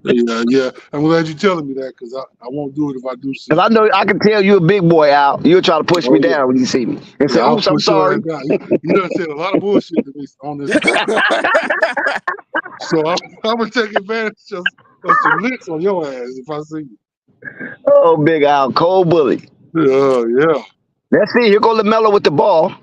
Yeah. I'm glad you're telling me that because I won't do it if I do see. Because I know I can tell you a big boy out. You'll try to push me down when you see me and say, I'll "Oh, I'm push your sorry." ass down. You done said a lot of bullshit to me on this. So I'm gonna take advantage of some licks on your ass if I see you. Oh, Big Al, cold bully. Yeah. Let's see. Here go LaMelo with the ball.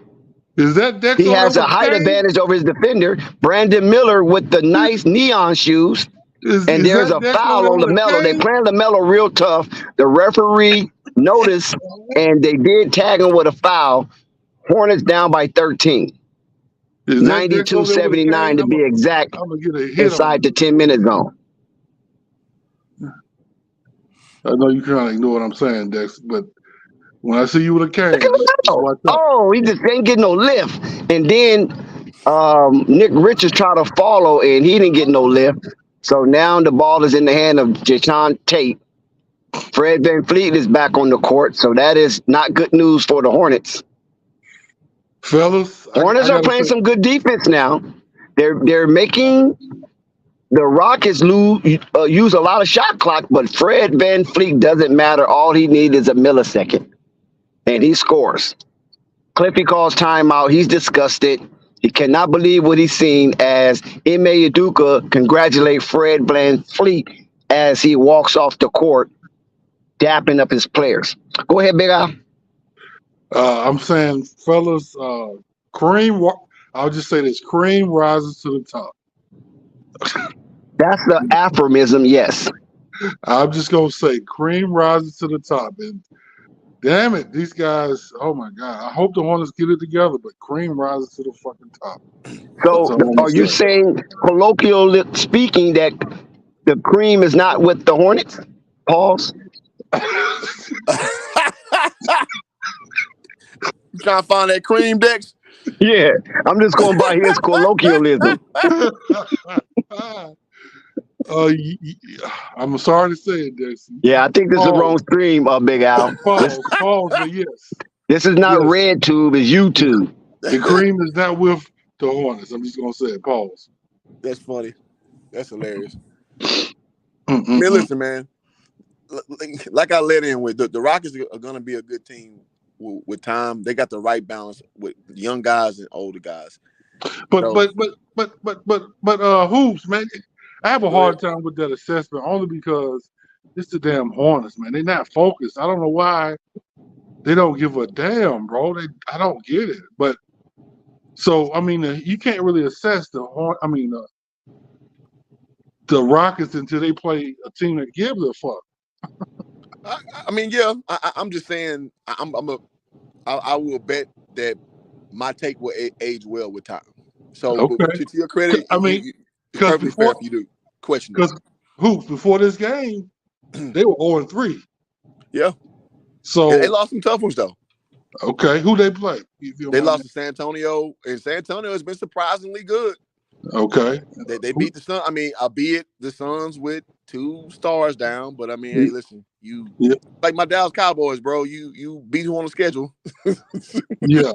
Is that Dex He on has there a with height Kane? advantage over his defender, Brandon Miller, with the nice neon shoes. And there's that a Dex foul on there with LaMelo. They Kane? playing LaMelo real tough. The referee noticed, and they did tag him with a foul. Hornets down by 13. Is that Dex over there with 92-79 Kane? to be exact, I'm gonna get a hit inside the on 10-minute zone. I know you trying to ignore what I'm saying, Dex, but when I see you with a cane, Look at just LaMelo. watch out. Oh, he just ain't getting no lift. And then Nick Richards tried to follow, and he didn't get no lift. So now the ball is in the hand of Jashawn Tate. Fred VanVleet is back on the court, so that is not good news for the Hornets. Fellas, Hornets I are playing some good defense now. They're making the Rockets use a lot of shot clock, but Fred VanVleet doesn't matter. All he needs is a millisecond, and he scores. Cliffy calls timeout. He's disgusted. He cannot believe what he's seen as Ime Udoka congratulate Fred VanVleet as he walks off the court, dapping up his players. Go ahead, Big Al. I'm saying, fellas, Kareem. I'll just say this: Kareem rises to the top. That's the aphorism, yes. I'm just gonna say Kareem rises to the top, and damn it, these guys! Oh my God! I hope the Hornets get it together, but Kareem rises to the fucking top. So, That's all I'm are you saying. saying, colloquially speaking, that the cream is not with the Hornets? Pause. You trying to find that cream, Dex? Yeah, I'm just going by his colloquialism. I'm sorry to say it, Dex. Yeah, I think this is the wrong stream, Big Al. Pause, but yes. This is not RedTube, it's YouTube. The cream is not with the Hornets. I'm just gonna say it. Pause. That's funny. That's hilarious. Man, listen, man. Like I let in with the Rockets are going to be a good team with time. They got the right balance with young guys and older guys. But hoops, man. I have a hard time with that assessment only because it's the damn Hornets, man. They're not focused. I don't know why they don't give a damn, bro. I don't get it. But so I mean, you can't really assess the Rockets until they play a team that gives a fuck. I mean, yeah. I'm just saying. I will bet that my take will age well with time. So, okay. to your credit, I mean, it's perfectly fair if you do question. Because hoops before this game, they were 0-3. Yeah. So they lost some tough ones though. Okay, who they play? They lost to San Antonio, and San Antonio has been surprisingly good. Okay. They beat the Suns. I mean, albeit the Suns with 2 stars down, but I mean, hey, listen, like my Dallas Cowboys, bro. You beat who on the schedule. yeah.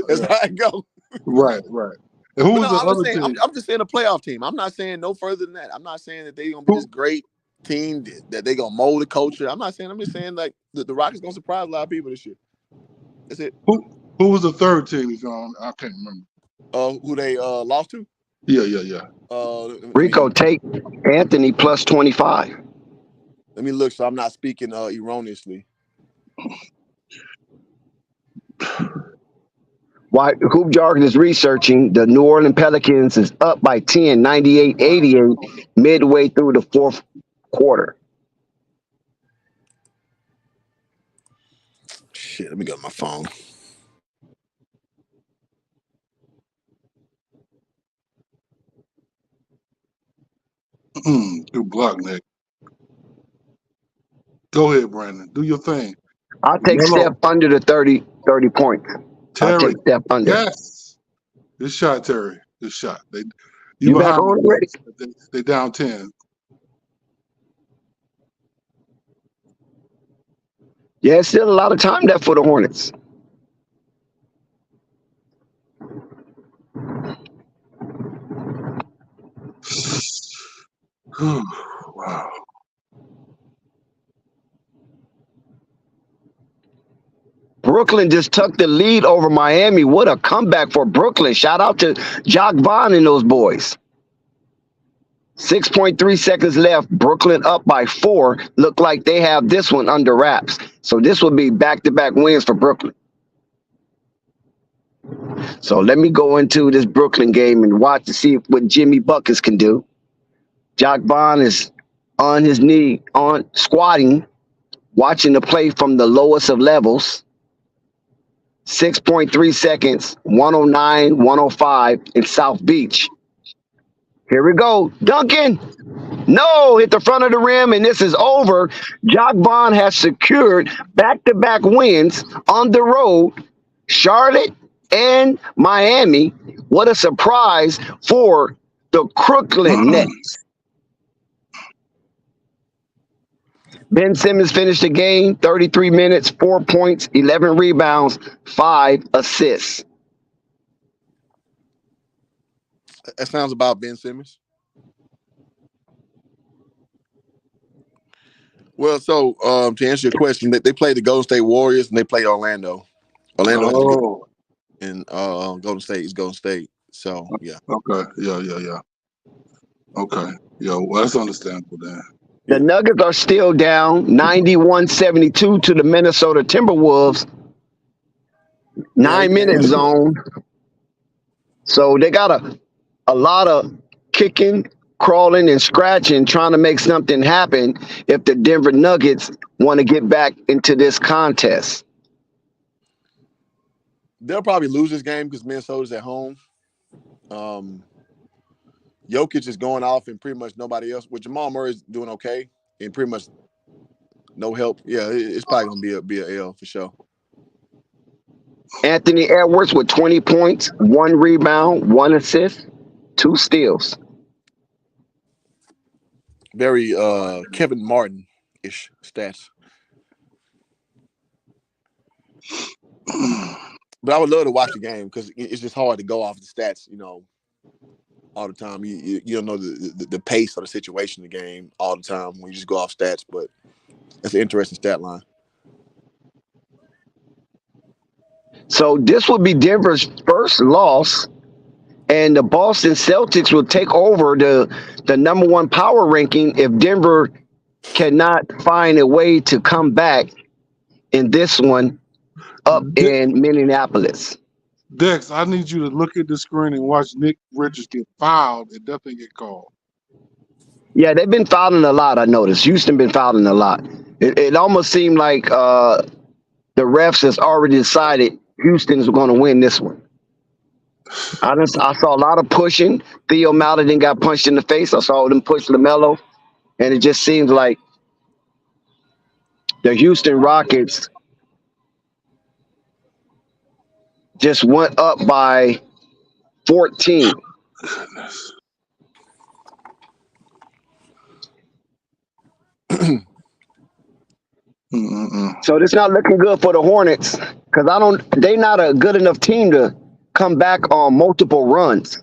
That's how it goes. Right. And who was the other team? I'm just saying a playoff team. I'm not saying no further than that. I'm not saying that they're gonna be this great team that they're gonna mold the culture. I'm just saying like the Rockets gonna surprise a lot of people this year. That's it. Who was the third team? I can't remember. Who they lost to? Yeah. Rico, take Anthony plus 25. Let me look so I'm not speaking erroneously. Why Hoop Jargon is researching the New Orleans Pelicans is up by 10, 98-88, midway through the fourth quarter. Shit, let me go to my phone. Good block, Nick. Go ahead, Brandon. Do your thing. I'll take Steph under the 30 points. Terry. I'll take Steph under. Yes. Good shot, Terry. Good shot. You back on already? They down 10. Yeah, it's still a lot of time left for the Hornets. Wow. Brooklyn just took the lead over Miami. What a comeback for Brooklyn. Shout out to Jock Vaughn and those boys. 6.3 seconds left. Brooklyn up by 4. Look like they have this one under wraps. So this will be back-to-back wins for Brooklyn. So let me go into this Brooklyn game and watch to see what Jimmy Buckets can do. Jock Vaughn is on his knee, on squatting, watching the play from the lowest of levels. 6.3 seconds, 109, 105 in South Beach. Here we go. Duncan. No, hit the front of the rim, and this is over. Jock Vaughn has secured back-to-back wins on the road. Charlotte and Miami. What a surprise for the Crooklyn Nets. Ben Simmons finished the game, 33 minutes, 4 points, 11 rebounds, 5 assists. That sounds about Ben Simmons. Well, so to answer your question, they play the Golden State Warriors and they play Orlando. Orlando has to go, and Golden State is Golden State. So yeah. Okay. Yeah. Okay. Yeah. Well, that's understandable then. The Nuggets are still down 91-72 to the Minnesota Timberwolves. 9-minute zone. So they got a lot of kicking, crawling, and scratching, trying to make something happen if the Denver Nuggets want to get back into this contest. They'll probably lose this game because Minnesota's at home. Jokic is going off and pretty much nobody else. With Jamal Murray's doing okay and pretty much no help. Yeah, it's probably going to be a L for sure. Anthony Edwards with 20 points, 1 rebound, 1 assist, 2 steals. Very Kevin Martin-ish stats. But I would love to watch the game because it's just hard to go off the stats, all the time. You don't know the pace or the situation of the game all the time when you just go off stats, but that's an interesting stat line. So this would be Denver's first loss, and the Boston Celtics will take over the number 1 power ranking if Denver cannot find a way to come back in this one up in Minneapolis. Dex, I need you to look at the screen and watch Nick Richards get fouled and definitely get called. Yeah, they've been fouling a lot, I noticed. Houston been fouling a lot. It almost seemed like the refs has already decided Houston is going to win this one. I saw a lot of pushing. Theo Maledon got punched in the face. I saw them push LaMelo. And it just seems like the Houston Rockets just went up by 14. Goodness. So it's not looking good for the Hornets because they're not a good enough team to come back on multiple runs.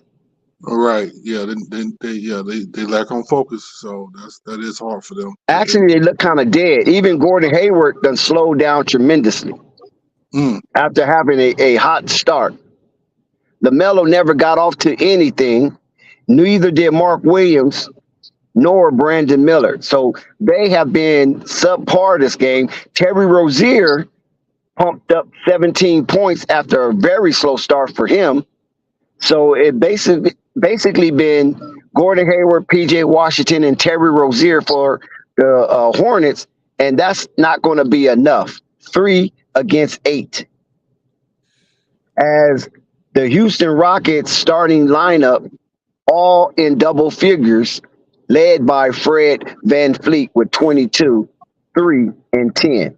All right. Yeah, they lack on focus, so that is hard for them. Actually, they look kind of dead. Even Gordon Hayward done slowed down tremendously after having a hot start. LaMelo never got off to anything. Neither did Mark Williams nor Brandon Miller. So they have been subpar this game. Terry Rozier pumped up 17 points after a very slow start for him. So it basically been Gordon Hayward, PJ Washington, and Terry Rozier for the Hornets, and that's not going to be enough. 3 against 8. As the Houston Rockets starting lineup, all in double figures, led by Fred VanVleet with 22, 3, and 10.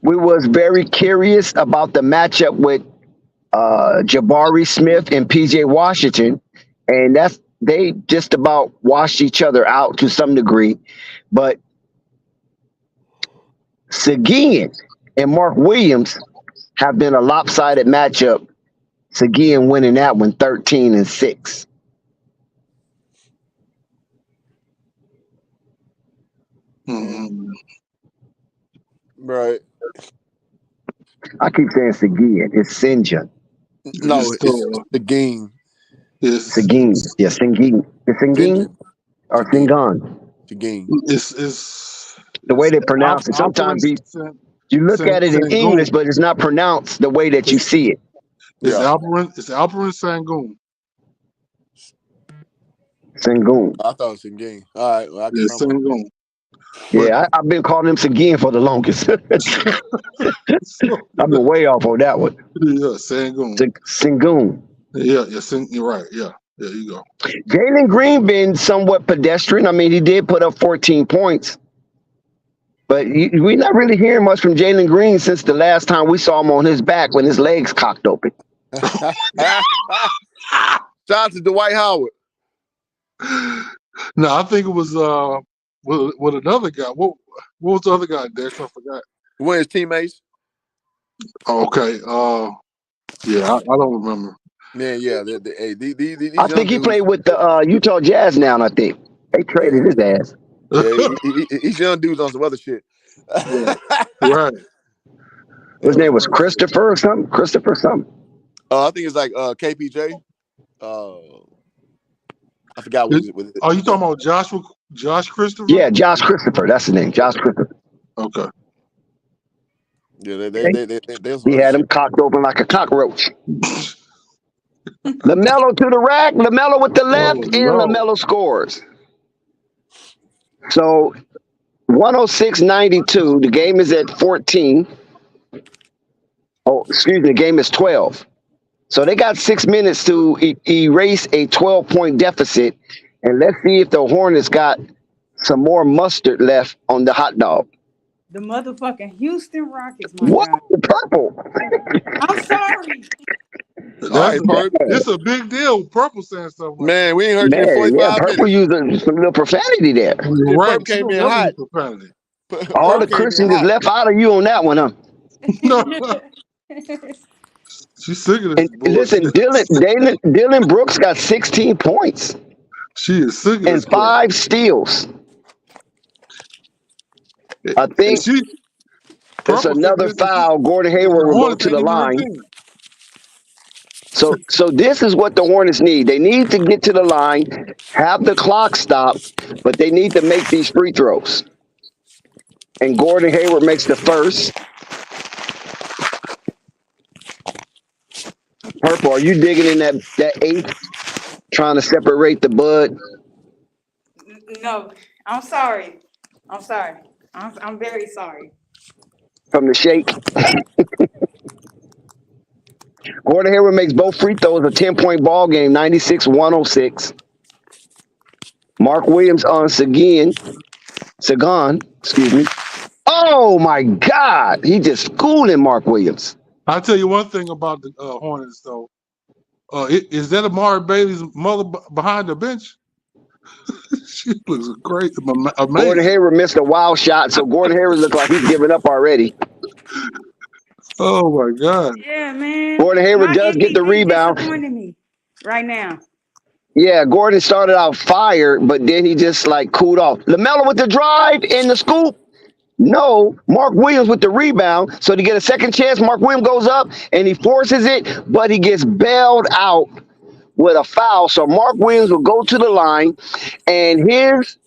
We was very curious about the matchup with Jabari Smith and PJ Washington, and they just about washed each other out to some degree. But Seguin and Mark Williams have been a lopsided matchup. Seguin winning that one 13-6. Right. I keep saying Seguin. It's Sinja. No, it's the game. Seguin. Yeah, Seguin. It's Seguin or Singan. Seguin. It's the way they pronounce it. Sometimes you look at it in English, but it's not pronounced the way that you see it. It's Alperin Sangoon. Sangoon. I thought it was Seguin. All right. Well, Sangoon. Yeah, I've been calling him Seguin for the longest. I've been way off on that one. Yeah, Sangoon. Sangoon. Yeah, you're right. Yeah, there you go. Jalen Green been somewhat pedestrian. I mean, he did put up 14 points. But we're not really hearing much from Jalen Green since the last time we saw him on his back when his legs cocked open. Shout out to Dwight Howard. No, I think it was with another guy. What was the other guy, Dex? I forgot. One of his teammates. Oh, okay. Yeah, I don't remember. Yeah. These I think he played with the Utah Jazz now, I think. They traded his ass. Yeah, he's young dudes on some other shit. Yeah. Right. His name was Christopher or something. I think it's like KPJ. I forgot what it was. Oh, you talking about Josh Christopher? Yeah, Josh Christopher. That's the name. Josh Christopher. Okay. Yeah, they he had him cocked open like a cockroach. LaMelo to the rack. LaMelo with the left, and LaMelo scores. So 106-92. The game is at 14. Oh, excuse me. The game is 12. So they got 6 minutes to erase a 12-point deficit. And let's see if the Hornets got some more mustard left on the hot dog. The motherfucking Houston Rockets. What? Purple. I'm sorry. It's a big deal. Purple saying stuff. Man, we ain't heard you in 45 Purple using some little profanity there. Right. Purple came in hot. All the Christians is left out of you on that one, huh? No. She's sick of this. Listen, Dylan Brooks got 16 points. She is sick of this. And 5 steals. I think it's another foul. Gordon Hayward will go to the line. So this is what the Hornets need. They need to get to the line, have the clock stop, but they need to make these free throws. And Gordon Hayward makes the first. Purple, are you digging in that eighth, trying to separate the bud? No, I'm sorry. I'm very sorry. From the shake. Gordon Hayward makes both free throws, a 10-point ball game, 96-106. Mark Williams on Sagan, excuse me. Oh my God, he just schooling Mark Williams. I'll tell you one thing about the Hornets, though. Is that Amari Bailey's mother behind the bench? She looks great. Amazing. Gordon Hayward missed a wild shot, so Gordon Hayward looks like he's giving up already. Oh my God! Yeah, man. Gordon Hayward does get the rebound. Me right now. Yeah, Gordon started out fire, but then he just cooled off. LaMelo with the drive and the scoop. No, Mark Williams with the rebound. So to get a second chance, Mark Williams goes up and he forces it, but he gets bailed out with a foul. So Mark Williams will go to the line, and his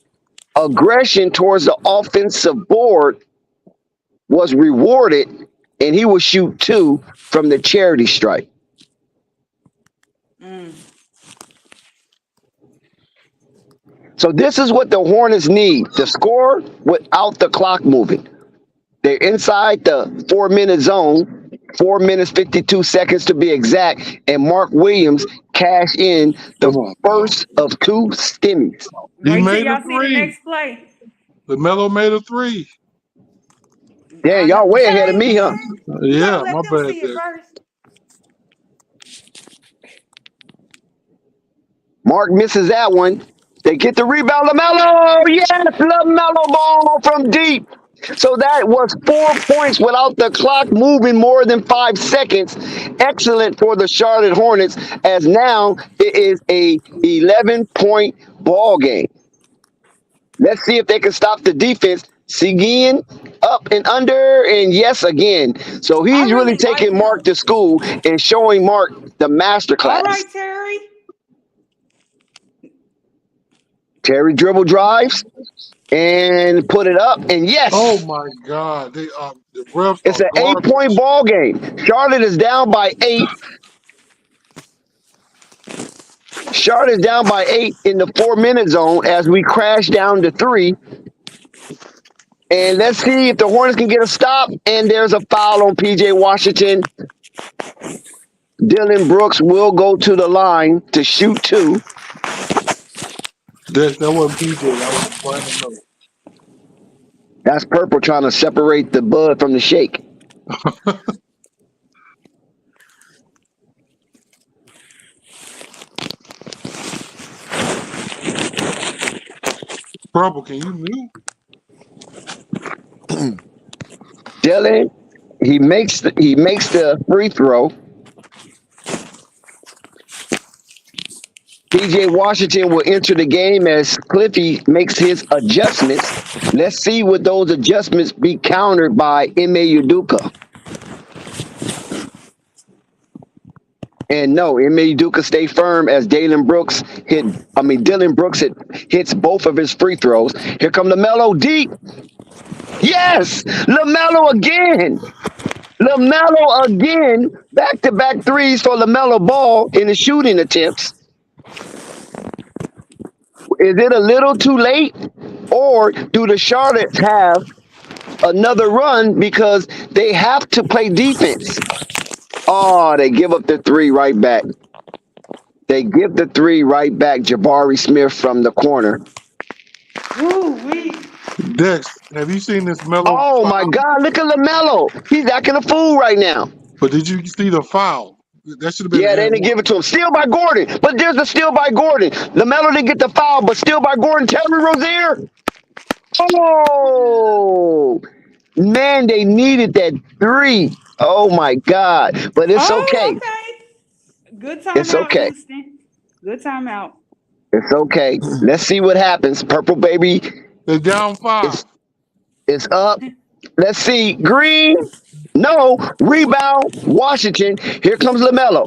aggression towards the offensive board was rewarded, and he will shoot 2 from the charity stripe. So this is what the Hornets need to score without the clock moving. They're inside the 4-minute zone, 4 minutes, 52 seconds to be exact, and Mark Williams cashed in the first of 2 stimmies. He Wait till made a y'all see the three. next play. LaMelo made a 3. Yeah, y'all way ahead of me, huh? Yeah, Let my them bad see it there. first. Mark misses that one. They get the rebound. LaMelo, yes, LaMelo ball from deep. So that was 4 points without the clock moving more than 5 seconds. Excellent for the Charlotte Hornets, as now it is a 11-point ball game. Let's see if they can stop the defense. Seguin up and under, and yes again. So he's really like taking Mark to school and showing Mark the masterclass. All right, Terry. Terry dribble drives and put it up, and yes. Oh my God! The refs It's are an garbage. 8-point ball game. Charlotte is down by 8. Charlotte is down by 8 in the 4-minute zone as we crash down to 3. And let's see if the Hornets can get a stop. And there's a foul on P.J. Washington. Dylan Brooks will go to the line to shoot 2. That wasn't PJ. That was Brandon Miller. That's Purple trying to separate the bud from the shake. Purple, can you mute? Dylan, he makes the free throw. P.J. Washington will enter the game as Cliffy makes his adjustments. Let's see what those adjustments be countered by Ime Udoka. And no, Ime Udoka stay firm as Dylan Brooks hits both of his free throws. Here come LaMelo deep. Yes, LaMelo again. LaMelo again. Back-to-back threes for LaMelo Ball in the shooting attempts. Is it a little too late, or do the Charlottes have another run because they have to play defense? Oh, they give up the 3 right back. They give the 3 right back. Jabari Smith from the corner. Woo-wee. Dex, have you seen this Melo? Oh, my God. Look at LaMelo. He's acting a fool right now. But did you see the foul? That should have been. Yeah, they didn't give it to him. Steal by Gordon. But there's a steal by Gordon. LaMelo didn't get the foul, but steal by Gordon. Terry Rozier. Oh, man, they needed that 3. Oh, my God. But it's okay. Good timeout, It's okay. Houston. Good timeout. It's okay. Let's see what happens. Purple baby They're down 5. is up. Let's see. Green. No. Rebound. Washington. Here comes LaMelo.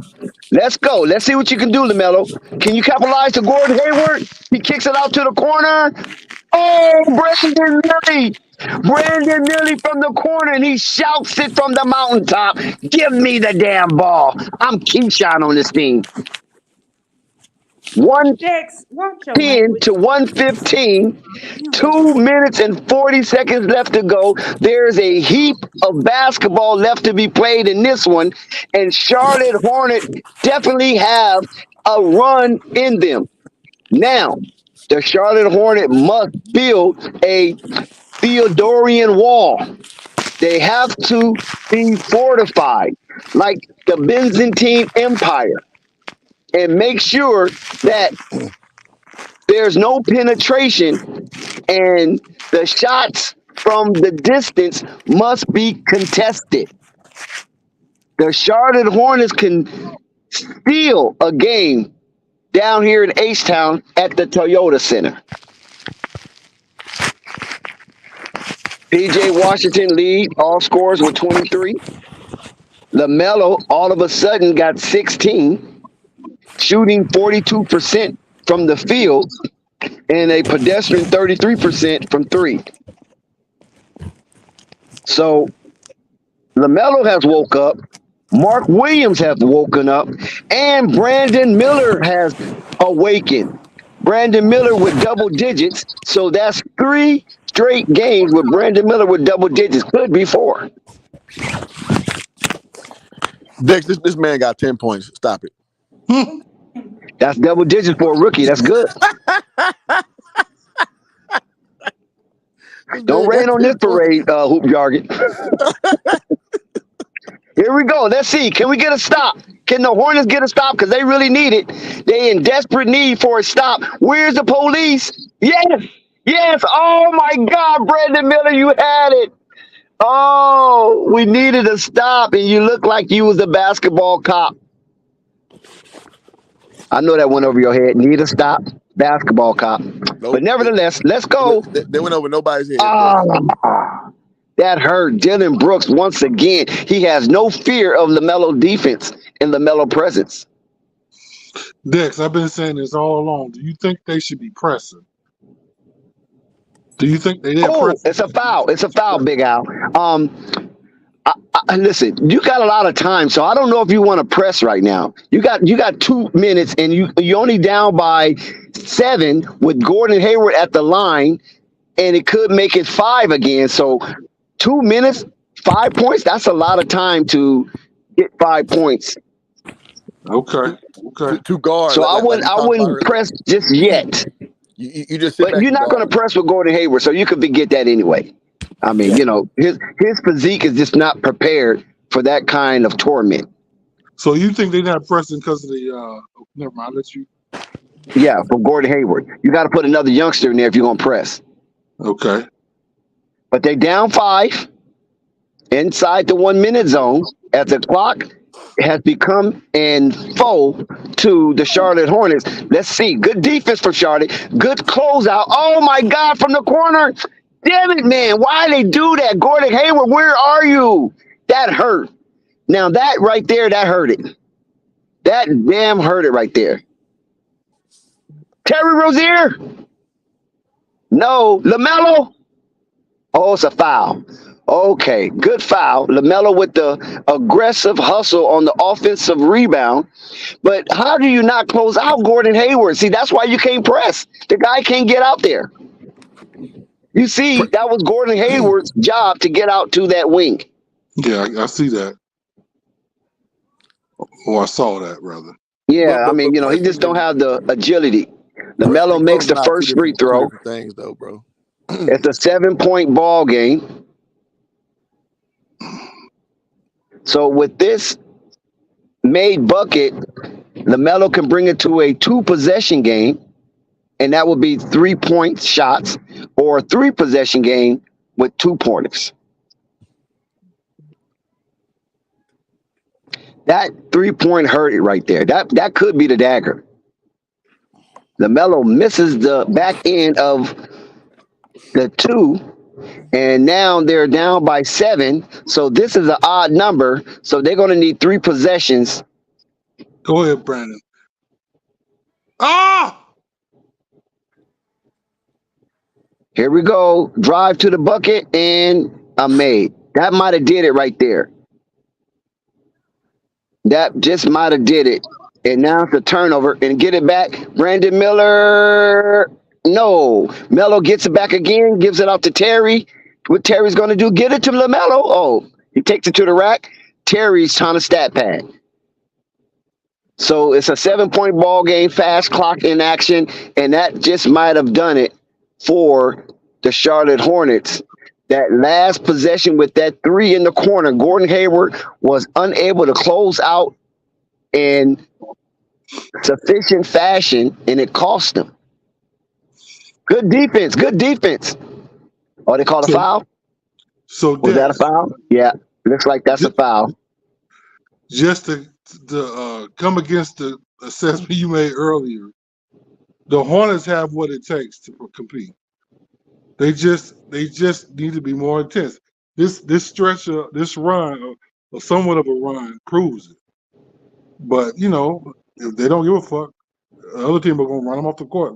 Let's go. Let's see what you can do, LaMelo. Can you capitalize to Gordon Hayward? He kicks it out to the corner. Oh, Brandon Millie. Brandon Millie from the corner, and he shouts it from the mountaintop. Give me the damn ball. I'm Keyshawn on this team. 110 to 115. 2 minutes and 40 seconds left to go. There's a heap of basketball left to be played in this one, and Charlotte Hornets definitely have a run in them. Now, the Charlotte Hornets must build a Theodorian wall. They have to be fortified like the Byzantine Empire and make sure that there's no penetration and the shots from the distance must be contested. The Charlotte Hornets can steal a game down here in H-Town at the Toyota Center. PJ Washington lead all scorers with 23. LaMelo all of a sudden got 16, shooting 42% from the field and a pedestrian 33% from three. So LaMelo has woke up. Mark Williams has woken up, and Brandon Miller has awakened. Brandon Miller with double digits, so that's 3 straight games with Brandon Miller with double digits. Could be 4. Dex, this man got 10 points. Stop it. That's double digits for a rookie. That's good. Don't rain on this parade, hoop jargon. Here we go. Let's see. Can we get a stop? Can the Hornets get a stop? Because they really need it. They in desperate need for a stop. Where's the police? Yes. Yes. Oh, my God, Brandon Miller, you had it. Oh, we needed a stop, and you look like you was a basketball cop. I know that went over your head. Need a stop, basketball cop. Nope. But nevertheless, let's go. They went over nobody's head. That hurt. Dylan Brooks, once again, he has no fear of LaMelo defense and LaMelo presence. Dex, I've been saying this all along. Do you think they should be pressing? Do you think they did? Oh, it's a foul. It's a foul, Big Al. Listen, you got a lot of time, so I don't know if you want to press right now. You got 2 minutes, and you only down by 7 with Gordon Hayward at the line, and it could make it 5 again. So 2 minutes, 5 points. That's a lot of time to get 5 points. Okay. Two guards. So I wouldn't press just yet. You just sit But back you're not and going to press with Gordon Hayward, so you could forget that anyway. I mean, his physique is just not prepared for that kind of torment. So you think they're not pressing because of the never mind, I'll let you. Yeah, for Gordon Hayward. You got to put another youngster in there if you're going to press. Okay. But they down 5 inside the 1 minute zone as the clock has become in foe to the Charlotte Hornets. Let's see. Good defense for Charlotte. Good closeout. Oh, my God, from the corner. Damn it, man. Why they do that? Gordon Hayward, where are you? That hurt. Now, that right there, that hurt it. That damn hurt it right there. Terry Rozier? No. LaMelo? Oh, it's a foul. Okay, good foul. LaMelo with the aggressive hustle on the offensive rebound. But how do you not close out Gordon Hayward? See, that's why you can't press. The guy can't get out there. You see, that was Gordon Hayward's job to get out to that wing. Yeah, I see that. Oh, I saw that, rather. Yeah, I mean, he just don't have the agility. LaMelo makes the first free throw. Things though, bro. It's a 7-point ball game. So with this made bucket, LaMelo can bring it to a 2-possession game, and that would be 3-point shots, or a 3-possession game with 2 pointers. That 3-point hurt it right there. That could be the dagger. LaMelo misses the back end of the 2. And now they're down by 7. So this is an odd number. So they're going to need 3 possessions. Go ahead, Brandon. Ah! Here we go. Drive to the bucket, and I'm made. That might have did it right there. That just might have did it. And now it's a turnover. And get it back. Brandon Miller. No. Melo gets it back again. Gives it out to Terry. What Terry's going to do? Get it to LaMelo. Oh, he takes it to the rack. Terry's trying to stat pad. So it's a 7-point ball game. Fast clock in action. And that just might have done it for the Charlotte Hornets. That last possession with that 3 in the corner, Gordon Hayward was unable to close out in sufficient fashion, and it cost them. Good defense. Good defense. Oh, they called a foul? So was that a foul? Yeah, looks like that's a foul. Just to come against the assessment you made earlier, the Hornets have what it takes to compete. They just need to be more intense. This stretch of this run, or somewhat of a run, proves it. But if they don't give a fuck, the other team are gonna run them off the court,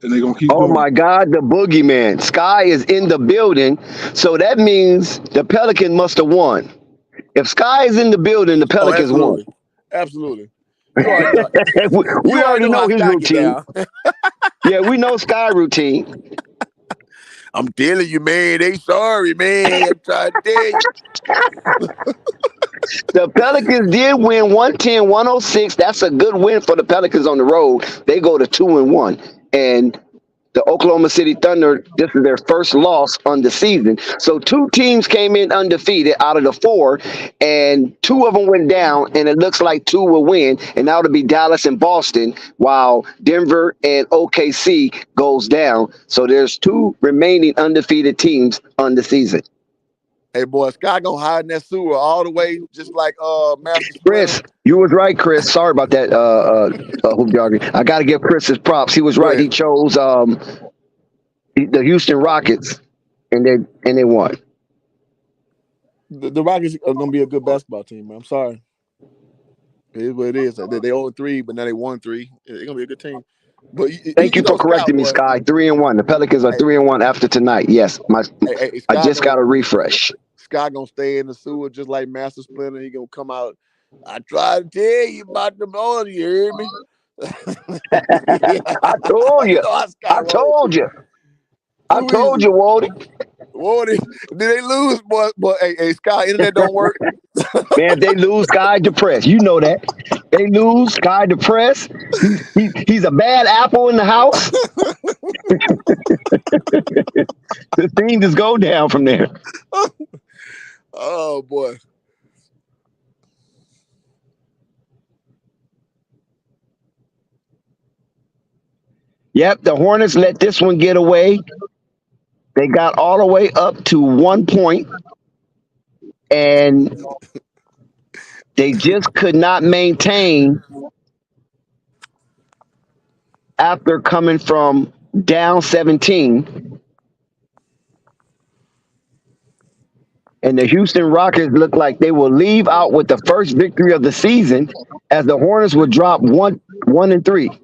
and they're gonna keep Oh doing my it. God, the boogeyman. Sky is in the building. So that means the Pelican must have won. If Sky is in the building, the Oh, Pelicans won. absolutely. You already know. We You already already know know how his Sky get routine. down. Yeah, we know Sky routine. I'm telling you, man. They sorry, man. I'm trying to tell you. The Pelicans did win 110-106. That's a good win for the Pelicans on the road. They go to 2-1. And the Oklahoma City Thunder, this is their first loss on the season. So two teams came in undefeated out of the four, and two of them went down, and it looks like two will win, and that would be Dallas and Boston, while Denver and OKC goes down. So there's two remaining undefeated teams on the season. Hey, boy, Sky gonna hide in that sewer all the way, just like Master Chris, Splinter. you was right, Chris. Sorry about that, Hoop Jogger. I got to give Chris his props. He was Go right. ahead. He chose the Houston Rockets, and they won. The Rockets are gonna be a good basketball team, man. I'm sorry. It is what it is. They 0-3, but now they 1-3. It's gonna be a good team. But Thank you for Sky, correcting me, boy. Sky. 3-1. The Pelicans are 3-1 after tonight. Yes, Hey, I Sky just got a refresh. Sky gonna stay in the sewer just like Master Splinter. He gonna come out. I tried to tell you about the ball. You heard me? I told you. You know how Sky I rolls. told you. I Too told easy. you, Wally. Did they lose, boy? Boy, hey, Sky, internet don't work. Man, if they lose, Sky depressed. You know that. They lose, Sky depressed. He's a bad apple in the house. The thing just go down from there. Oh boy. Yep, the Hornets let this one get away. They got all the way up to 1 point, and they just could not maintain after coming from down 17. And the Houston Rockets look like they will leave out with the first victory of the season, as the Hornets will drop 1-3.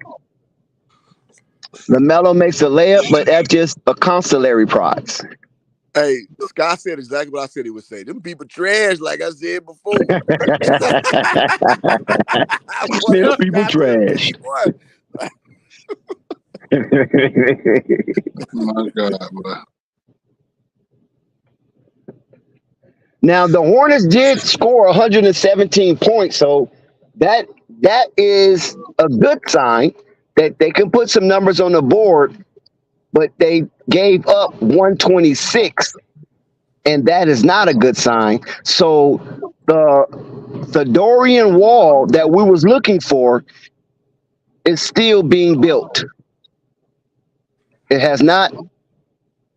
LaMelo makes a layup, but that's just a consolatory prize. Hey, Scott said exactly what I said he would say. Them people trash, like I said before. Them people trash. My God, boy. Now the Hornets did score 117 points, so that is a good sign that they can put some numbers on the board, but they gave up 126, and that is not a good sign. So the Dorian Wall that we was looking for is still being built. It has not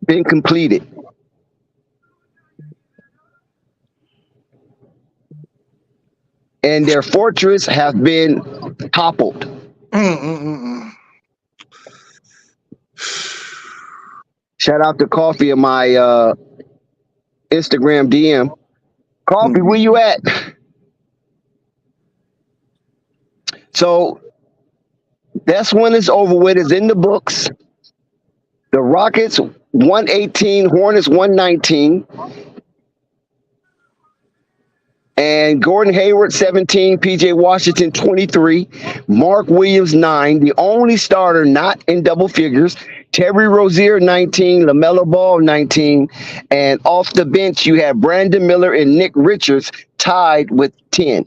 been completed. And their fortress have been toppled. Shout out to Coffee in my Instagram DM. Coffee, where you at? So this one is over with. It's in the books. The Rockets 118, Hornets 119. And Gordon Hayward 17, PJ Washington 23, Mark Williams 9, the only starter not in double figures, Terry Rozier 19, LaMelo Ball 19, and off the bench you have Brandon Miller and Nick Richards tied with 10.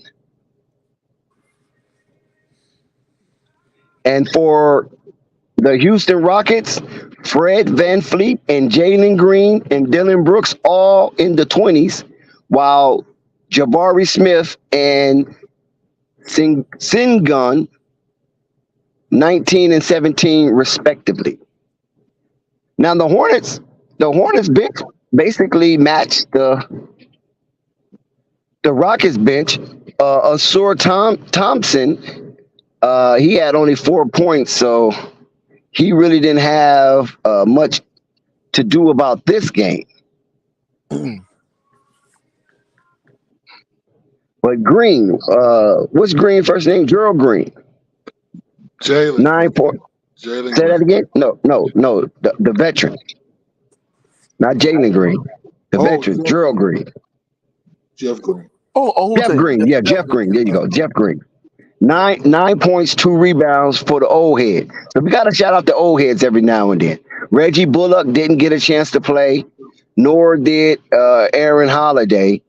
And for the Houston Rockets, Fred VanVleet and Jalen Green and Dylan Brooks all in the 20s, while Jabari Smith and Sengun 19 and 17 respectively. Now the Hornets bench basically matched the Rockets bench. Asur Thompson, he had only 4 points, so he really didn't have much to do about this game. But Green, what's Green first name? Gerald Green. Jalen. 9 point. Jalen Say that Green. again? No. The veteran. Not Jalen Green. The veteran, Jeff Gerald Green. Jeff Green. Jeff Green. Yeah, Jeff Green. There you go. Jeff Green. 9 points, 2 rebounds for the old head. So we got to shout out the old heads every now and then. Reggie Bullock didn't get a chance to play, nor did Aaron Holiday.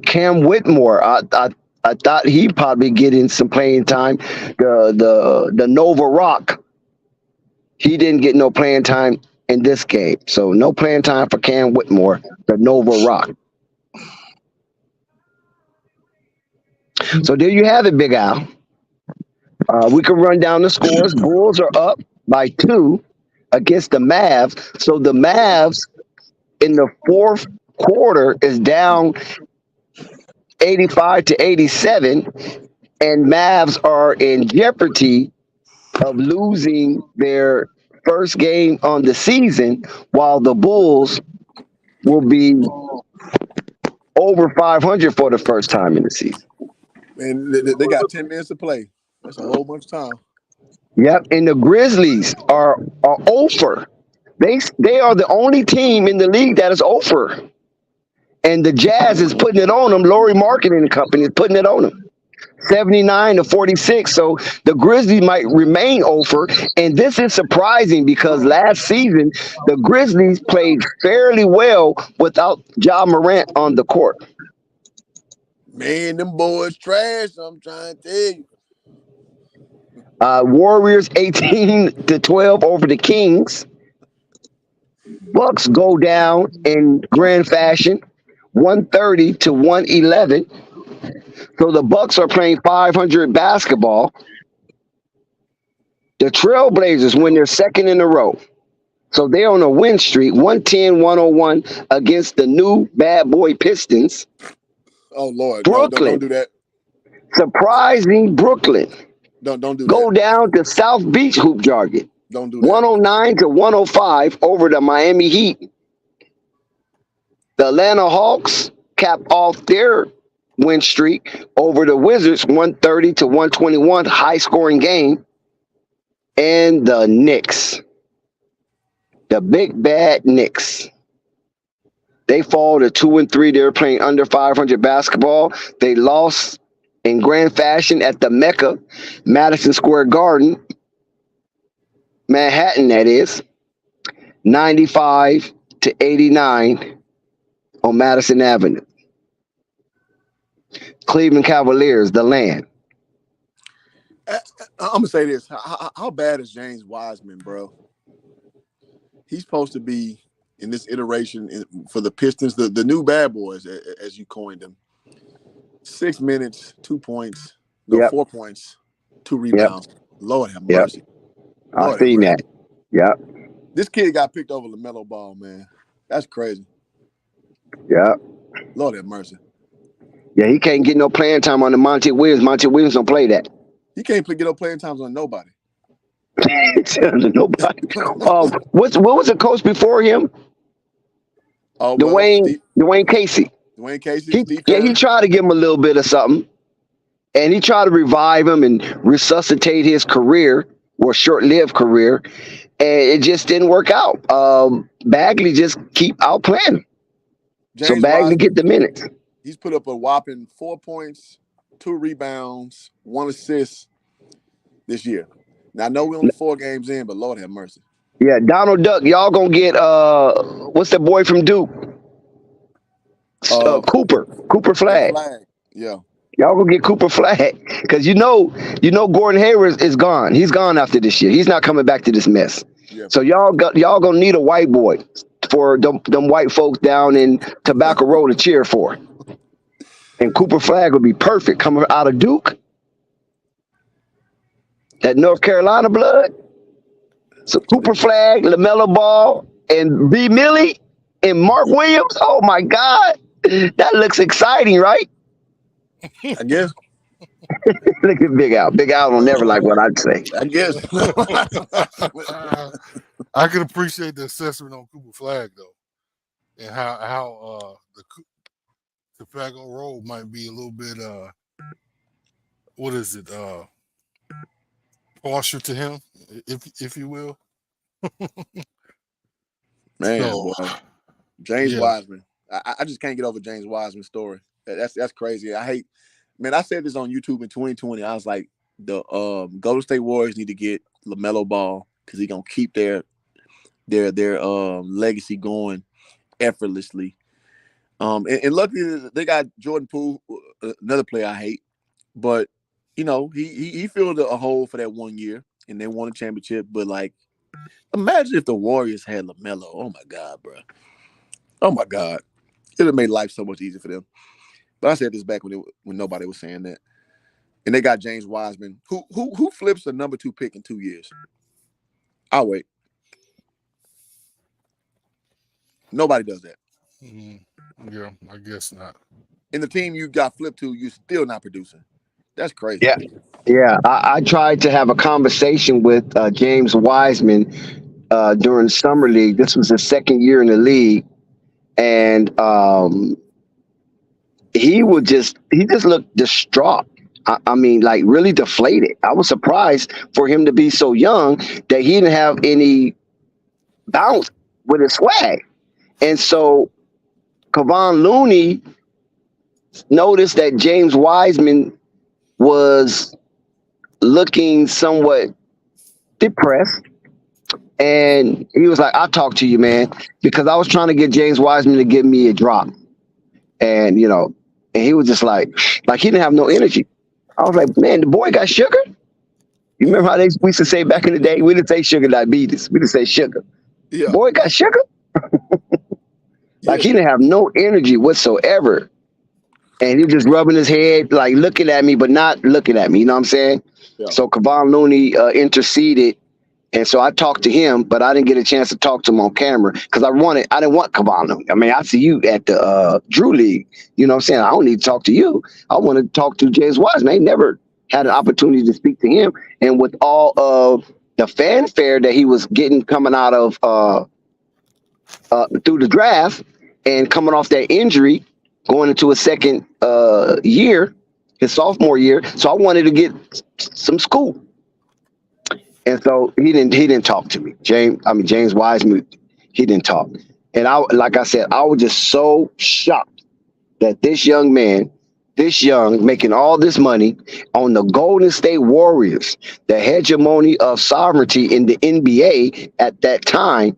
Cam Whitmore, I thought he'd probably get in some playing time. The Nova Rock, he didn't get no playing time in this game. So no playing time for Cam Whitmore, the Nova Rock. So there you have it, Big Al. We can run down the scores. Bulls are up by 2 against the Mavs. So the Mavs in the fourth quarter is down 85-87, and Mavs are in jeopardy of losing their first game on the season, while the Bulls will be over 500 for the first time in the season. And they got 10 minutes to play. That's a whole bunch of time. Yep, and the Grizzlies are over. They are the only team in the league that is over. And the Jazz is putting it on them. Laurie Marketing Company is putting it on them. 79-46. So the Grizzlies might remain over. And this is surprising because last season, the Grizzlies played fairly well without Ja Morant on the court. Man, them boys trash. I'm trying to tell you. Warriors 18-12 over the Kings. Bucks go down in grand fashion, 130-111. So the Bucks are playing 500 basketball. The Trailblazers win their second in a row. So they're on a win streak, 110-101 against the new bad boy Pistons. Oh, Lord. Brooklyn. Don't do that. Surprising Brooklyn. Don't do that. Go down to South Beach hoop jargon. Don't do that. 109-105 over the Miami Heat. The Atlanta Hawks cap off their win streak over the Wizards, 130-121, high scoring game. And the Knicks, the big bad Knicks, they fall to 2-3. They're playing under 500 basketball. They lost in grand fashion at the Mecca, Madison Square Garden, Manhattan, that is, 95-89 on Madison Avenue. Cleveland Cavaliers, the land. I'm going to say this. How bad is James Wiseman, bro? He's supposed to be in this iteration for the Pistons, the new bad boys, as you coined them. 6 minutes, 2 points, 4 points, 2 rebounds. Yep. Lord have mercy. I've seen that. Yep. This kid got picked over LaMelo Ball, man. That's crazy. Yep. Lord have mercy. Yeah, he can't get no playing time on the Monty Williams. Monty Williams don't play that. He can't get no playing times on nobody. Nobody. What was the coach before him? Dwayne Casey. Dwayne Casey. He tried to give him a little bit of something, and he tried to revive him and resuscitate his career, or short-lived career, and it just didn't work out. Bagley just keep outplaying him. So Bagley get the minutes. He's put up a whopping 4 points, 2 rebounds, 1 assist this year. Now, I know we're only 4 games in, but Lord have mercy. Yeah, Donald Duck, y'all gonna get what's the boy from Duke? Cooper Flag. Yeah. Y'all gonna get Cooper Flag because you know Gordon Hayward is gone. He's gone after this year. He's not coming back to this mess. Yeah. So y'all gonna need a white boy for them white folks down in Tobacco Road to cheer for. And Cooper Flag would be perfect coming out of Duke. That North Carolina blood. So Cooper Flag, LaMelo Ball, and B. Millie and Mark Williams. Oh my God. That looks exciting, right? I guess. Look at Big Al. Big Al will never like what I'd say. I guess. I can appreciate the assessment on Cooper Flag though, and how the Chicago role might be a little bit what is it partial to him, if you will. Man, So boy, James yeah, Wiseman. I just can't get over James Wiseman's story. That's crazy. I hate. Man, I said this on YouTube in 2020. I was like, the Golden State Warriors need to get LaMelo Ball because he's gonna keep their legacy going effortlessly. And luckily they got Jordan Poole, another player I hate, but you know he filled a hole for that 1 year and they won a championship. But like, imagine if the Warriors had LaMelo. Oh my God, bro. Oh my God, it would have made life so much easier for them. But I said this back when nobody was saying that. And they got James Wiseman, who flips the number 2 pick in 2 years. I'll wait. Nobody does that. yeah, I guess not. And the team you got flipped to, you're still not producing. That's crazy. Yeah, yeah. I tried to have a conversation with James Wiseman during summer league. This was his second year in the league, and he just looked distraught. I mean, like really deflated. I was surprised for him to be so young that he didn't have any bounce with his swag. And so Kevon Looney noticed that James Wiseman was looking somewhat depressed. And he was like, I'll talk to you, man, because I was trying to get James Wiseman to give me a drop. And, you know, and he was just like he didn't have no energy. I was like, man, the boy got sugar. You remember how we used to say back in the day? We didn't say sugar diabetes. We didn't say sugar. Yeah. Boy got sugar. Like he didn't have no energy whatsoever. And he was just rubbing his head, like looking at me, but not looking at me. You know what I'm saying? Yeah. So Kevon Looney interceded. And so I talked to him, but I didn't get a chance to talk to him on camera because I didn't want Kevon Looney. I mean, I see you at the Drew League. You know what I'm saying? I don't need to talk to you. I want to talk to James Wiseman. I never had an opportunity to speak to him. And with all of the fanfare that he was getting coming out of through the draft and coming off that injury, going into his second year, his sophomore year. So I wanted to get some school. And so he didn't talk to me. James Wiseman, he didn't talk. And like I said, I was just so shocked that this young man, making all this money on the Golden State Warriors, the hegemony of sovereignty in the NBA at that time,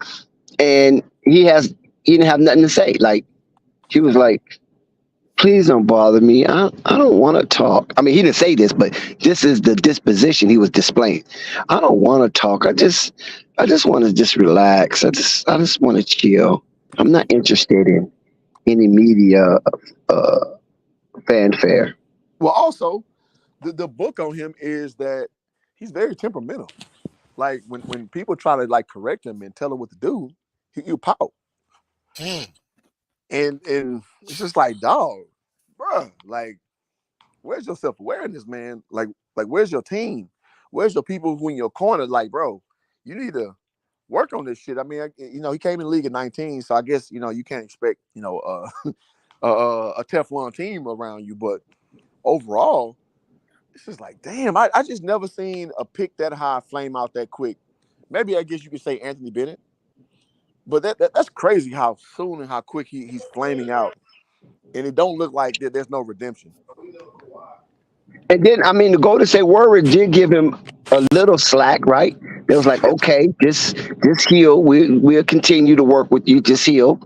and he didn't have nothing to say. Like he was like, please don't bother me. I don't want to talk. I mean, he didn't say this, but this is the disposition he was displaying. I don't want to talk. I just want to just relax. I just want to chill. I'm not interested in any media fanfare. Well, also, the book on him is that he's very temperamental. Like when people try to like correct him and tell him what to do, he'll pout. And it's just like, dog, bruh, like, where's your self-awareness, man? Like where's your team? Where's your people who in your corner? Like, bro, you need to work on this shit. I mean, he came in the league at 19, so I guess, you can't expect, a Teflon team around you. But overall, it's just like, damn, I just never seen a pick that high flame out that quick. Maybe I guess you could say Anthony Bennett. But that's crazy how soon and how quick he's flaming out. And it don't look like there's no redemption. And then, I mean, the Golden State Warriors did give him a little slack, right? It was like, okay, just heal. We'll continue to work with you. Just heal.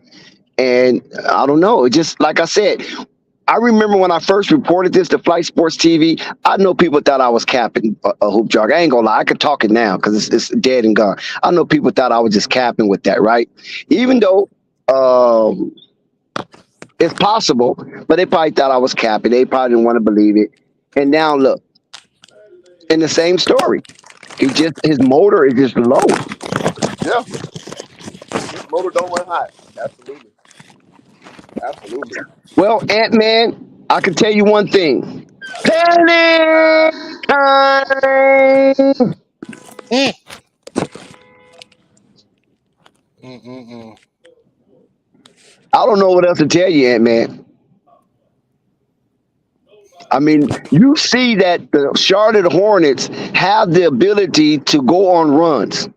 And I don't know. It just, like I said, I remember when I first reported this to Flight Sports TV, I know people thought I was capping a hoop jog. I ain't gonna lie. I could talk it now because it's dead and gone. I know people thought I was just capping with that, right? Even though it's possible, but they probably thought I was capping. They probably didn't want to believe it. And now look, in the same story, his motor is just low. Yeah. His motor don't run hot. Absolutely. Absolutely. Well, Ant-Man, I can tell you one thing. Panic time! Mm-mm-mm. I don't know what else to tell you, Ant-Man. I mean, you see that the Charlotte Hornets have the ability to go on runs,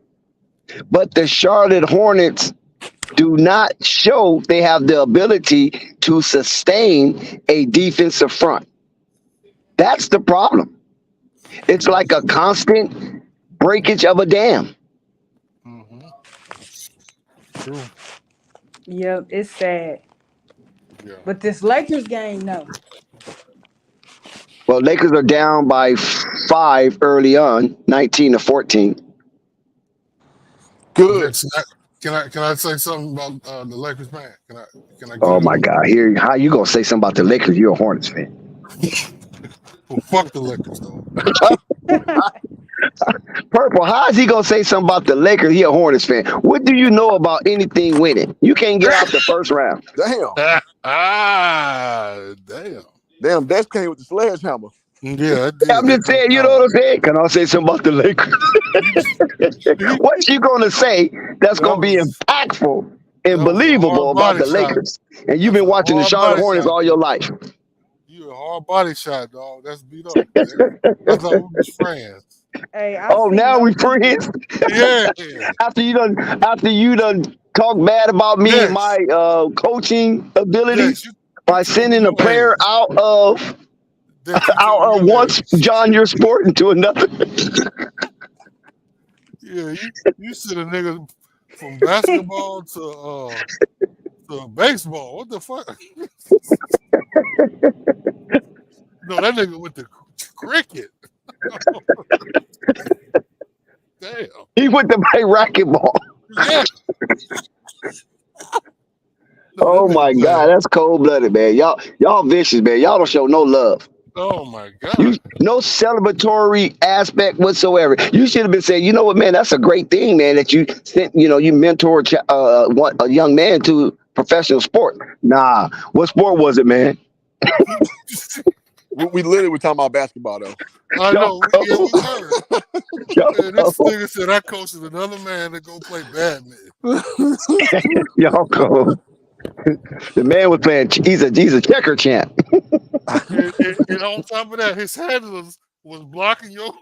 but the Charlotte Hornets do not show they have the ability to sustain a defensive front. That's the problem. It's like a constant breakage of a dam. Mm-hmm. True. Yep, it's sad. Yeah. But this Lakers game, no. Well, Lakers are down by 5 early on, 19-14. Good. Next, can I say something about the Lakers, man? Can I get Oh in my on God! Here, how you gonna say something about the Lakers? You're a Hornets fan. well, fuck the Lakers though. Purple, how is he gonna say something about the Lakers? He a Hornets fan. What do you know about anything winning? You can't get out the first round. Damn. Damn. Damn, Dex came with the sledgehammer. Yeah, I did. I'm just saying, you know what I'm saying? Can I say something about the Lakers? What you gonna say that's gonna be impactful and believable about the Lakers? And you've been watching the Charlotte Hornets all your life. You a hard body shot, dog. That's beat up. I thought we was friends. Hey, Oh, now we friends? Yeah. after you done talk bad about me and my coaching abilities by sending a player out of once John your sport into another. Yeah, you sent a nigga from basketball to baseball. What the fuck? No, that nigga went to cricket. Damn. He went to play racquetball. Yeah. Oh my God, that's cold blooded, man. Y'all vicious, man. Y'all don't show no love. Oh my God. No celebratory aspect whatsoever. You should have been saying, you know what, man, that's a great thing, man, that you sent, you mentored a young man to professional sport. Nah, what sport was it, man? We literally were talking about basketball though. I know. Yeah, we heard. Man, this nigga said I coached another man to go play badminton. Y'all go. The man was playing. He's a checker champ. and on top of that, his handlers was blocking your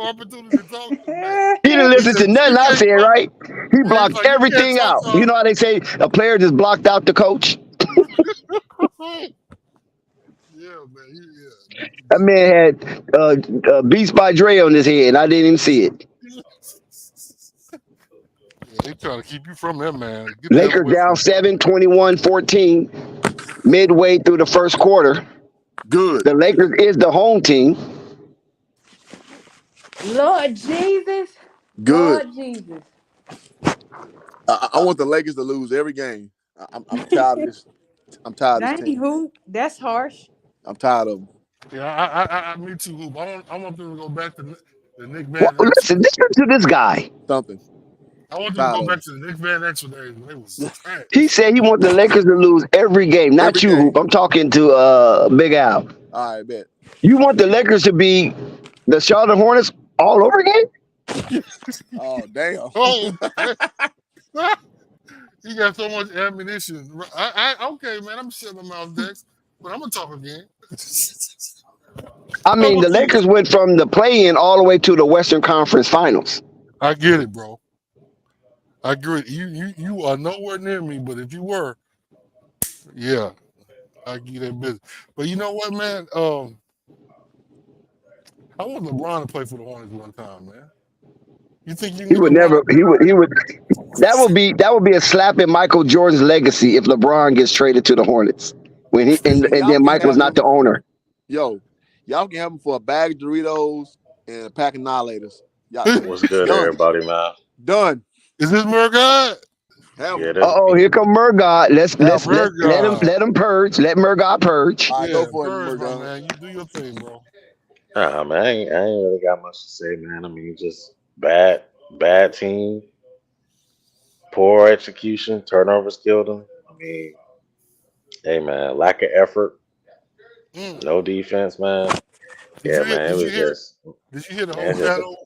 opportunity to talk to him. He didn't listen to nothing I said, right? He blocked everything out. You know how they say a player just blocked out the coach? Yeah, man. Yeah. That man had Beats by Dre on his head, and I didn't even see it. They trying to keep you from that, man. Lakers down 7, 21-14, midway through the first quarter. Good. The Lakers is the home team. Lord Jesus. Good. Lord Jesus. I want the Lakers to lose every game. I'm tired of this. I'm tired of this Dang, team. Hoop. That's harsh. I'm tired of them. Yeah, I me too, Hoop. I want them to go back to the Nick Van Well, listen to this guy. Something. I want them to go back to the Nick Van Exel days when they was trash. He said he wants the Lakers to lose every game. Not Every you, game. Hoop. I'm talking to Big Al. All right, bet. You want the Lakers to be the Charlotte Hornets all over again? Oh, damn. Oh, he got so much ammunition. Okay, man. I'm shutting my mouth, Dex, but I'm gonna talk again. I mean, the Lakers went from the play-in all the way to the Western Conference Finals. I get it, bro. I agree. You are nowhere near me, but if you were, yeah, I get that business. But you know what, man? I want LeBron to play for the Hornets one time, man. You think you? He would never. He would. That would be a slap in Michael Jordan's legacy if LeBron gets traded to the Hornets when he and then Mike was not the owner. Yo, y'all can have him for a bag of Doritos and a pack of Annihilators. What's good, everybody, man? Done. Is this Murgod? Yeah, oh, here come Murgod. Let's let him purge. Let Murgod purge. All right, go for purge, it, Murgod. Man. You do your thing, bro. Nah, man, I ain't really got much to say, man. I mean, just bad team, poor execution, turnovers killed them. I mean, hey, man, lack of effort, no defense, man. Yeah, man, it was just. Did you hear the whole battle?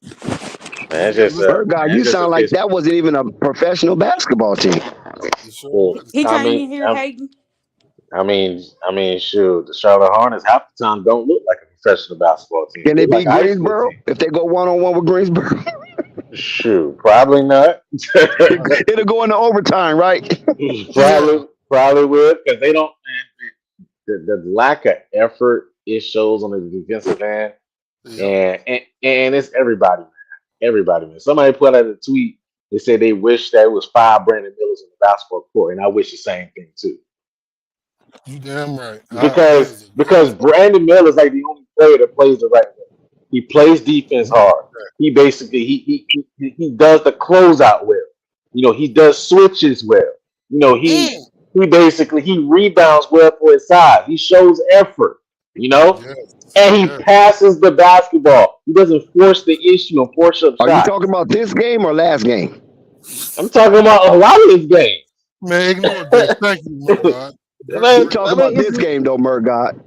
Man, it's just Listen, a Bird God, man, you it's just a sound like piss. that wasn't even a professional basketball team. it sure Well, was. He I came mean, in here hating. shoot, the Charlotte Hornets half the time don't look like a professional basketball team. Can They they look like beat a high school Greensboro team. if they go 1-on-1 with Greensboro? Shoot, probably not. It'll go into overtime, right? Yeah, probably would because they don't. The lack of effort it shows on the defensive end, yeah. and it's everybody, man. Everybody, man. Somebody put out a tweet. They said they wish that it was 5 Brandon Millers in the basketball court, and I wish the same thing too. You damn right. That Because is a good because Brandon Miller is like the only player that plays the right way. He plays defense hard. He basically he does the closeout well. You know, he does switches well. You know, Mm, he basically he rebounds well for his size. He shows effort. You know, yes, and he yes. passes the basketball. He doesn't force the issue and force up Are you talking shots. about this game or last game? I'm talking about a lot of his games. Man, ignore this. Thank you, my God. We Man, I talking mean, about this game though, Murgod.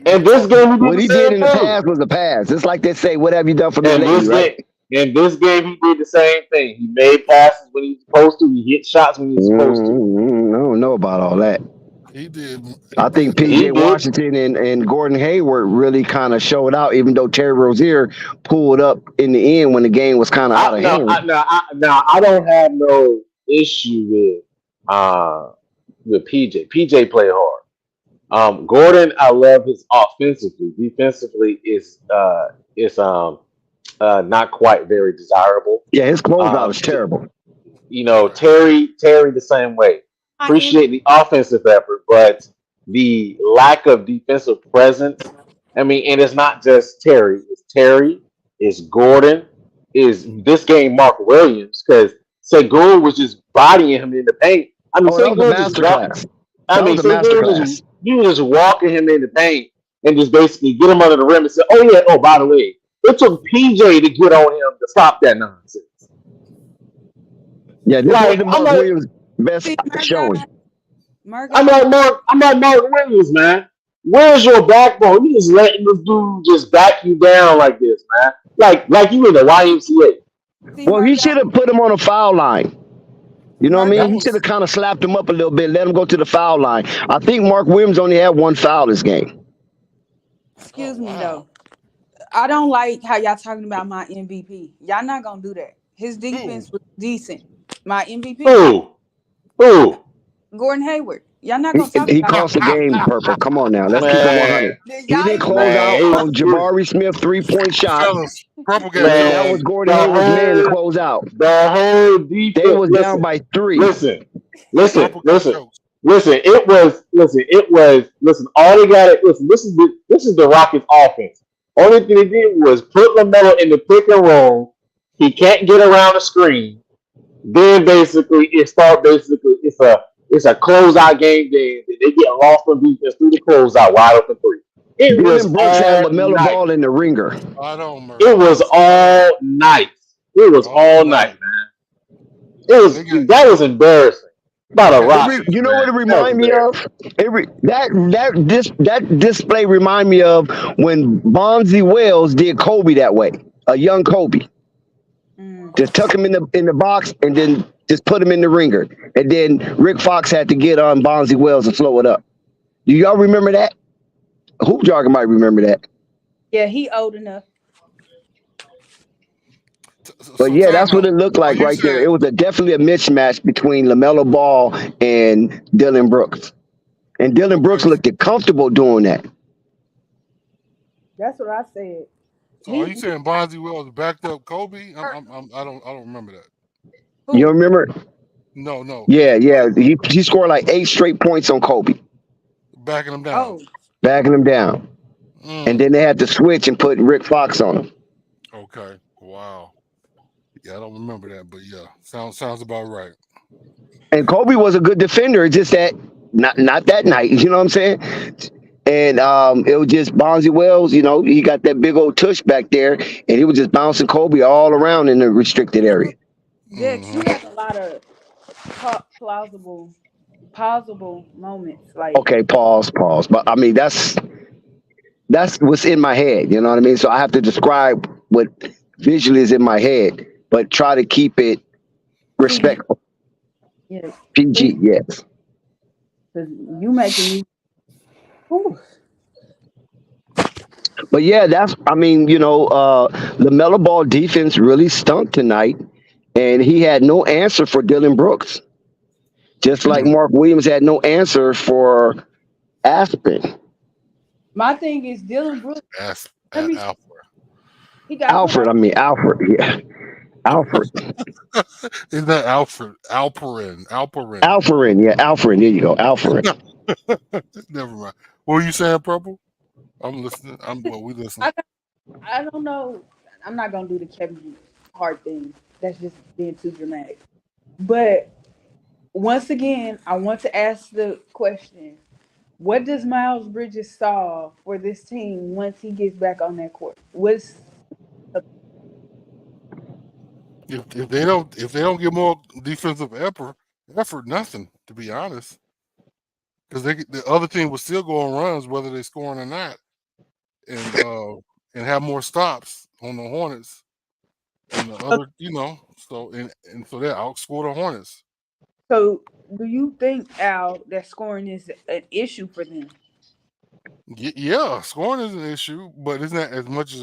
We and this talking game he did What the he did same in the thing. past was a pass. It's like they say, "What have you done for me And lately?" this Right? game, in this game, he did the same thing. He made passes when he was supposed to. He hit shots when he was supposed to. I don't know about all that. he did. He I think did. He PJ did. Washington and Gordon Hayward really kind of showed out, even though Terry Rozier pulled up in the end when the game was kind of out I, of no, hand. I, no, I, no, I don't have no issue with PJ. PJ played hard. Gordon, I love his offensively. Defensively is not quite very desirable. Yeah, his closeout is Um, terrible. you know, Right. Terry the same way. My Appreciate the offensive effort, but the lack of defensive presence. I mean, and it's not just Terry. It's Terry. It's Gordon. Is this game Mark Williams? Because Segun was just bodying him in the paint. I mean, Oh, that was a Segun just walk. masterclass. I That mean, was a Segun just masterclass. he was just walking him in the paint and just basically get him under the rim and say, "Oh yeah, oh by the way, it took PJ to get on him to stop that nonsense." Yeah, this Like wasn't I'm Mark like, Williams' best see, showing. Murgot, I'm like Mark Williams, man. Where's your backbone? You just letting this dude just back you down like this, man. Like you in the YMCA. see, Well, he Murgot, should have put him on a foul line. You know what I That mean? Murgot. He should have was. kind of slapped him up a little bit, let him go to the foul line. I think Mark Williams only had one foul this game. Oh Excuse me wow. though. I don't like how y'all talking about my MVP. Y'all not gonna do that. His Who? defense was decent. My MVP, Who? Gordon Hayward. Y'all not He, gonna talk he about cost the game purple. Come on now, let's keep it Man, 100. him. He Y'all didn't ain't close talking out man, about on Jabari Smith 3-point shot, Fellas, Purple gave me and the that look. was man, Gordon Hayward's man to close out. the whole They defense. was down by 3. Listen, listen, Purple got listen, jokes. listen. Listen. All they got. Listen, this is the Rockets' offense. Only thing they did was put LaMelo in the pick and roll. He can't get around the screen. Then basically it's a closeout game. They get lost on defense through the closeout wide open three. It was Dylan Brooks had all LaMelo night. Ball in the ringer. I don't, It Murdoch. was all night. It was All all night. night, man. It was They got. that was embarrassing. About They a got. Rockets, You know what man. it That was remind me embarrassing. of? That display remind me of when Bonzi Wells did Kobe that way, a young Kobe. Just tuck him in the box and then just put him in the ringer. And then Rick Fox had to get on Bonzi Wells and slow it up. Do y'all remember that? Hoop Jargon might remember that. Yeah, he old enough. But So yeah, time that's what out. it looked Are like you right there. saying? It was definitely a mismatch between LaMelo Ball and Dylan Brooks. And Dylan Brooks Okay. looked comfortable doing that. That's what I said. So are He you saying Bonzi Wells backed up Kobe? I don't remember that. You who? remember? No, no. Yeah. Like He scored like 8 straight points on Kobe, backing him down. Oh, backing him down. And Mm, then they had to switch and put Rick Fox on him. okay. Wow. Yeah, I don't remember that, but yeah, sounds about right. And Kobe was a good defender, it's just that not that night. You know what I'm saying? And it was just Bonzi Wells, he got that big old tush back there, and he was just bouncing Kobe all around in the restricted area. Dex, you Hmm. have a lot of plausible moments. Like, Okay, pause. But I mean, that's what's in my head. You know what I mean? So I have to describe what visually is in my head. but try to keep it PG. respectful. Yeah, PG, please, yes. because you making me. Ooh. But yeah, I mean, the Melo Ball defense really stunk tonight, and he had no answer for Dylan Brooks, just like Mm. Mark Williams had no answer for Aspen. My thing is Dylan Brooks. That's Let me. Alpha. He got put Alfred, out. I mean Alfred, yeah, Alfred, Is that Alfred? Alperin. Alperin. Alfred, yeah, Alfred. There you go, Alfred. Never mind. What were you saying, Purple? I'm listening. We listening. I I don't know. I'm not gonna do the Kevin Hart thing. That's just being too dramatic. But once again, I want to ask the question: what does Miles Bridges solve for this team once he gets back on that court? What's If they don't get more defensive effort, nothing, to be honest. Because the other team will still go on runs whether they're scoring or not, and have more stops on the Hornets and the other, so they outscore the Hornets. so? Do you think, Al, that scoring is an issue for them? Yeah, scoring is an issue, but it's not as much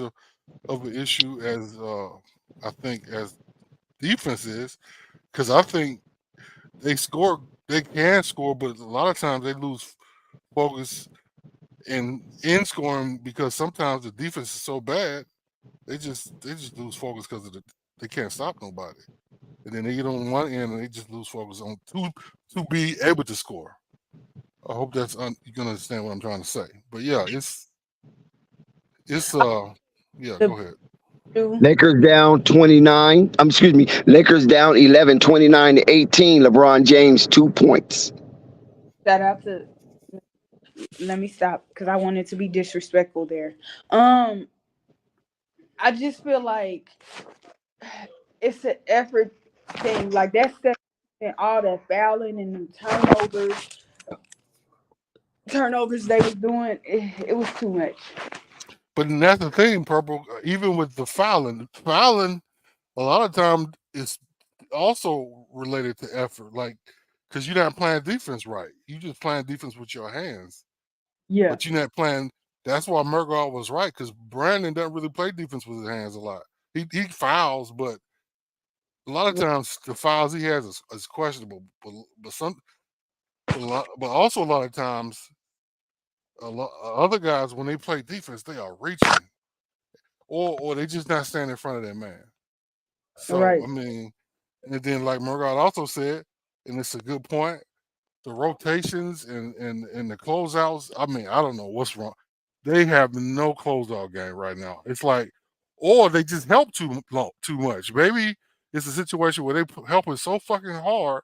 of an issue as I think as defense is. Because I think they can score, but a lot of times they lose focus in scoring because sometimes the defense is so bad they just lose focus because they can't stop nobody, and then they get on one end and they just lose focus on to be able to score. I hope you can understand what I'm trying to say. But yeah, it's yeah. The Go ahead. Lakers down 29. Excuse me. Lakers down 11, 29-18. LeBron James 2 points. shout out to. Let me stop because I wanted to be disrespectful there. Um, I just feel like it's an effort thing. Like that stuff and all that fouling and them turnovers they was doing, it was too much. But that's the thing, Purple. Even with the fouling, a lot of times is also related to effort. Like, because you're not playing defense right. You just playing defense with your hands, Yeah, but you're not playing. That's why Murgault was right, because Brandon doesn't really play defense with his hands a lot. He fouls, but a lot of times the fouls he has is questionable. But also a lot of times, other guys when they play defense, they are reaching, or they just not standing in front of that man. So right, I mean, and then like Murgault also said, and it's a good point, the rotations and the closeouts. I mean, I don't know what's wrong. They have no closeout game right now. It's like, or they just help too much. Maybe it's a situation where they helping so fucking hard.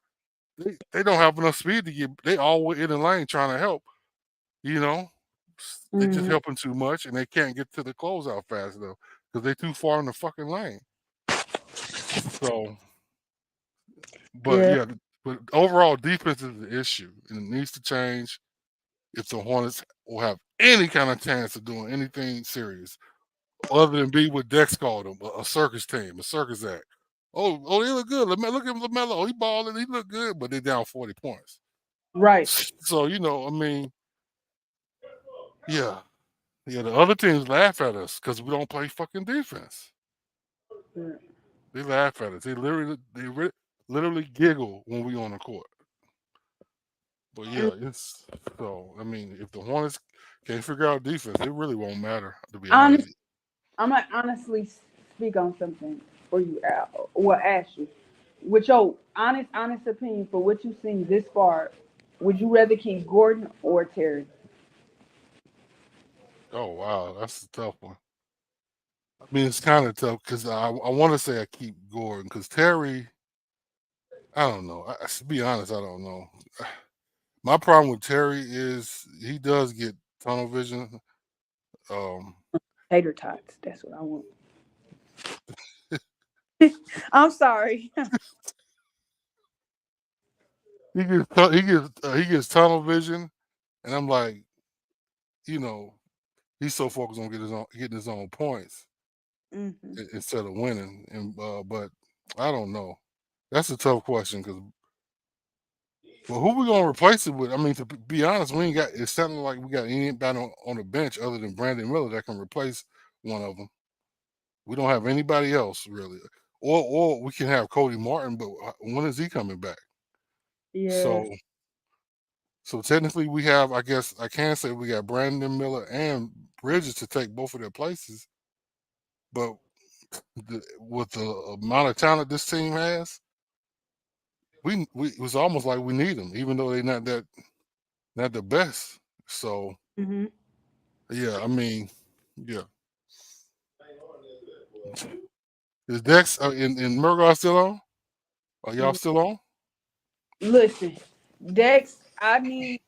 They don't have enough speed to get. They all in the lane trying to help. You know, they just hmm helping too much, and they can't get to the closeout fast enough because they too far in the fucking lane. So, but yeah, yeah, but overall defense is the issue, and it needs to change if the Hornets will have any kind of chance of doing anything serious, other than be what Dex called them, a circus team, a circus act. Oh, they look good. Look at LaMelo. He balling. He look good, but they down 40 points. right. So I mean, yeah, the other teams laugh at us because we don't play fucking defense. Yeah. They laugh at us. Literally giggle when we on the court. But yeah, it's so. I mean, if the Hornets can't figure out defense, it really won't matter. To be Honest, honest. I'm gonna honestly speak on something for you, Al. Well, ask you, with your honest opinion for what you've seen this far, would you rather keep Gordon or Terry? Oh wow, that's a tough one. I mean, it's kind of tough because I want to say I keep Gordon because Terry. I don't know. To be honest, I don't know. My problem with Terry is he does get tunnel vision. Um, Tater tots. That's what I want. I'm sorry. he gets tunnel vision, and I'm like, you know, he's so focused on getting his own points hmm instead of winning. And but I don't know. That's a tough question because, well, who we gonna replace it with? I mean, to be honest, we ain't got. It's something like we got anybody on the bench other than Brandon Miller that can replace one of them. We don't have anybody else really, or we can have Cody Martin, but when is he coming back? Yeah. So technically, we have. I guess I can say we got Brandon Miller and Bridges to take both of their places, but with the amount of talent this team has, we it was almost like we need them, even though they're not the best. So Mm-hmm. yeah, I mean, yeah. Is Dex and Murgaugh still on? Are y'all still on? Listen, Dex, I need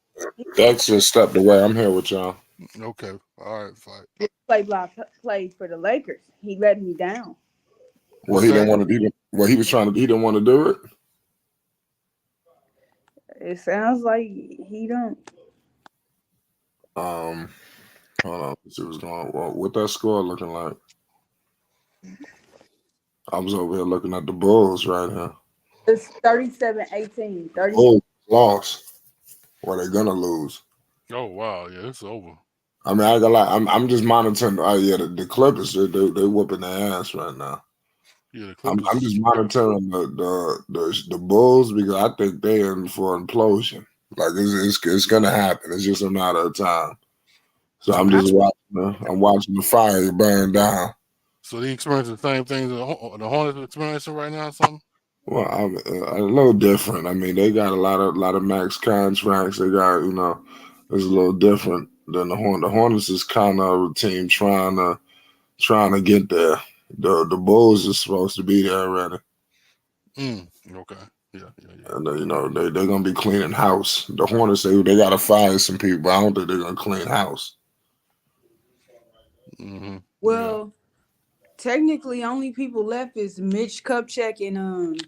Dex just stepped away. I'm here with y'all. Okay, all right, fight. play for the Lakers. He let me down. Well, What's he didn't that? want to. Well, he was trying to. He didn't want to do it. It sounds like he don't. Um, hold on. Let's see what's going on. Well, what that score looking like? I was over here looking at the Bulls right here. It's 37-18. 30. Bulls lost. Well, they're gonna lose. Oh wow, yeah, it's over. I mean, I ain't gonna lie. I'm just monitoring. Oh yeah, the Clippers. They whooping their ass right now. Yeah, the I'm Clippers. just monitoring the Bulls because I think they're in for implosion. Like it's gonna happen. It's just a matter of time. So I'm just watching. I'm watching the fire burn down. So they experiencing the same things the Hornets are experiencing right now, or something? Well, I'm a little different. I mean, they got a lot of max contracts. They got it's a little different than the Hornets. The Hornets is kind of a team trying to get there. The Bulls is supposed to be there already. Okay. Yeah. And they're gonna be cleaning house. The Hornets they gotta fire some people, but I don't think they're gonna clean house. Mm-hmm. Well, technically, only people left is Mitch Kupchak and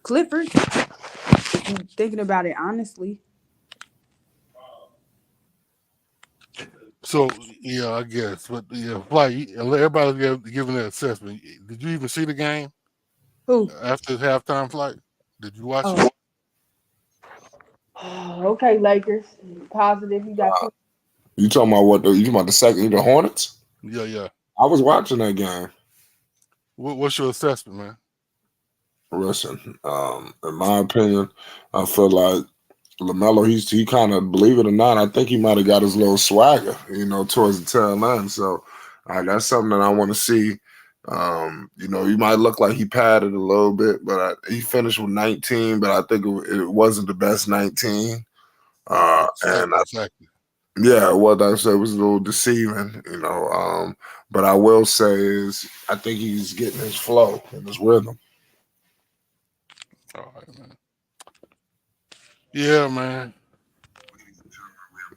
Clifford. If you thinking about it honestly. So yeah, I guess, but yeah, like everybody's giving their assessment. Did you even see the game Who? after the halftime flight? Did you watch it? Oh. Okay, Lakers. Positive. You got two. You talking about what? You talking about the Hornets? Yeah. I was watching that game. What's your assessment, man? Listen, in my opinion, I feel like LaMelo, he kind of, believe it or not, I think he might have got his little swagger, towards the tail end. So that's something that I want to see. He might look like he padded a little bit, but he finished with 19, but I think it wasn't the best 19. Exactly. Yeah, what I said was a little deceiving, but I will say is I think he's getting his flow and his rhythm. All right, man. Yeah, man.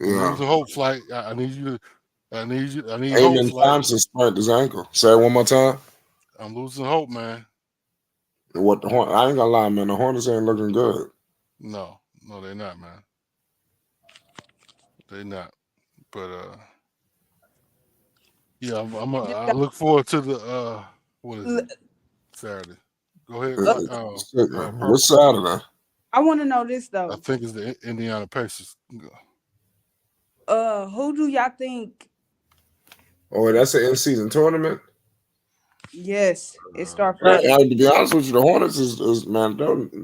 I'm losing hope, Flight. I need you to. I need hope, Amen Flight. Thompson sprained his ankle. Say it one more time. I'm losing hope, man. What I ain't gonna lie, man. The Hornets ain't looking good. No, they're not, man. They're not. But yeah, I look forward to the what is it? Saturday. Go ahead. What's Saturday? I want to know this I though. think it's the Indiana Pacers. Who do y'all think? Oh, that's an in-season tournament. Yes, it starts To Friday. be honest with you, the Hornets is man.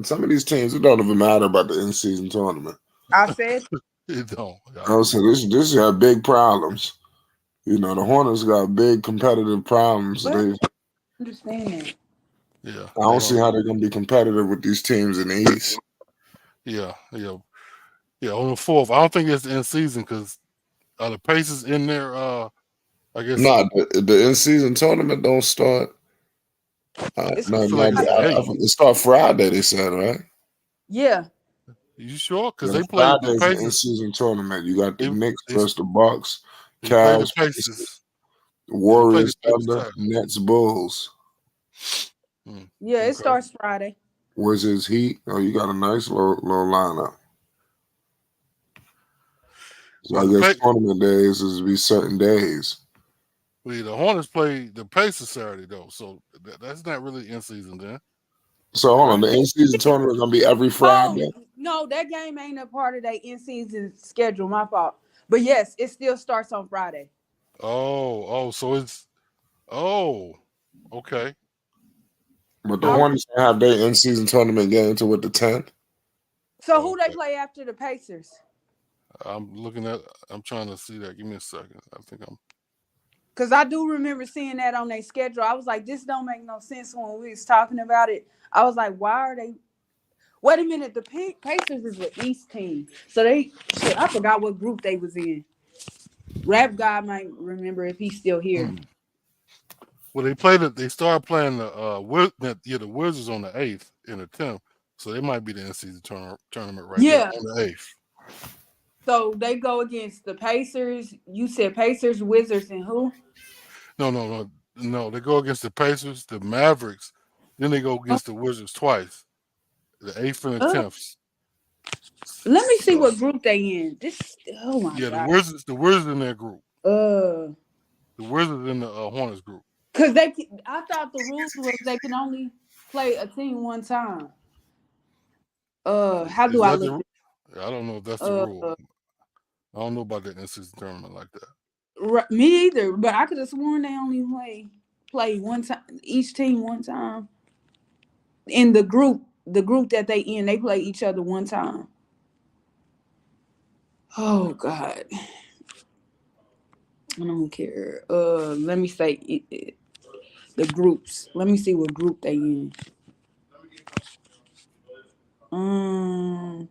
Some of these teams, it don't even matter about the in-season tournament. I said It don't. So this have big problems. The Hornets got big competitive problems. what? I Understand that. Yeah. don't see how they're gonna be competitive with these teams in the East. Yeah. On the 4th, I don't think it's in season because the Pacers in there. I guess. No, the in-season tournament don't start. It's I feel like it's the 8th. It start Friday. They said, right? yeah. You sure? Because Yeah, they played the Friday's the Pacers. in-season tournament. You got the Knicks They versus the Bucks, play the Cavs, Pacers. Warriors, They play the Thunder, Pacers. Nets, Bulls. Yeah, it Okay. starts Friday. Where's his Heat? Oh, you got a nice little lineup. So Well, I guess tournament days is be certain days. The Hornets play the Pacers Saturday though, so that's not really in season then. So hold on, the in-season tournament gonna be every Oh Friday. no, that game ain't a part of their in season schedule. My fault. But yes, it still starts on Friday. So it's okay. But the I, So Hornets have their in-season tournament game to with the 10th. so who they okay. play after the Pacers? I'm trying to see that. Give me a second. I think I'm Because I do remember seeing that on their schedule. I was like, this don't make no sense when we was talking about it. I was like, why are they? Wait a minute, the Pacers is the East team. So shit, I forgot what group they was in. Rap God might remember if he's still here. well they started playing the Wizards on the 8th and the 10th. So they might be the in-season tournament right there Yeah. on the 8th. So they go against the Pacers. You said Pacers, Wizards, and who? No. They go against the Pacers, the Mavericks, then they go Oh, against the Wizards twice, the 8th and the uh, 10th. let me see So what group they in. Oh my yeah, god. the Wizards in their group, Uh, the Wizards in the Hornets group. cause I thought the rules was they can only play a team one time. How do Is I that look? I don't know if that's the Uh, rule. I don't know about that in-season tournament like that. me either. But I could have sworn they only play one time, each team one time. In the group that they in, they play each other one time. Oh God, I don't care. Let me say the groups. Let me see what group they in. Um,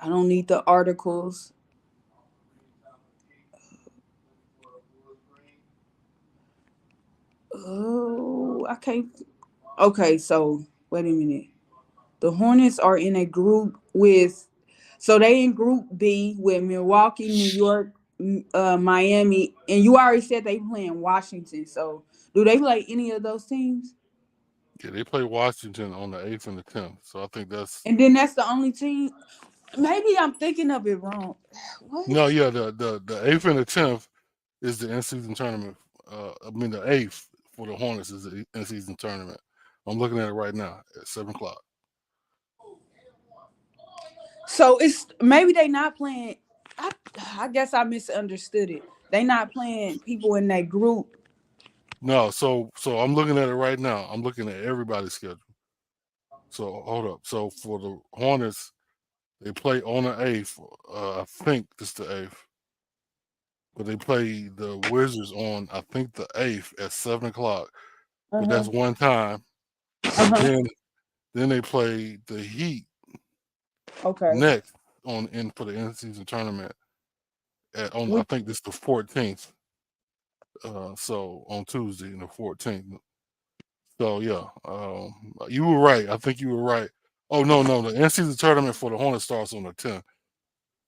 I don't need the articles. Oh, I can't. Okay, so wait a minute. The Hornets are in a group with, so they in Group B with Milwaukee, New York, Miami, and you already said they playing Washington. So do they play any of those teams? Yeah, they play Washington on the 8th and the 10th. So I think that's And then that's the only team. Maybe I'm thinking of it wrong. What? no, yeah, the 8th and the 10th is the in-season tournament. I mean the 8th for the Hornets is the in-season tournament. I'm looking at it right now at 7 o'clock. So it's maybe they not playing. I, I guess I misunderstood it. They not playing people in that group. No, so I'm looking at it right now. I'm looking at everybody's schedule. So hold up. So for the Hornets, they play on the 8th. I think it's the 8th. But they play the Wizards on I think the 8th at 7 o'clock. Uh But huh. that's one time. Uh And huh. then they play the Heat Okay. next on in for the end season tournament at on I Which think this the 14th. So on Tuesday, the 14th. So yeah, you were right. I think you were right. Oh no, the end season tournament for the Hornets starts on the 10th.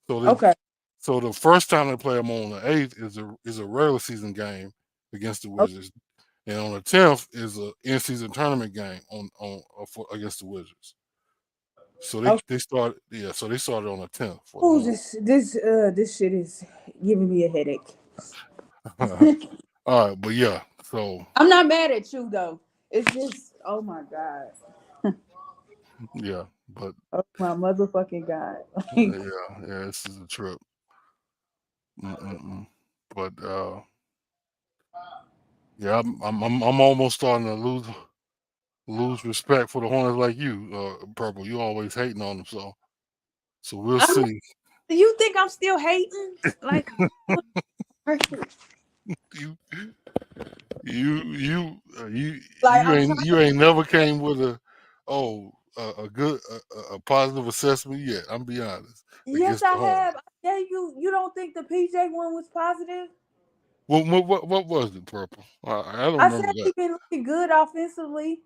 So they okay. so the first time they play them on the 8th is a regular season game against the Okay. Wizards, and on the 10th is a in season tournament game against the Wizards. So Okay. they started so they started on the 10th for the Oh, Hornets. this shit is giving me a headache. All right, but yeah, so I'm not mad at you though. It's just, oh my god, yeah, but oh my motherfucking god. Like, yeah, this is a trip. Mm-mm-mm. But yeah, I'm almost starting to lose respect for the Hornets like you, Purple. You always hating on them, so we'll I'm. see. You think I'm still hating? Like, you you like I'm trying. you ain't never came with a good a positive assessment yet. I'm be honest Yes, against I the Hornets. have. Yeah, you don't think the PJ one was positive? What was it, Purple? I don't I remember said that. he been looking good offensively.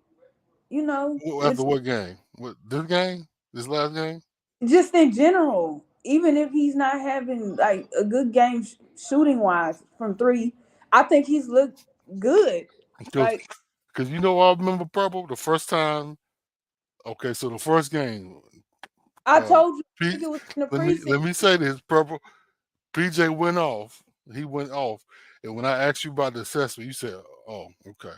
You know, After which what game? What this game? This last game? just in general, even if he's not having like a good game shooting wise from three, I think he's looked good. Because Like you know I remember Purple the first time. Okay, so the first game, I uh, told you, I think Pete. it was in the preseason. Let me say this, Purple. PJ went off. He went off, and when I asked you about the assessment, you said, "Oh, okay."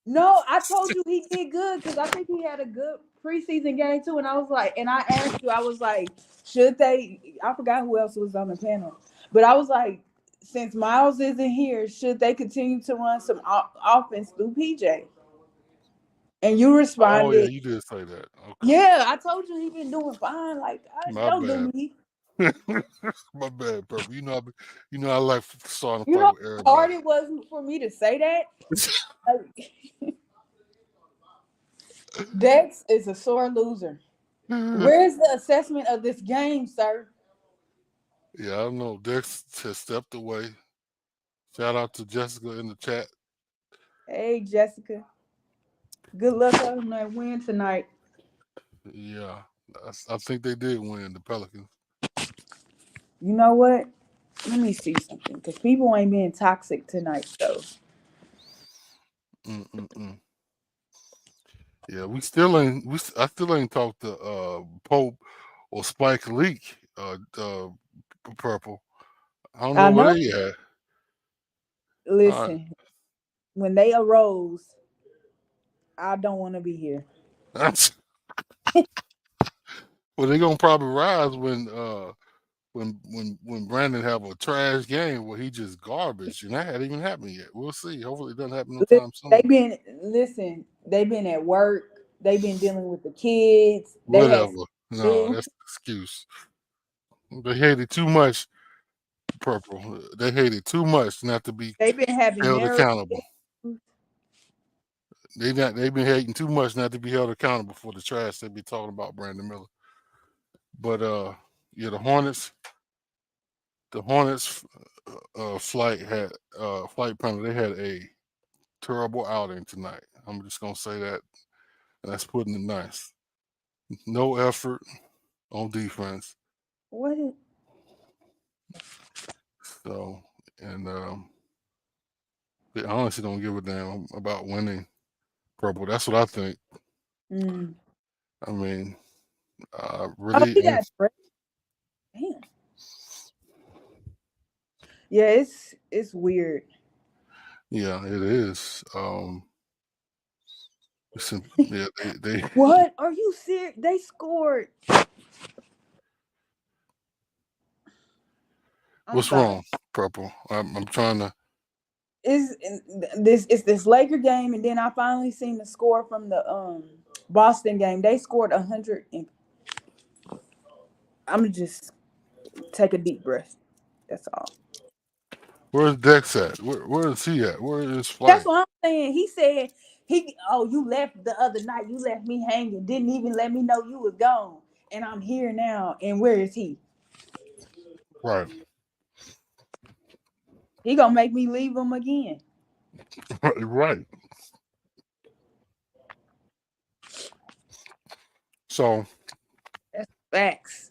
No, I told you he did good because I think he had a good preseason game too. And I was like, and I asked you, I was like, should they? I forgot who else was on the panel, but I was like, since Miles isn't here, should they continue to run some offense through PJ? And you Oh yeah, responded, you did say that. Okay, yeah, I told you he been doing fine. Like, my don't do bad. me. My bad, Purple. You know I like starting to You fight know with how hard everybody. it was for me to say that? Like, Dex is a sore loser. Where's the assessment of this game, sir? Yeah, I don't know. Dex has stepped away. Shout out to Jessica in the chat. Hey, Jessica. Good luck on that win tonight. Yeah, I think they did win, the Pelicans. You know what? Let me see something because people ain't being toxic tonight, though. Mm-mm-mm. Yeah, I still ain't talked to Pope or Spike Leak. Purple. I don't know I know. where they at. All Listen, when they arose, I don't want to be here. right. Well, they gonna probably rise when Brandon have a trash game where he just garbage, and that hadn't even happened yet. We'll see. Hopefully, it doesn't happen no Li- time soon. They've been at work. They've been dealing with the kids. They had Whatever. No, school. that's the excuse. They hated too much. Purple. They hated too much not to be They've been having held marriage. accountable. They've been hating too much not to be held accountable for the trash they be talking about Brandon Miller. But yeah, the Hornets flight panel, they had a terrible outing tonight. I'm just gonna say that. And that's putting it nice. No effort on defense. What is, So and they honestly don't give a damn about winning purple. That's what I think. mm. I mean, Oh, really he got damn. Yeah, it's weird. yeah, it is. Yeah, they What are you serious? They scored. I'm what's sorry. wrong, purple? I'm trying to Is this Laker game, and then I finally seen the score from the Boston game. They scored 100, and I'm gonna just take a deep breath. That's all. where's Dex at? Where is he at? Where is his That's flight? what I'm saying. He said you left the other night. You left me hanging. Didn't even let me know you was gone, and I'm here now. And where is he? Right. He gonna make me leave him again. Right. So That's facts.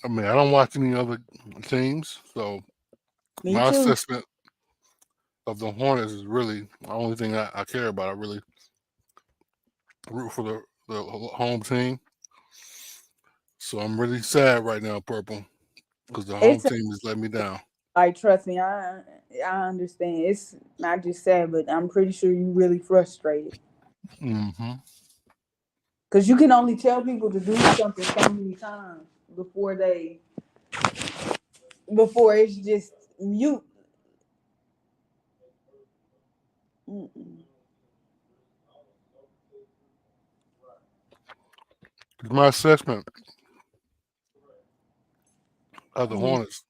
I mean, I don't watch any other teams, so Me my too. assessment of the Hornets is really the only thing I care about. I really root for the home team. So I'm really sad right now, Purple, because the home It's team is letting me down. like, trust me, I understand. It's not just sad, but I'm pretty sure you really frustrated Mm-hmm. because you can only tell people to do something so many times before it's just mute. Mm-mm. My assessment of the Mm. Hornets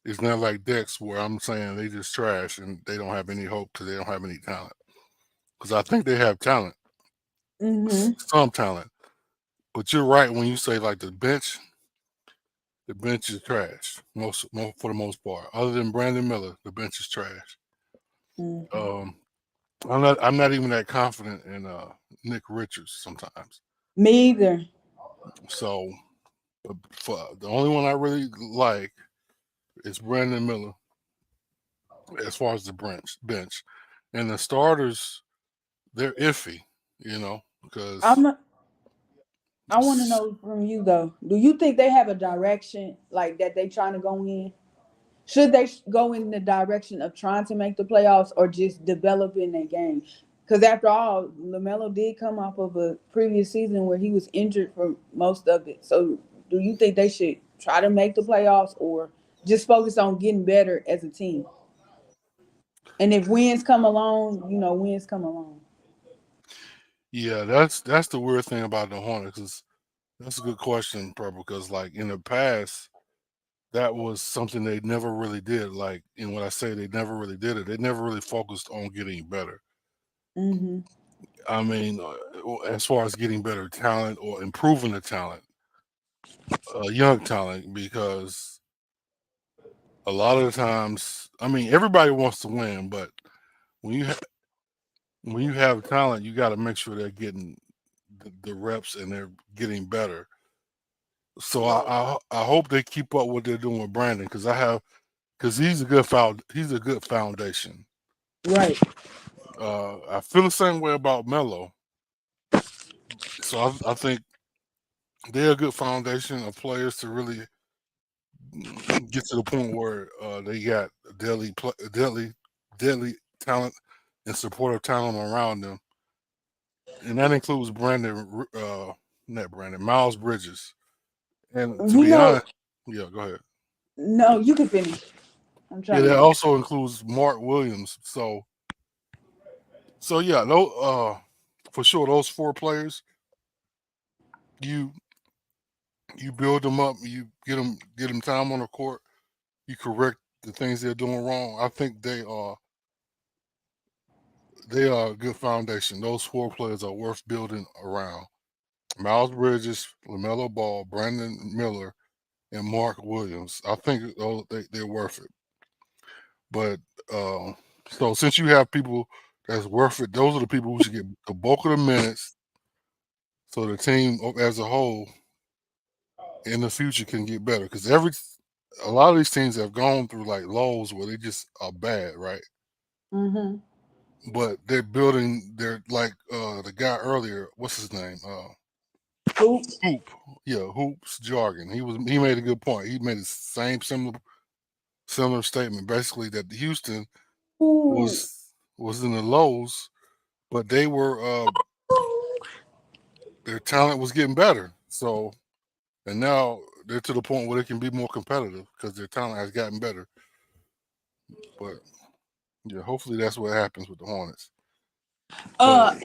is not like Dex, where I'm saying they just trash and they don't have any hope because they don't have any talent. Because I think they have talent, Mm-hmm. some talent. But you're right when you say like the bench is trash most for the most part. Other than Brandon Miller, the bench is trash. Mm-hmm. Um, I'm not even that confident in Nick Richards sometimes. Me either. So for the only one I really like is Brandon Miller as far as the bench, and the starters they're iffy, because I'm. I want to know from you though. Do you think they have a direction like that they trying to go in? Should they go in the direction of trying to make the playoffs or just developing their game? Because after all, LaMelo did come off of a previous season where he was injured for most of it. So, do you think they should try to make the playoffs or just focus on getting better as a team? And if wins come along, wins come along. Yeah, that's the weird thing about the Hornets. That's a good question, bro, because like in the past, that was something they never really did. Like, and when I say they never really did it, they never really focused on getting better. Mm-hmm. I mean, as far as getting better talent or improving the talent, young talent, because a lot of the times, I mean, everybody wants to win, but when when you have talent, you got to make sure they're getting the reps and they're getting better. So I hope they keep up what they're doing with Brandon because he's a good foundation. Right. I feel the same way about Melo. So I think they're a good foundation of players to really get to the point where they got deadly talent and supportive talent around them, and that includes not Brandon, Miles Bridges. And to You be know, honest, yeah, go ahead. no, you can finish. I'm Yeah, trying that to. also includes Mark Williams. So yeah, no, for sure, those four players, you you build them up, you get them time on the court, you correct the things they're doing wrong. I think they are a good foundation. Those four players are worth building around. Miles Bridges, LaMelo Ball, Brandon Miller, and Mark Williams. I think they're worth it. But so since you have people that's worth it, those are the people who should get the bulk of the minutes, so the team as a whole in the future can get better. Because a lot of these teams have gone through like lows where they just are bad, right? Mm-hmm. But they're building. They're like the guy earlier. What's his name? Cool. Hoop. Yeah, Hoop's jargon. He made a good point. He made the same similar statement, basically that Houston Ooh. was in the lows, but they were their talent was getting better. So and now they're to the point where they can be more competitive because their talent has gotten better. But yeah, hopefully that's what happens with the Hornets. But Uh,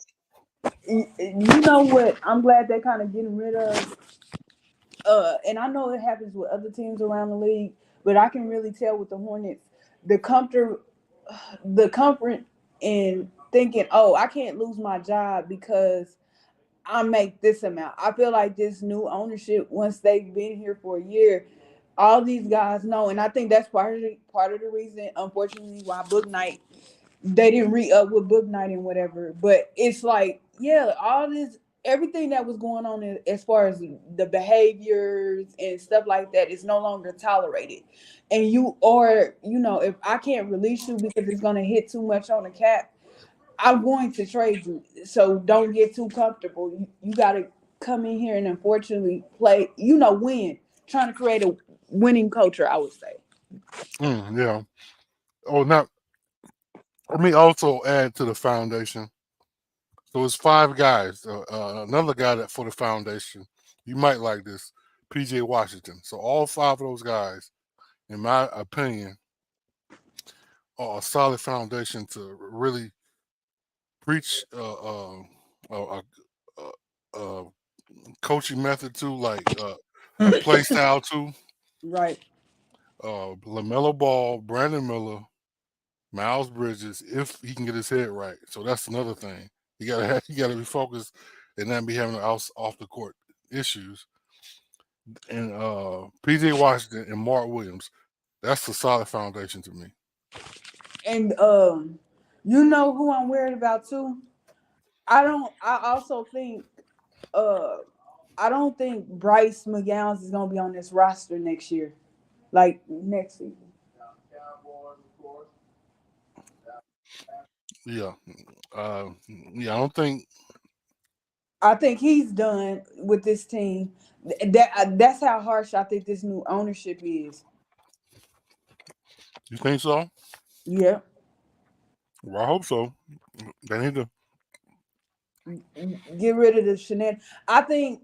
you know what? I'm glad they're kind of getting rid of. And I know it happens with other teams around the league, but I can really tell with the Hornets, the comfort, the comfort in thinking, oh, I can't lose my job because I make this amount. I feel like this new ownership, once they've been here for a year, all these guys know, and I think that's part of the reason, unfortunately, why Book Night they didn't re up with Book Night and whatever. But it's like, yeah, all this, everything that was going on as far as the behaviors and stuff like that is no longer tolerated. And if I can't release you because it's going to hit too much on the cap, I'm going to trade you. So don't get too comfortable. You got to come in here and unfortunately play, win. Trying to create a winning culture, I would say. yeah. Oh, not. Let me also add to the foundation. So it's five guys. Another guy that for the foundation, you might like this, PJ Washington. So all five of those guys, in my opinion, are a solid foundation to really preach a coaching method to, like a play style to. Right. LaMelo Ball, Brandon Miller, Miles Bridges, if he can get his head right. So that's another thing. You gotta be focused and not be having off the court issues. And PJ Washington and Mark Williams, that's a solid foundation to me. And you know who I'm worried about too? I also think uh I don't think Bryce McGowns is gonna be on this roster next year. Like next season. Yeah. Yeah, I don't think I think he's done with this team. That's how harsh I think this new ownership is. You think so? Yeah. Well, I hope so. They need to. Get rid of the shenanigans. I think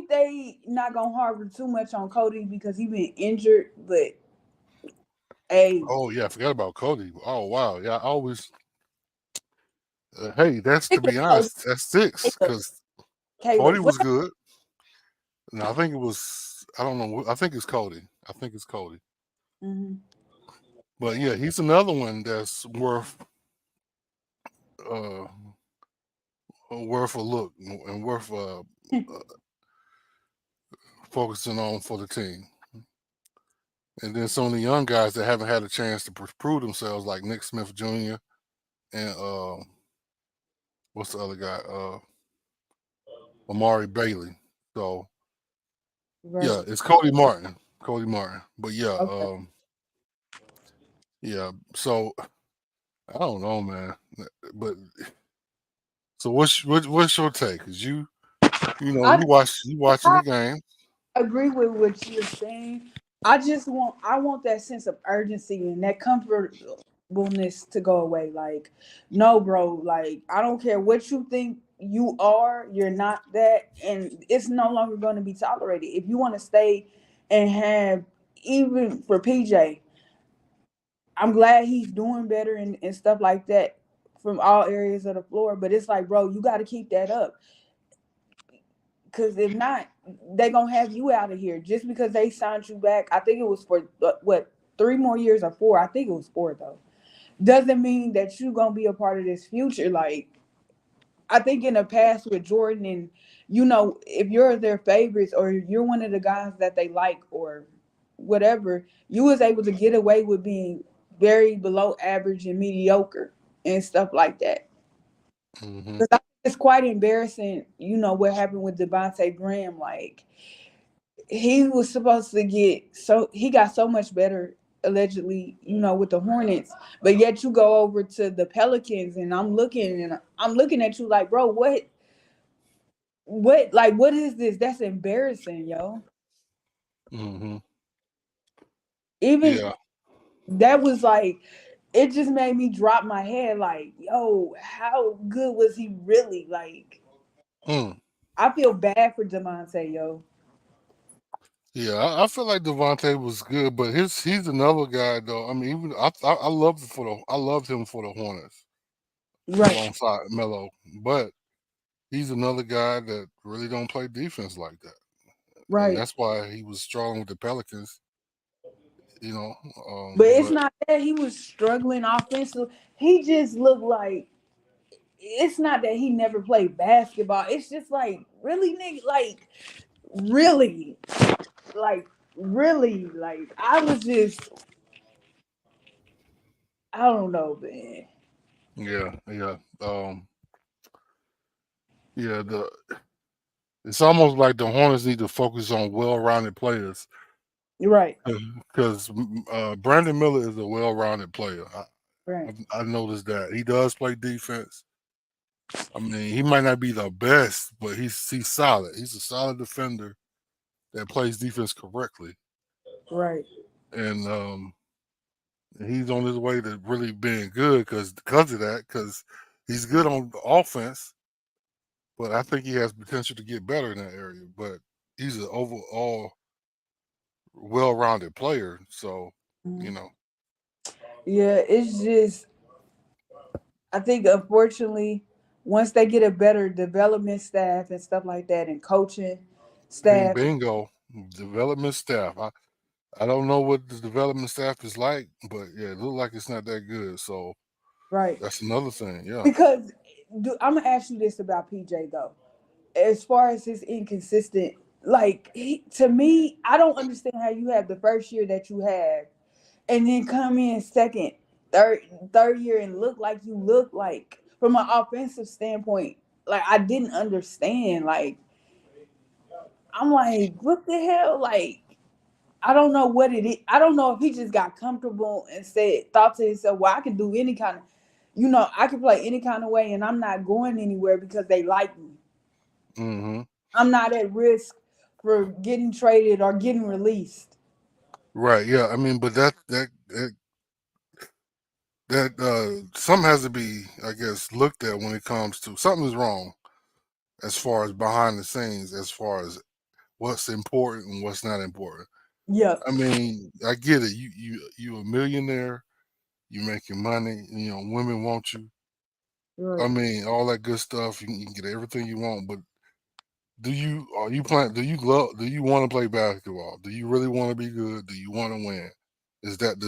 they not gonna harbor too much on Cody because he been injured. But hey, Oh yeah, I forgot about Cody. Oh wow, yeah. I always. Hey, that's to be Cody, honest. That's six Caleb, because Cody Caleb. What? was good. No, I think it was. I don't know. I think it's Cody. I think it's Cody. Mm-hmm. But yeah, he's another one that's uh worth a look and worth focusing on for the team. And then some of the young guys that haven't had a chance to prove themselves, like Nick Smith Jr. and what's the other guy? Amari Bailey. So Right. yeah, it's Cody Martin. Cody Martin. But yeah, Okay. yeah. So I don't know, man. But so what's your take? Cause I you watching I the game. agree with what you're saying. I want that sense of urgency and that comfortableness to go away. Like, no, bro, like I don't care what you think you are, you're not that, and it's no longer going to be tolerated. If you want to stay and have, even for PJ, I'm glad he's doing better and stuff like that from all areas of the floor. But it's like, bro, you got to keep that up. Because if not, they gonna have you out of here just because they signed you back. I think it was for what, 3 more years or 4. I think it was 4 though. Doesn't mean that you gonna be a part of this future. Like, I think in the past with Jordan, and if you're their favorites or you're one of the guys that they like or whatever, you was able to get away with being very below average and mediocre and stuff like that. Hmm. Because it's quite embarrassing, what happened with Devontae Graham. Like, he was supposed to he got so much better allegedly, with the Hornets, but yet you go over to the Pelicans and I'm looking at you like, bro, what is this? That's embarrassing, yo. Hmm. Even Yeah. that was like, it just made me drop my head like, yo, how good was he really? Like, Mm. I feel bad for Demonte, yo. Yeah, I feel like Devontae was good, but he's another guy though. I mean, even I loved him for the Hornets Right, alongside Melo, but he's another guy that really don't play defense like that, and right. that's why he was strong with the Pelicans. You know, But it's but not that he was struggling offensively. He just looked like, it's not that he never played basketball. It's just like, really, nigga, really, like really, like I was just, I don't know, man. yeah, yeah. It's almost like the Hornets need to focus on well-rounded players You're right, because Brandon Miller is a well-rounded player. right, I noticed that he does play defense. I mean, he might not be the best, but he's solid. He's a solid defender that plays defense correctly, right. and he's on his way to really being good because of that. Because he's good on the offense, but I think he has potential to get better in that area. But he's an overall well-rounded player, so you Mhm. know. Yeah, it's just, I think unfortunately, once they get a better development staff and stuff like that, and coaching staff, Bingo, development staff. I don't know what the development staff is like, but yeah, it looks like it's not that good. So right? that's another thing. Yeah. Because I'm gonna ask you this about PJ though, as far as his inconsistent, like to me, I don't understand how you have the first year that you had, and then come in second, third year and look like you look like from an offensive standpoint. Like, I didn't understand. Like, I'm like, what the hell? Like, I don't know what it is. I don't know if he just got comfortable and thought to himself, well, I can do any kind of, I can play any kind of way and I'm not going anywhere because they like me. Mm-hmm. I'm not at risk for getting traded or getting released. Right. Yeah. I mean, but something has to be, I guess, looked at when it comes to something is wrong as far as behind the scenes, as far as what's important and what's not important. Yep. I mean, I get it. You a millionaire. You making money. You know, women want you. I Right. mean, all that good stuff. You can get everything you want, but are you playing? Do you want to play basketball? Do you really want to be good? Do you want to win? Does that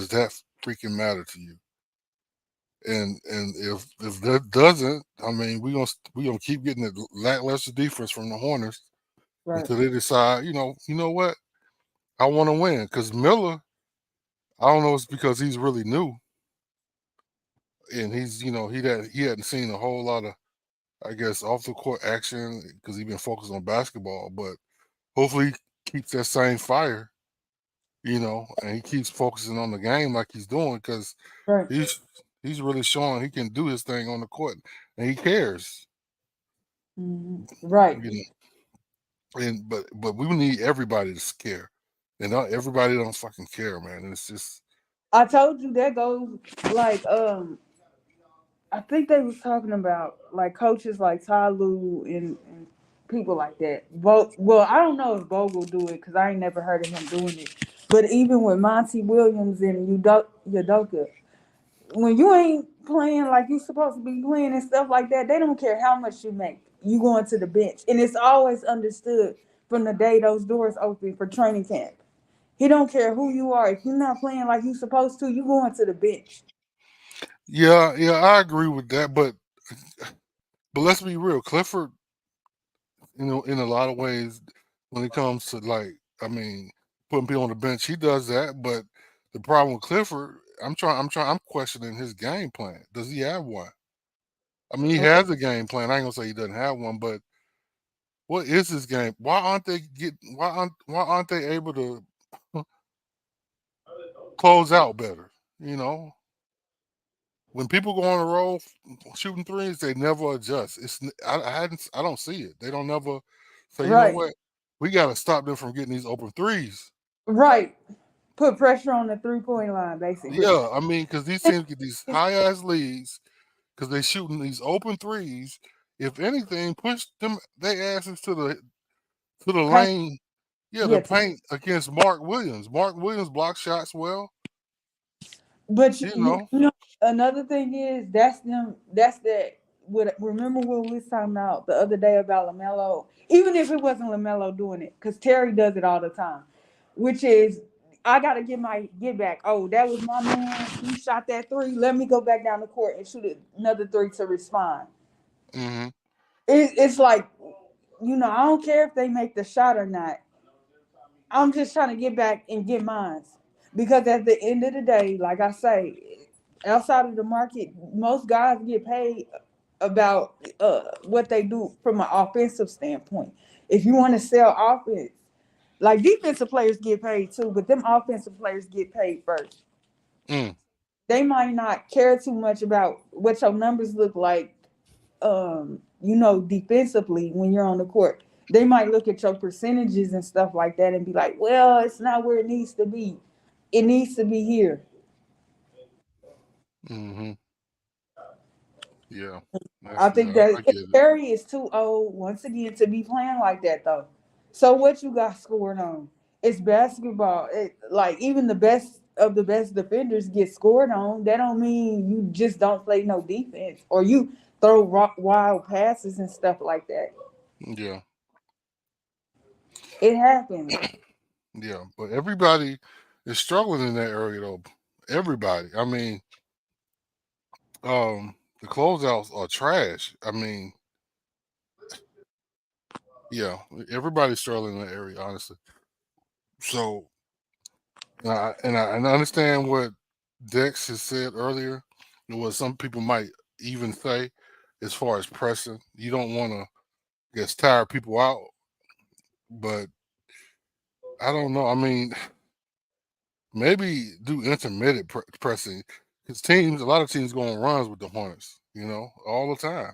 freaking matter to you? And if that doesn't, I mean, we gonna keep getting the lackluster defense from the Hornets Right. until they decide, you know what, I want to win. Because Miller, I don't know, it's because he's really new and he's, he hadn't seen a whole lot of, I guess, off the court action because he's been focused on basketball. But hopefully, he keeps that same fire, and he keeps focusing on the game like he's doing because Right. he's he's really showing he can do his thing on the court and he cares. Right. You know, but we need everybody to care, and not everybody don't fucking care, man. And it's just I told you that goes like I think they was talking about like coaches like Ty Lue and people like that. Well, I don't know if Vogel do it because I ain't never heard of him doing it. But even with Monty Williams and Udoka, when you ain't playing like you supposed to be playing and stuff like that, they don't care how much you make. You going to the bench, and it's always understood from the day those doors open for training camp. He don't care who you are. If you're not playing like you supposed to, you going to the bench. yeah, I agree with that. But let's be real, Clifford, in a lot of ways, when it comes to like, I mean, putting people on the bench, he does that. But the problem with Clifford, I'm questioning his game plan. Does he have one? I mean, he has a game plan. I ain't gonna say he doesn't have one, but what is his game? Why aren't they able to close out better? You know, when people go on a roll shooting threes, they never adjust. I don't see it. They don't never say, you know Right, what, we got to stop them from getting these open threes. right. Put pressure on the 3-point line, basically. Yeah, I mean, because these teams get these high ass leads because they shooting these open threes. If anything, push them they asses to the Paint, lane. Yeah, the yeah. paint against Mark Williams. Mark Williams blocks shots well. But You know. another thing is that's them. That's that. Remember when we was talking about the other day about Lamelo? Even if it wasn't Lamelo doing it, because Terry does it all the time, which is I gotta get back. Oh, that was my man. He shot that three. Let me go back down the court and shoot another three to respond. Hmm. It's like I don't care if they make the shot or not. I'm just trying to get back and get mine. Because at the end of the day, like I say, outside of the market, most guys get paid about what they do from an offensive standpoint. If you want to sell offense, like defensive players get paid too, but them offensive players get paid first. Mm. They might not care too much about what your numbers look like defensively when you're on the court. They might look at your percentages and stuff like that and be like, well, it's not where it needs to be. It needs to be here. Hmm. Yeah. I think I that get it. Terry is too old once again to be playing like that though. So what you got scored on? It's basketball. Like even the best of the best defenders get scored on. That don't mean you just don't play no defense or you throw wild passes and stuff like that. Yeah. It happens. Yeah. But everybody is struggling in that area though. Everybody. I mean, the closeouts are trash. I mean, yeah, everybody's struggling in that area, honestly. So, and I understand what Dex has said earlier, and what some people might even say, as far as pressing. You don't want to get tire people out, but I don't know. I mean, maybe do intermittent pressing because a lot of teams go on runs with the Hornets, all the time,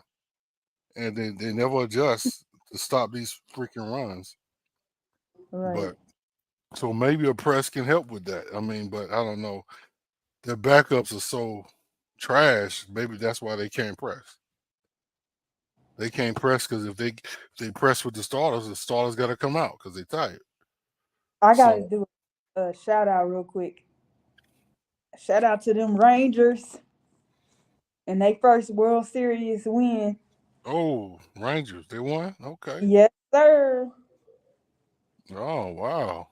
and they never adjust to stop these freaking runs. Right. But So maybe a press can help with that. I mean, but I don't know. Their backups are so trash. Maybe that's why they can't press. They can't press because if they press with the starters got to come out because they're tired. I gotta So do a shout out real quick. Shout out to them Rangers and they first World Series win. Rangers, they won. Okay. Yes, sir. Oh wow.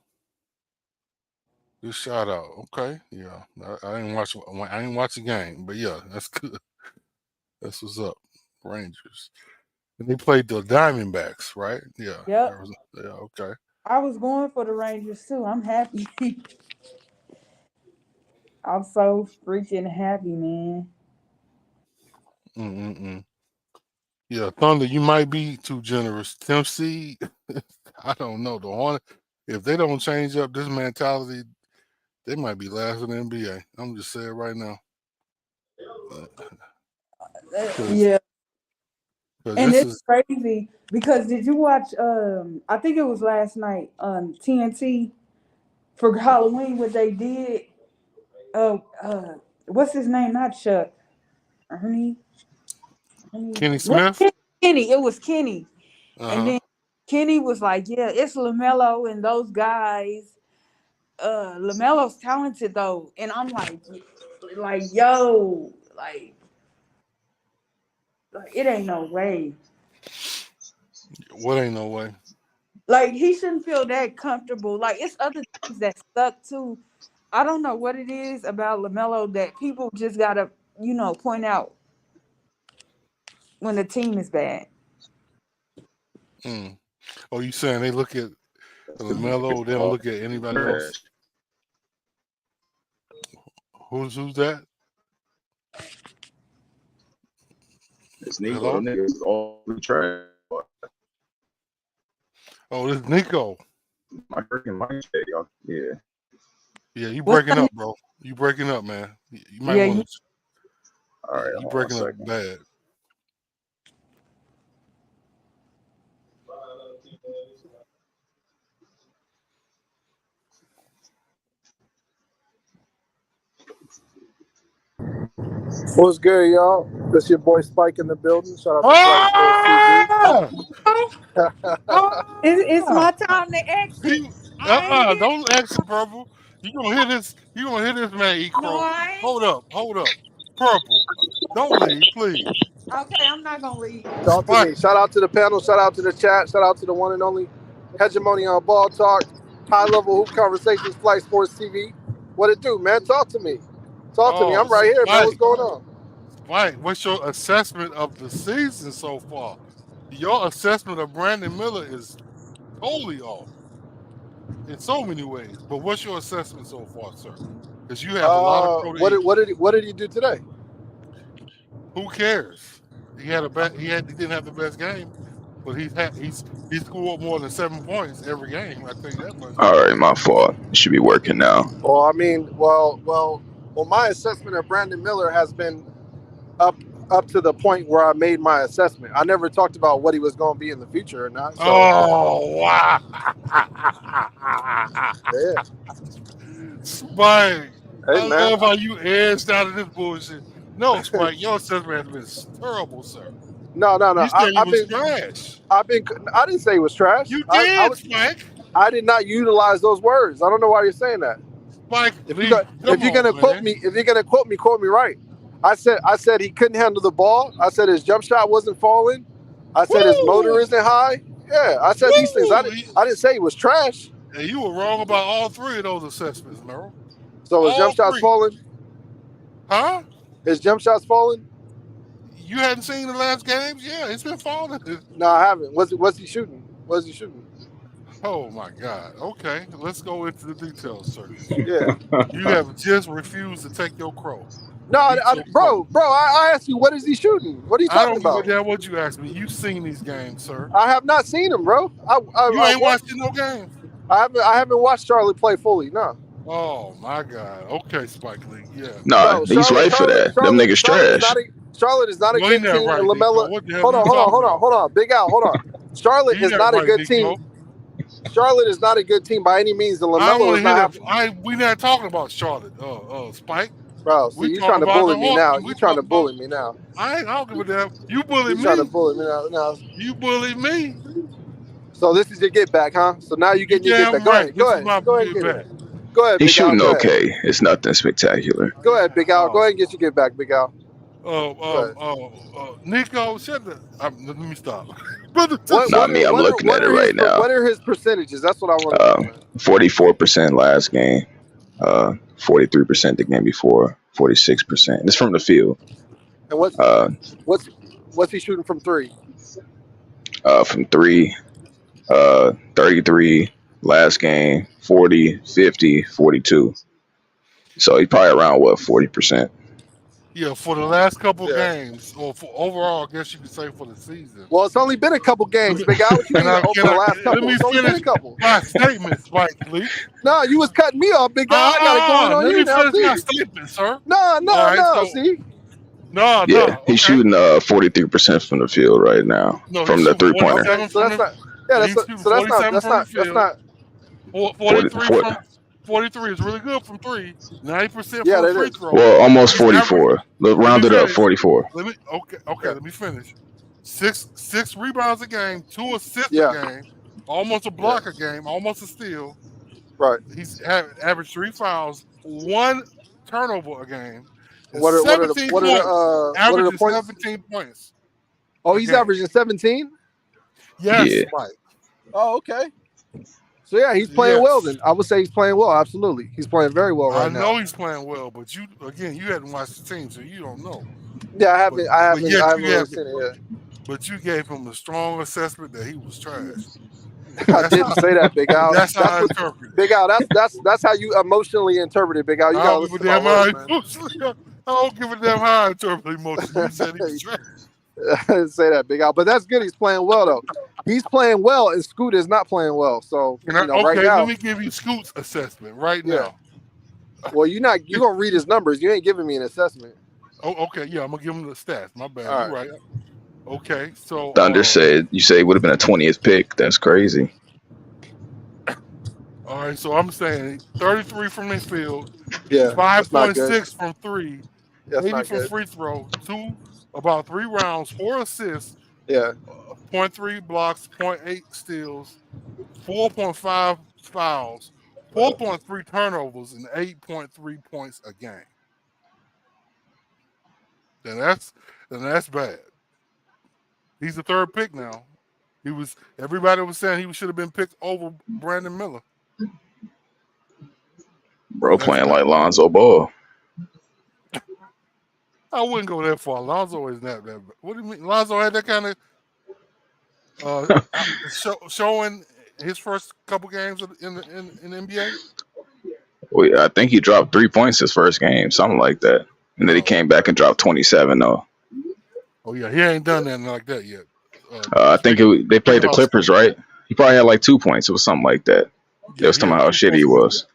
Good shout out. Okay. Yeah. I didn't watch. I didn't watch the game, but yeah, that's good. That's what's up. Rangers. And they played the Diamondbacks, right? Yeah. Yep. Yeah. Okay. I was going for the Rangers too. I'm happy. I'm so freaking happy, man. Mm-mm-mm. Yeah, Thunder, you might be too generous. Tennessee, I don't know. The Hornet, if they don't change up this mentality, they might be last in the NBA. I'm just saying right now. Yeah. And this it's is crazy because did you watch I think it was last night on TNT for Halloween what they did? What's his name? Not Chuck. Ernie. Kenny Smith. Kenny. It was Kenny. And Uh-huh. then Kenny was like, yeah, it's LaMelo and those guys. LaMelo's talented though. And I'm like, yo, like it ain't no way. What ain't no way? Like he shouldn't feel that comfortable. Like it's other things that suck too. I don't know what it is about LaMelo that people just gotta, point out when the team is bad. Oh, you saying they look at LaMelo, they don't look at anybody else? Who's that? It's Nico. Hello? Niggas all trash. Oh, this is Nico. My freaking mic, y'all. Yeah. Yeah, you breaking up, bro. You breaking up, man. You might want to. All right. You breaking up bad. What's good, y'all? This your boy Spike in the building. Shout out to Spike TV. It's my time to exit. Don't exit, Purple. You gonna hear this? You gonna hear this man eat crow? Hold up. Purple, don't leave, please. Okay, I'm not gonna leave. Talk to me. Shout out to the panel. Shout out to the chat. Shout out to the one and only hegemony on Ball Talk, high level hoop conversations, Flight Sports TV. What it do, man? Talk to me. Talk to me. I'm right here, man. What's going on? Spike, what's your assessment of the season so far? Your assessment of Brandon Miller is totally off in so many ways. But what's your assessment so far, sir? Because you have a lot of what did he do today? Who cares? He didn't have the best game, but he scored more than 7 points every game. I think that much. All right, my fault. It should be working now. Well, I mean, well, my assessment of Brandon Miller has been up to the point where I made my assessment. I never talked about what he was going to be in the future or not. So. Oh wow! Yeah. Spike, hey, I love how you edged out of this bullshit. No, Spike, your assessment has been terrible, sir. No. You said he was trash. I didn't say it was trash. You did, Spike. I did not utilize those words. I don't know why you're saying that. Spike, if you're gonna quote me, quote me right. I said he couldn't handle the ball. I said his jump shot wasn't falling. I said his motor isn't high. Yeah, I said these things. I didn't say he was trash. And you were wrong about all three of those assessments, Merrill. So his jump shot's falling? Huh? His jump shot's falling? You hadn't seen the last games? Yeah, it's been falling. No, I haven't. What's he shooting? What's he shooting? Oh my God. Okay, let's go into the details, sir. Yeah. You have just refused to take your crow. No, bro, I asked you, what is he shooting? What are you talking about? I don't give a damn what you asked me. You've seen these games, sir. I have not seen him, bro. You ain't watching no games. I haven't watched Charlotte play fully, no. Oh my God. Okay, Spike Lee. Yeah. No, he's right for that. Them niggas trash. Charlotte is not a good team. Right, LaMelo. Hold on. Big Al, hold on. Charlotte is not a good team. Charlotte is not a good team by any means, and I don't LaMelo want is to hear not that. having. We not talking about Charlotte, Spike. Bro, see, We you talking trying to about bully the me now. Hawks. You We trying to talking about. bully me now. I don't give a damn. You bullied You trying to me. bully me now. You bullied me. So this is your get back, huh? So now you You getting your get damn back. Go right. ahead. This Go is ahead. my Go ahead and get get back. it. Go ahead, He's Big Al. shooting Go ahead. okay. It's nothing spectacular. Go ahead, Big Al. Go ahead and get your get back, Big Al. Go ahead. Nico, shut the. let me stop. Brother, Nah, me, I'm looking at it right now. What are his percentages? That's what I want to know, man. 44% last game. 43% the game before. 46%. It's from the field. And what's he shooting from three? From three. 33 last game. 40, 50, 42. So he's probably around 40%. Yeah, for the last couple games, or for overall, I guess you could say for the season. Well, it's only been a couple games, Big Al. What you mean over the last couple? Let me It's only been a finish couple. my statement, Spike Lee. No, you was cutting me off, Big Al. I got it going on you now. Let me finish my statement, sir. No. See? No. He's shooting 43% from the field right now. No, from the 3-pointer. Okay, so that's not. Yeah, that's not. 43 is really good from three. 90% from free throw. Well, almost 44. Round it up, 44. Let me finish. Six rebounds a game, 2 assists a game, almost a block a game, almost a steal. Right. He's averaged 3 fouls, 1 turnover a game. What are the points? 17 points. Oh, he's averaging 17? Yes, Mike. Oh, okay. So yeah, he's playing well. Then I would say he's playing well. Absolutely, he's playing very well right now. I know he's playing well, but you hadn't watched the team, so you don't know. Yeah, I haven't really seen it yet. But you gave him a strong assessment that he was trash. I didn't say that, Big Al. That's how I interpret it. Big Al, that's how you emotionally interpret it, Big Al. You gotta listen to my words, man. I don't give a damn how I interpret emotion. You said he was trash. I didn't say that, Big Al. But that's good. He's playing well, though. He's playing well, and Scoot is not playing well. So, right now. Let me give you Scoot's assessment right now. Well, you're gonna read his numbers. You ain't giving me an assessment. Oh, okay. Yeah, I'm gonna give him the stats. My bad. All You're right. Okay, so Thunder said you say it would have been a 20th pick. That's crazy. All right, so I'm saying 33 from the field, 5.6 from three, that's 80 not from good. free throw, about 3 rounds, 4 assists, Yeah. 0.3 blocks, 0.8 steals, 4.5 fouls, 4.3 turnovers, and 8.3 points a game. Then that's bad. He's the 3rd pick now. Everybody was saying he should have been picked over Brandon Miller. Bro, playing like Lonzo Ball. I wouldn't go that far. Lonzo isn't that bad. What do you mean? Lonzo had that kind of showing his first couple games in the NBA? Well, I think he dropped 3 points his first game, something like that. And then he came back and dropped 27, though. Oh, yeah. He ain't done nothing like that yet. I think they played the Clippers, right? He probably had like 2 points. It was something like that. It was talking about how shitty he was.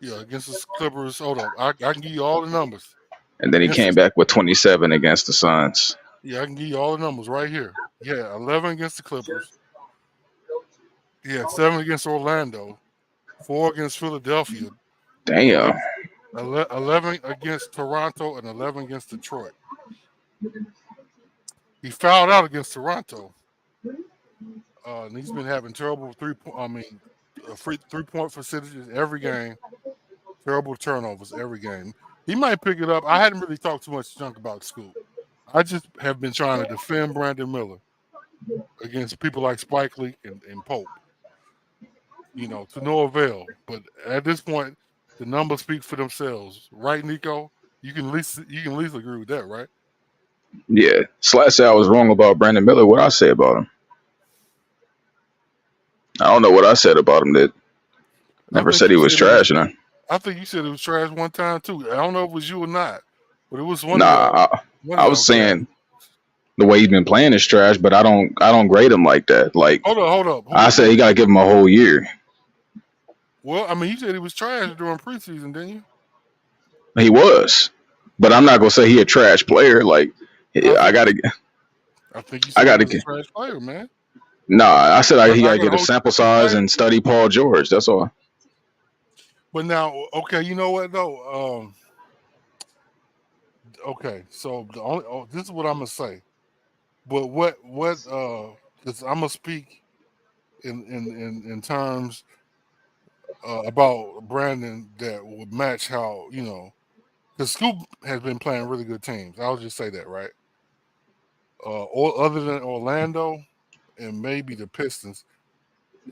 Yeah, against the Clippers. Hold up. I can give you all the numbers. And then he came back with 27 against the Suns. Yeah, I can give you all the numbers right here. Yeah, 11 against the Clippers. Yeah, 7 against Orlando. 4 against Philadelphia. Damn. 11 against Toronto and 11 against Detroit. He fouled out against Toronto. And he's been having terrible free 3-point percentages every game. Terrible turnovers every game. He might pick it up. I hadn't really talked too much junk about Scoop. I just have been trying to defend Brandon Miller against people like Spike Lee and Pope. To no avail. But at this point, the numbers speak for themselves, right, Nico? You can at least agree with that, right? Yeah. Slash said I was wrong about Brandon Miller. What I say about him? I don't know what I said about him that never said he was trash. I think you said it was trash one time too. I don't know if it was you or not, but it was one. I was saying the way he's been playing is trash, but I don't grade him like that. Like, hold up. I said you got to give him a whole year. Well, I mean, you said he was trash during preseason, didn't you? He was, but I'm not gonna say he a trash player. Like, I think he was a trash player, man. Nah, I said But he I gotta gotta get a hold you sample to the size same. and study Paul George. That's all. But now, okay, you know what though? Okay, so this is what I'm gonna say. But because I'm gonna speak in terms about Brandon that would match how because Scoop has been playing really good teams. I'll just say that, right? Or other than Orlando and maybe the Pistons,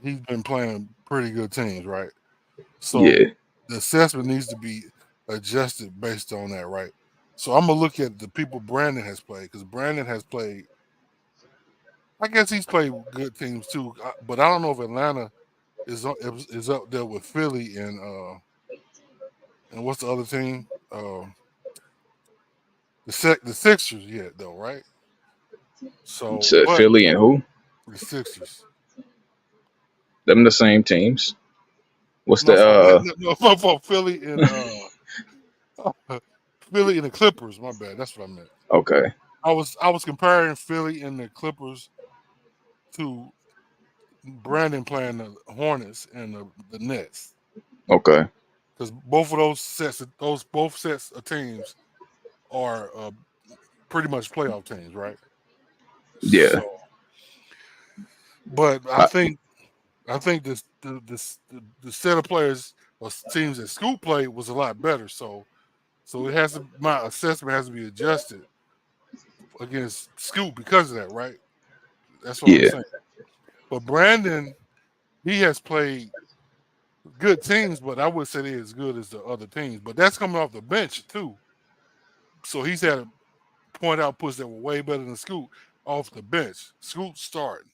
he's been playing pretty good teams, right? Yeah, So the assessment needs to be adjusted based on that, right? So I'm gonna look at the people Brandon has played because Brandon has played. I guess he's played good teams too, but I don't know if Atlanta is up there with Philly and what's the other team? The Sixers yet though, right? you So, said but Philly and who? the Sixers. Them the same teams. What's No, the for Philly and Philly and the Clippers. My bad. That's what I meant. Okay, I was comparing Philly and the Clippers to Brandon playing the Hornets and the Nets okay, because both sets of teams are pretty much playoff teams, right? yeah. So, but I I, think the set of players or teams that Scoop played was a lot better. So my assessment has to be adjusted against Scoop because of that, right? That's what I'm yeah, saying. But Brandon, he has played good teams, but I would say they're as good as the other teams. But that's coming off the bench too. So he's had point outputs that were way better than Scoot off the bench. Scoot starting.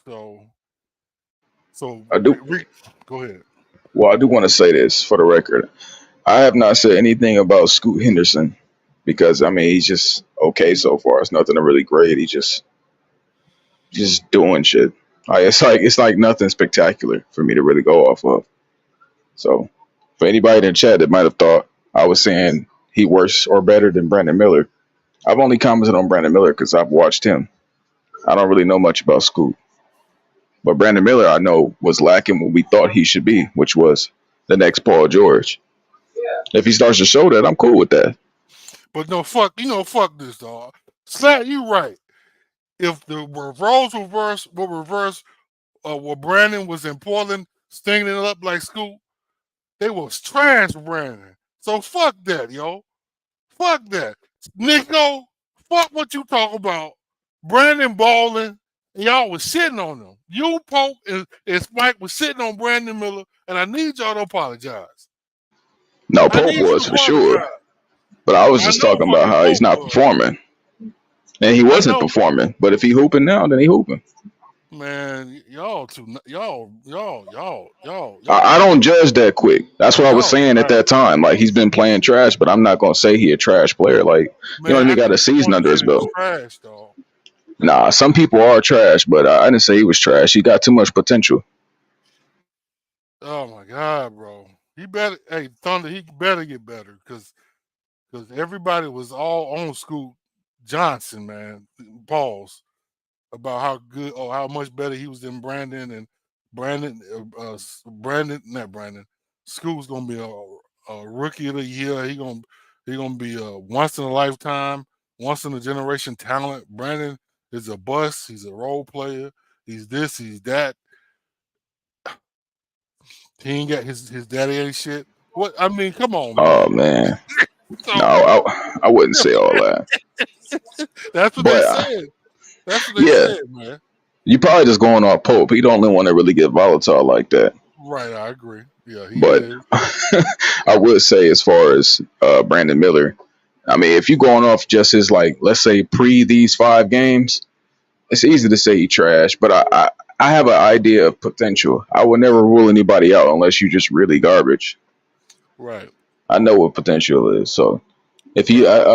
So so I do. go ahead. Well, I do want to say this for the record. I have not said anything about Scoot Henderson because I mean he's just okay so far. It's nothing really great. He just doing shit. It's like nothing spectacular for me to really go off of. So for anybody in the chat that might have thought I was saying he worse or better than Brandon Miller, I've only commented on Brandon Miller because I've watched him. I don't really know much about Scoot, but Brandon Miller I know was lacking what we thought he should be, which was the next Paul George. If he starts to show that, I'm cool with that. But no, fuck this, dog. Slat, you right. If the roles were reversed, where Brandon was in Portland, stinging it up like Scoop, they was trash Brandon. So fuck that, yo. Fuck that. Nico, fuck what you talk about. Brandon balling, and y'all was sitting on him. You, Pope, and Spike was sitting on Brandon Miller, and I need y'all to apologize. No, I Pope need you was to for sure, apologize. but I was I just know talking about fucking how he's Pope not was. performing, and he I wasn't know. performing. But if he hooping now, then he hooping. Man, y'all I don't judge that quick. That's what I was y'all saying at trash. that time. Like he's been playing trash, but I'm not gonna say he a trash player. Like you know, Man, what I I mean, got a could have season sworn you under his said he was belt. trash, dog. Nah, some people are trash, but I didn't say he was trash. He got too much potential. Oh my god, bro. Hey, Thunder, he better get better because everybody was all on Scoot Johnson, man. Pause about how good or how much better he was than Brandon and not Brandon. Scoot's gonna be a rookie of the year. He gonna be a once in a lifetime, once in a generation talent. Brandon is a bust. He's a role player. He's this. He's that. He ain't got his daddy ain't shit. What I mean, come on, Oh man. man, no, So I wouldn't say all that. that's what they But said. That's what they yeah, said, man. you probably just going off Pope. He the only one that really get volatile like that. Right, I agree. Yeah, he But is. I would say as far as Brandon Miller, I mean, if you going off just his like, let's say pre these 5 games, it's easy to say he trash. But I have an idea of potential. I would never rule anybody out unless you just really garbage. Right, I know what potential is. So if he, right.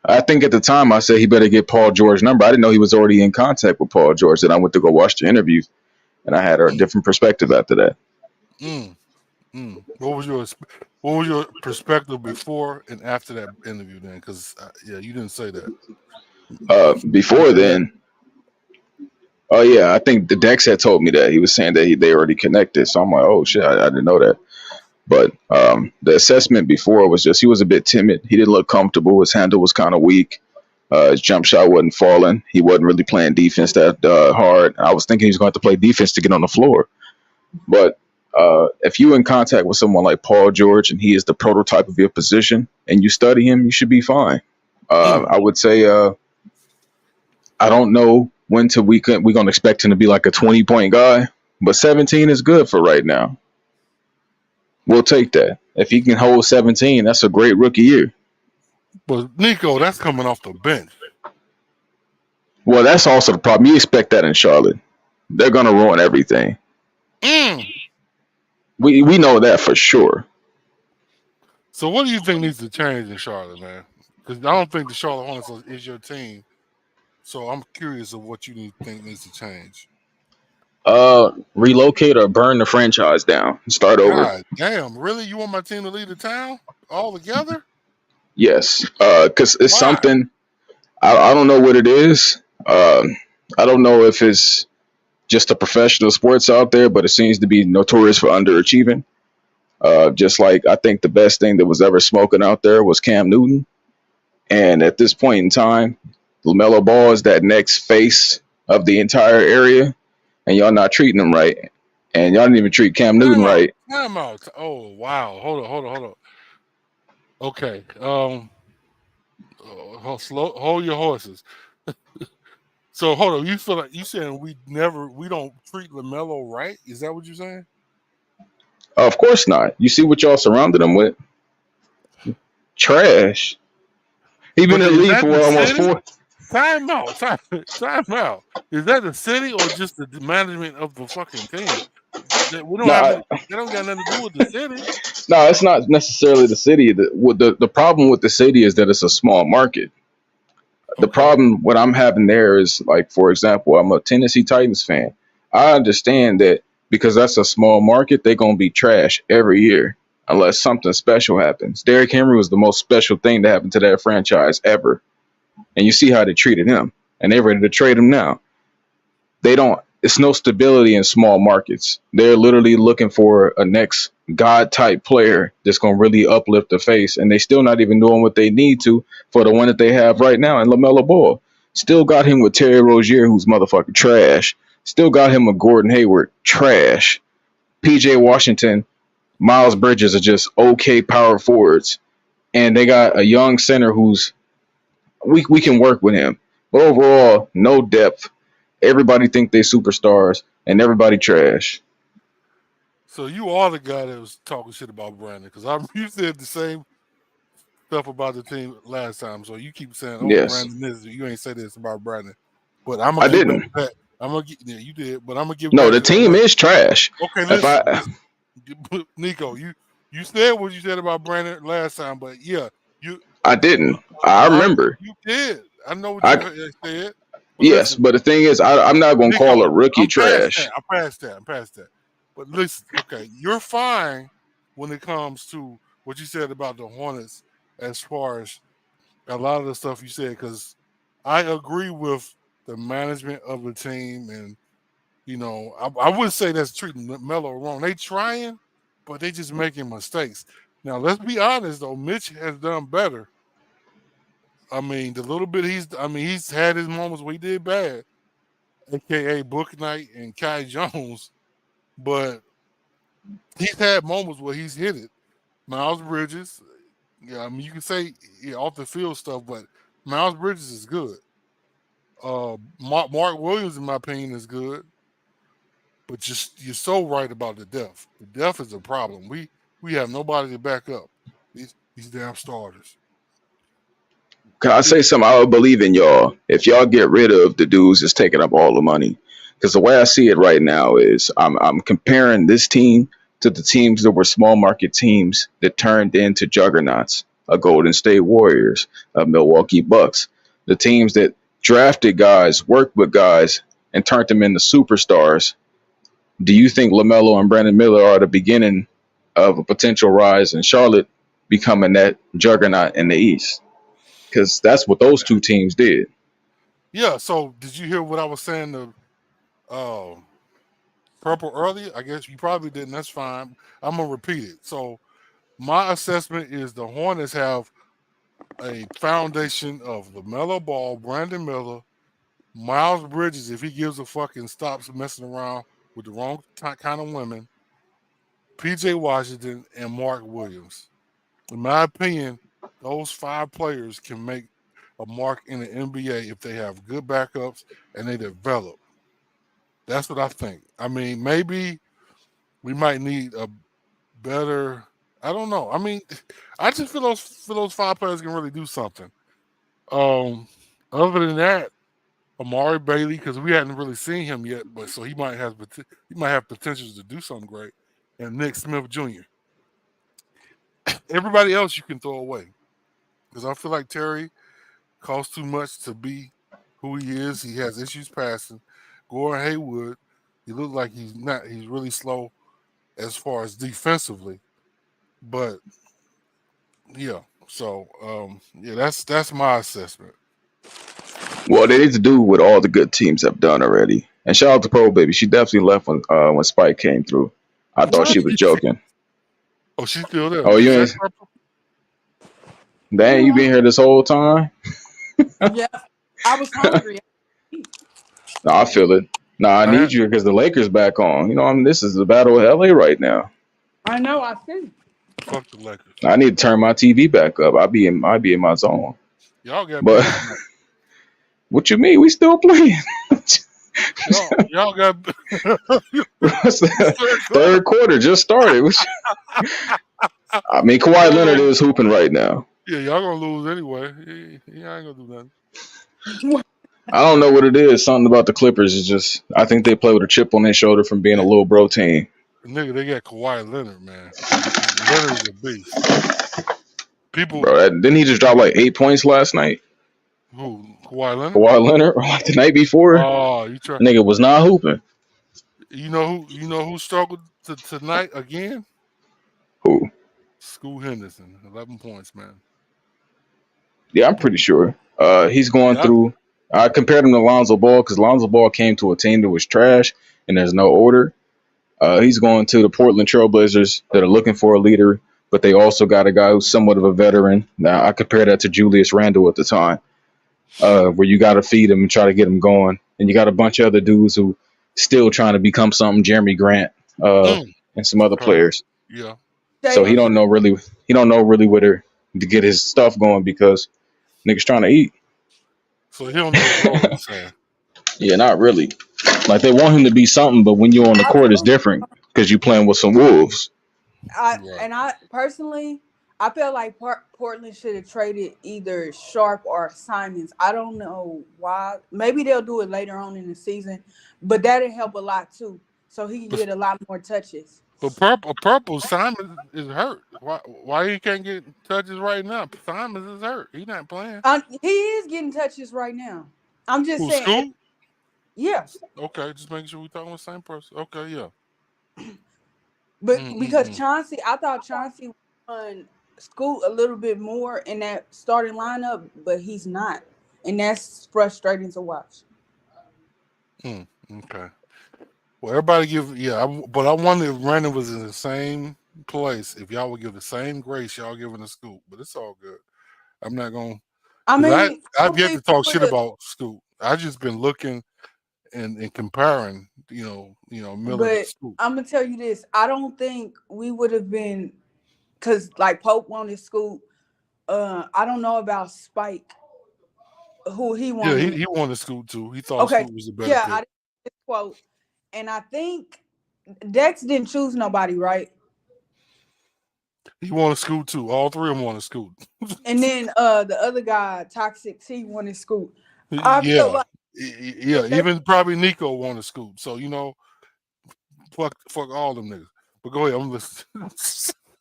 I think at the time I said he better get Paul George's number. I didn't know he was already in contact with Paul George. Then I went to go watch the interview, and I had a Mm, different perspective after that. mm, What was your perspective before and after that interview? Then, because yeah, you didn't say that. Before then, Oh yeah, I think the Dex had told me that. He was saying that they already connected. So I'm like, oh shit, I didn't know that. But the assessment before was just he was a bit timid. He didn't look comfortable. His handle was kind of weak. His jump shot wasn't falling. He wasn't really playing defense that hard. I was thinking he was going to have to play defense to get on the floor. But if you're in contact with someone like Paul George and he is the prototype of your position and you study him, you should be fine. I would say I don't know when to we're gonna expect him to be like a 20-point guy, but 17 is good for right now. We'll take that. If he can hold 17, that's a great rookie year. But Nico, that's coming off the bench. Well, that's also the problem. You expect that in Charlotte. They're gonna ruin everything. We know that for sure. So what do you think needs to change in Charlotte, man? Because I don't think the Charlotte Hornets is your team. So I'm curious of what you think needs to change. Relocate or burn the franchise down. Start over. God damn, really? You want my team to leave the town altogether? Yes, because it's something. I don't know what it is. I don't know if it's just the professional sports out there, but it seems to be notorious for underachieving. Just like I think the best thing that was ever smoking out there was Cam Newton. And at this point in time, LaMelo Ball is that next face of the entire area, and y'all not treating him right. And y'all didn't even treat Cam Newton right. Time out. Oh, wow. Hold on. Okay. Hold your horses. So hold on. You feel like you saying we don't treat LaMelo right? Is that what you're saying? Of course not. You see what y'all surrounded him with? Trash. He been in the league for almost 4. Time out. Is that the city or just the management of the fucking team? They don't got nothing to do with the city. No, it's not necessarily the city. The problem with the city is that it's a small market. The problem, what I'm having there is, like, for example, I'm a Tennessee Titans fan. I understand that because that's a small market, they're going to be trash every year unless something special happens. Derrick Henry was the most special thing to happen to that franchise ever. And you see how they treated him. And they're ready to trade him now. It's no stability in small markets. They're literally looking for a next God-type player that's going to really uplift the face. And they still not even doing what they need to for the one that they have right now in LaMelo Ball. Still got him with Terry Rozier, who's motherfucking trash. Still got him with Gordon Hayward, trash. PJ Washington, Miles Bridges are just okay power forwards. And they got a young center who's we can work with him. But overall, no depth. Everybody think they superstars, and everybody trash. So you are the guy that was talking shit about Brandon, because you said the same stuff about the team last time. So you keep saying, "Oh, yes. Brandon, you ain't say this about Brandon." But I didn't. I'm gonna get. Yeah, you did. But I'm gonna give. No, the team is trash. Okay, listen. Nico, you said what you said about Brandon last time, but yeah, I didn't. I remember. You did. I know what you said. But yes, listen, but the thing is, I'm not going to call a rookie trash. I'm past that. But listen, okay, you're fine when it comes to what you said about the Hornets as far as a lot of the stuff you said, because I agree with the management of the team. And, I wouldn't say that's treating Melo wrong. They trying, but they just making mistakes. Now, let's be honest, though. Mitch has done better. I mean, the little bit he's had his moments where he did bad, a.k.a. Book Knight and Kai Jones, but he's had moments where he's hit it. Miles Bridges, you can say off the field stuff, but Miles Bridges is good. Mark Williams, in my opinion, is good, but you're so right about the depth. The depth is a problem. We have nobody to back up these damn starters. Can I say something? I would believe in y'all if y'all get rid of the dudes that's taking up all the money. Because the way I see it right now is I'm comparing this team to the teams that were small market teams that turned into juggernauts, a Golden State Warriors, a Milwaukee Bucks, the teams that drafted guys, worked with guys, and turned them into superstars. Do you think LaMelo and Brandon Miller are the beginning of a potential rise in Charlotte becoming that juggernaut in the East? Because that's what those two teams did. Yeah. So did you hear what I was saying Purple earlier. I guess you probably didn't. That's fine. I'm gonna repeat it. So my assessment is the Hornets have a foundation of LaMelo Ball, Brandon Miller, Miles Bridges, if he gives a fuck and stops messing around with the wrong kind of women, PJ Washington, and Mark Williams. In my opinion, those 5 players can make a mark in the NBA if they have good backups and they develop. That's what I think. I mean, maybe we might need a better. I don't know. I mean, I just feel those 5 players can really do something. Other than that, Amari Bailey, because we hadn't really seen him yet, but so he might have potentials to do something great. And Nick Smith Jr. Everybody else you can throw away because I feel like Terry costs too much to be who he is. He has issues passing. Gordon Hayward, he looks like he's not. He's really slow as far as defensively, but yeah. So yeah, that's my assessment. Well, they need to do what all the good teams have done already. And shout out to Pro Baby. She definitely left when Spike came through. I thought What? she was joking. Oh, she's still there. Oh, you Is that ain't. purple? Dang, you been here this whole time? Yeah, I was hungry. No, I feel it. No, I need you because the Lakers back on. You know, I mean, this is the battle of LA right now. I know. I see. Fuck the Lakers. I need to turn my TV back up. I'd be in my zone. Y'all got But beat tonight. what you mean? We still playing? Y'all got third quarter just started. I mean, Kawhi Leonard is hooping right now. Yeah, y'all gonna lose anyway. He ain't gonna do nothing. I don't know what it is. Something about the Clippers is just. I think they play with a chip on their shoulder from being a little bro team. Nigga, they got Kawhi Leonard, man. Leonard is a beast. People, bro, didn't he just drop like 8 points last night? Who? Kawhi Leonard? Kawhi Leonard, or like the night before? Oh, you try. Nigga was not hooping. You know who struggled tonight again? Who? Scoot Henderson, 11 points, man. Yeah, I'm pretty sure. He's going through. I compared him to Lonzo Ball because Lonzo Ball came to a team that was trash and there's no order. He's going to the Portland Trailblazers that are looking for a leader, but they also got a guy who's somewhat of a veteran. Now, I compare that to Julius Randle at the time, where you got to feed him and try to get him going. And you got a bunch of other dudes who still trying to become something, Jeremy Grant and some other players. Yeah. So he don't know really where to get his stuff going because niggas trying to eat. So he don't know what he's saying. Yeah, not really. Like they want him to be something, but when you're on the court, it's different because you're playing with some wolves. And I personally, I feel like Portland should have traded either Sharp or Simons. I don't know why. Maybe they'll do it later on in the season, but that'd help a lot too. So he can get a lot more touches. But purple Simon is hurt. Why he can't get touches right now? Simon is hurt. He's not playing. He is getting touches right now. I'm just saying. Scoot? Yeah. Okay, just making sure we're talking about the same person. Okay, yeah. But because Chauncey, I thought Chauncey won Scoot a little bit more in that starting lineup, but he's not. And that's frustrating to watch. Okay. Well, everybody but I wonder if Brandon was in the same place, if y'all would give the same grace y'all giving the Scoot. But it's all good. I'm not going to. I've yet to talk shit about Scoot. I've just been looking and comparing, Miller but to Scoot. I'm going to tell you this. I don't think we would have been, because like Pope wanted Scoot. I don't know about Spike, who he wanted. Yeah, he wanted Scoot too. He thought Scoot was a better pick. I didn't get this quote. And I think Dex didn't choose nobody, right? He wanted Scoot too. All three of them wanted Scoot. And then the other guy, Toxic T, wanted Scoot. Feel like even probably Nico wanted Scoot. So fuck all them niggas. But go ahead, I'm listening.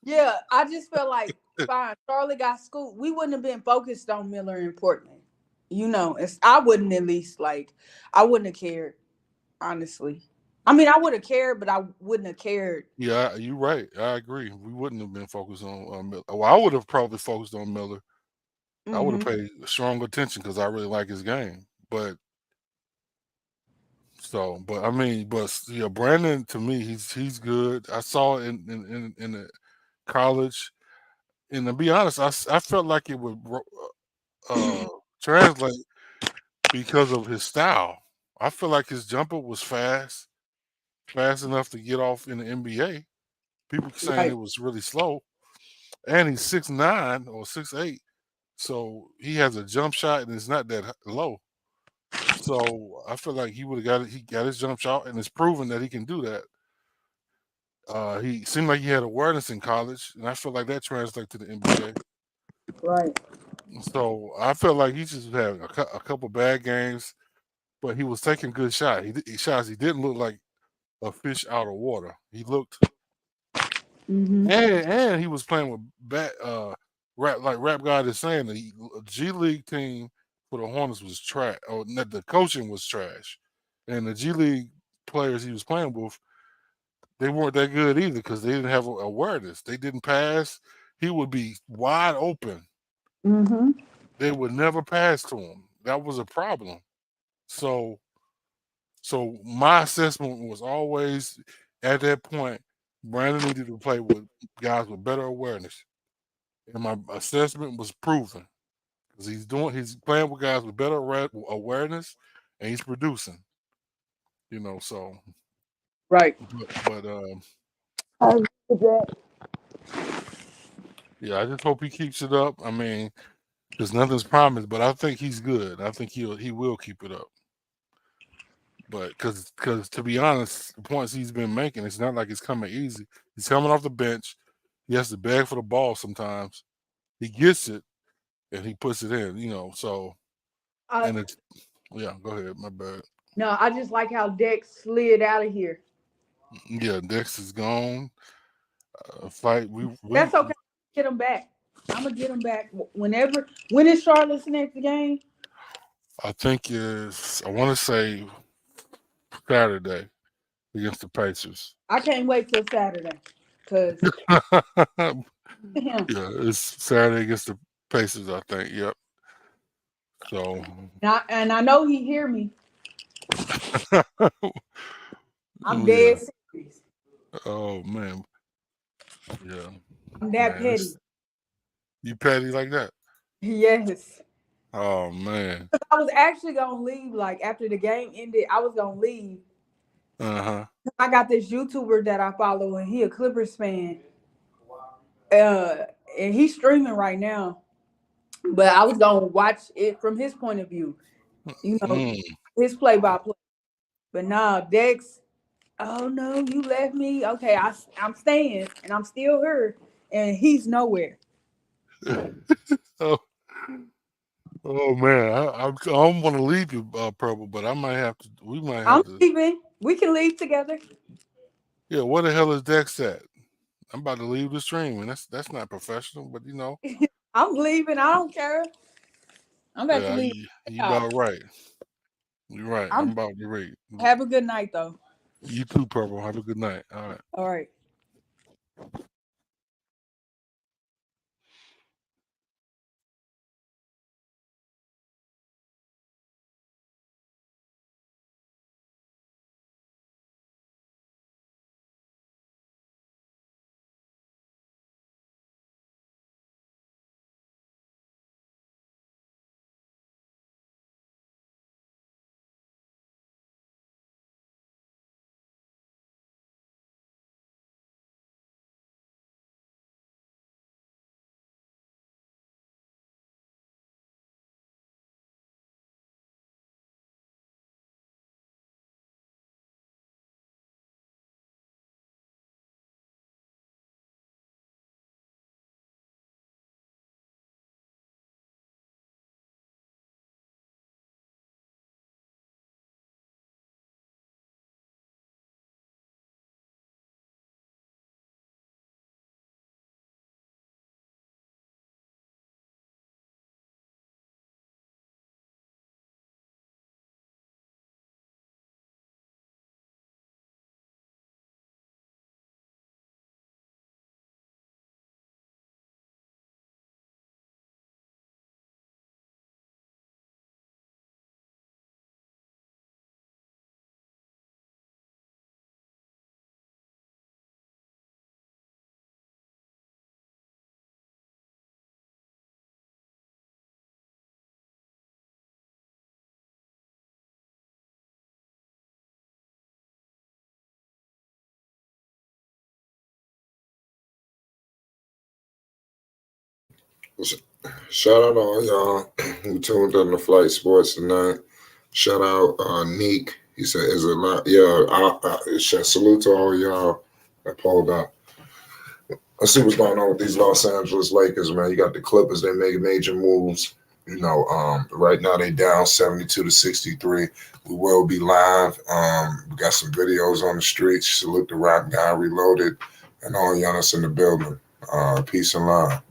Yeah, I just felt like fine. Charlotte got Scoot. We wouldn't have been focused on Miller in Portland. I wouldn't I wouldn't have cared, honestly. I mean, I would have cared, but I wouldn't have cared. Yeah, you're right. I agree. We wouldn't have been focused on Miller. Well, I would have probably focused on Miller. I would have paid strong attention because I really like his game. But So, but I mean, but yeah, Brandon to me, he's good. I saw it in the college, and to be honest, I felt like it would translate because of his style. I feel like his jumper was fast enough to get off in the NBA. People saying Right. it was really slow, and he's 6'9" or 6'8", so he has a jump shot and it's not that low. So I feel like he would have got it. He got his jump shot, and it's proven that he can do that. He seemed like he had awareness in college, and I feel like that translates to the NBA. Right. So I feel like he just had a couple bad games, but he was taking good shots. He didn't look like a fish out of water. He looked, Mm-hmm. and he was playing with rap God is saying the G League team for the Hornets was trash. Or the coaching was trash, and the G League players he was playing with, they weren't that good either because they didn't have awareness. They didn't pass. He would be wide open. Mm-hmm. They would never pass to him. That was a problem. So, so my assessment was always at that point, Brandon needed to play with guys with better awareness, and my assessment was proven because he's playing with guys with better awareness, and he's producing. So, Right. but I agree with that. yeah, I just hope he keeps it up. I mean, because nothing's promised, but I think he's good. I think he will keep it up. But because to be honest, the points he's been making, it's not like it's coming easy. He's coming off the bench. He has to beg for the ball sometimes. He gets it and he puts it in. So I and it's yeah. Go ahead, my bad. No, I just like how Dex slid out of here. Yeah, Dex is gone. Fight. We That's okay. Get him back. I'm gonna get him back whenever. When is Charlotte's next game? I think is I want to say Saturday against the Pacers. I can't wait till Saturday, cause Yeah, him. it's Saturday against the Pacers. I think. Yep. So And I know he hear me. I'm yeah. dead serious. Oh man. Yeah. I'm that Man, petty. you petty like that? Yes. Oh man. I was actually gonna leave. Like after the game ended, I was gonna leave. Uh-huh. I got this YouTuber that I follow, and he a Clippers fan. Uh, and he's streaming right now. But I was gonna watch it from his point of view. Mm. His play by play. But now Dex, oh no, you left me. Okay, I'm staying, and I'm still here, and he's nowhere. Oh, oh man. I don't want to leave you, Purple, but I might have to. We might I'm have to. leaving. We can leave together. Yeah. Where the hell is Dex at? I'm about to leave the stream, and that's not professional, but I'm leaving. I don't care. I'm about to yeah, leave. you Y'all. about right. You're right. I'm I'm about to read. have a good night though. You too, Purple. Have a good night. All right. All right. Shout out to all y'all who tuned in to Flight Sports tonight. Shout out Neek. He said, "Is it lot?" Yeah. Salute to all y'all that pulled up. Let's see what's going on with these Los Angeles Lakers, man. You got the Clippers. They make major moves. Right now they down 72-63. We will be live. We got some videos on the streets. Salute the Rap Guy Reloaded and all y'all that's in the building. Peace and love.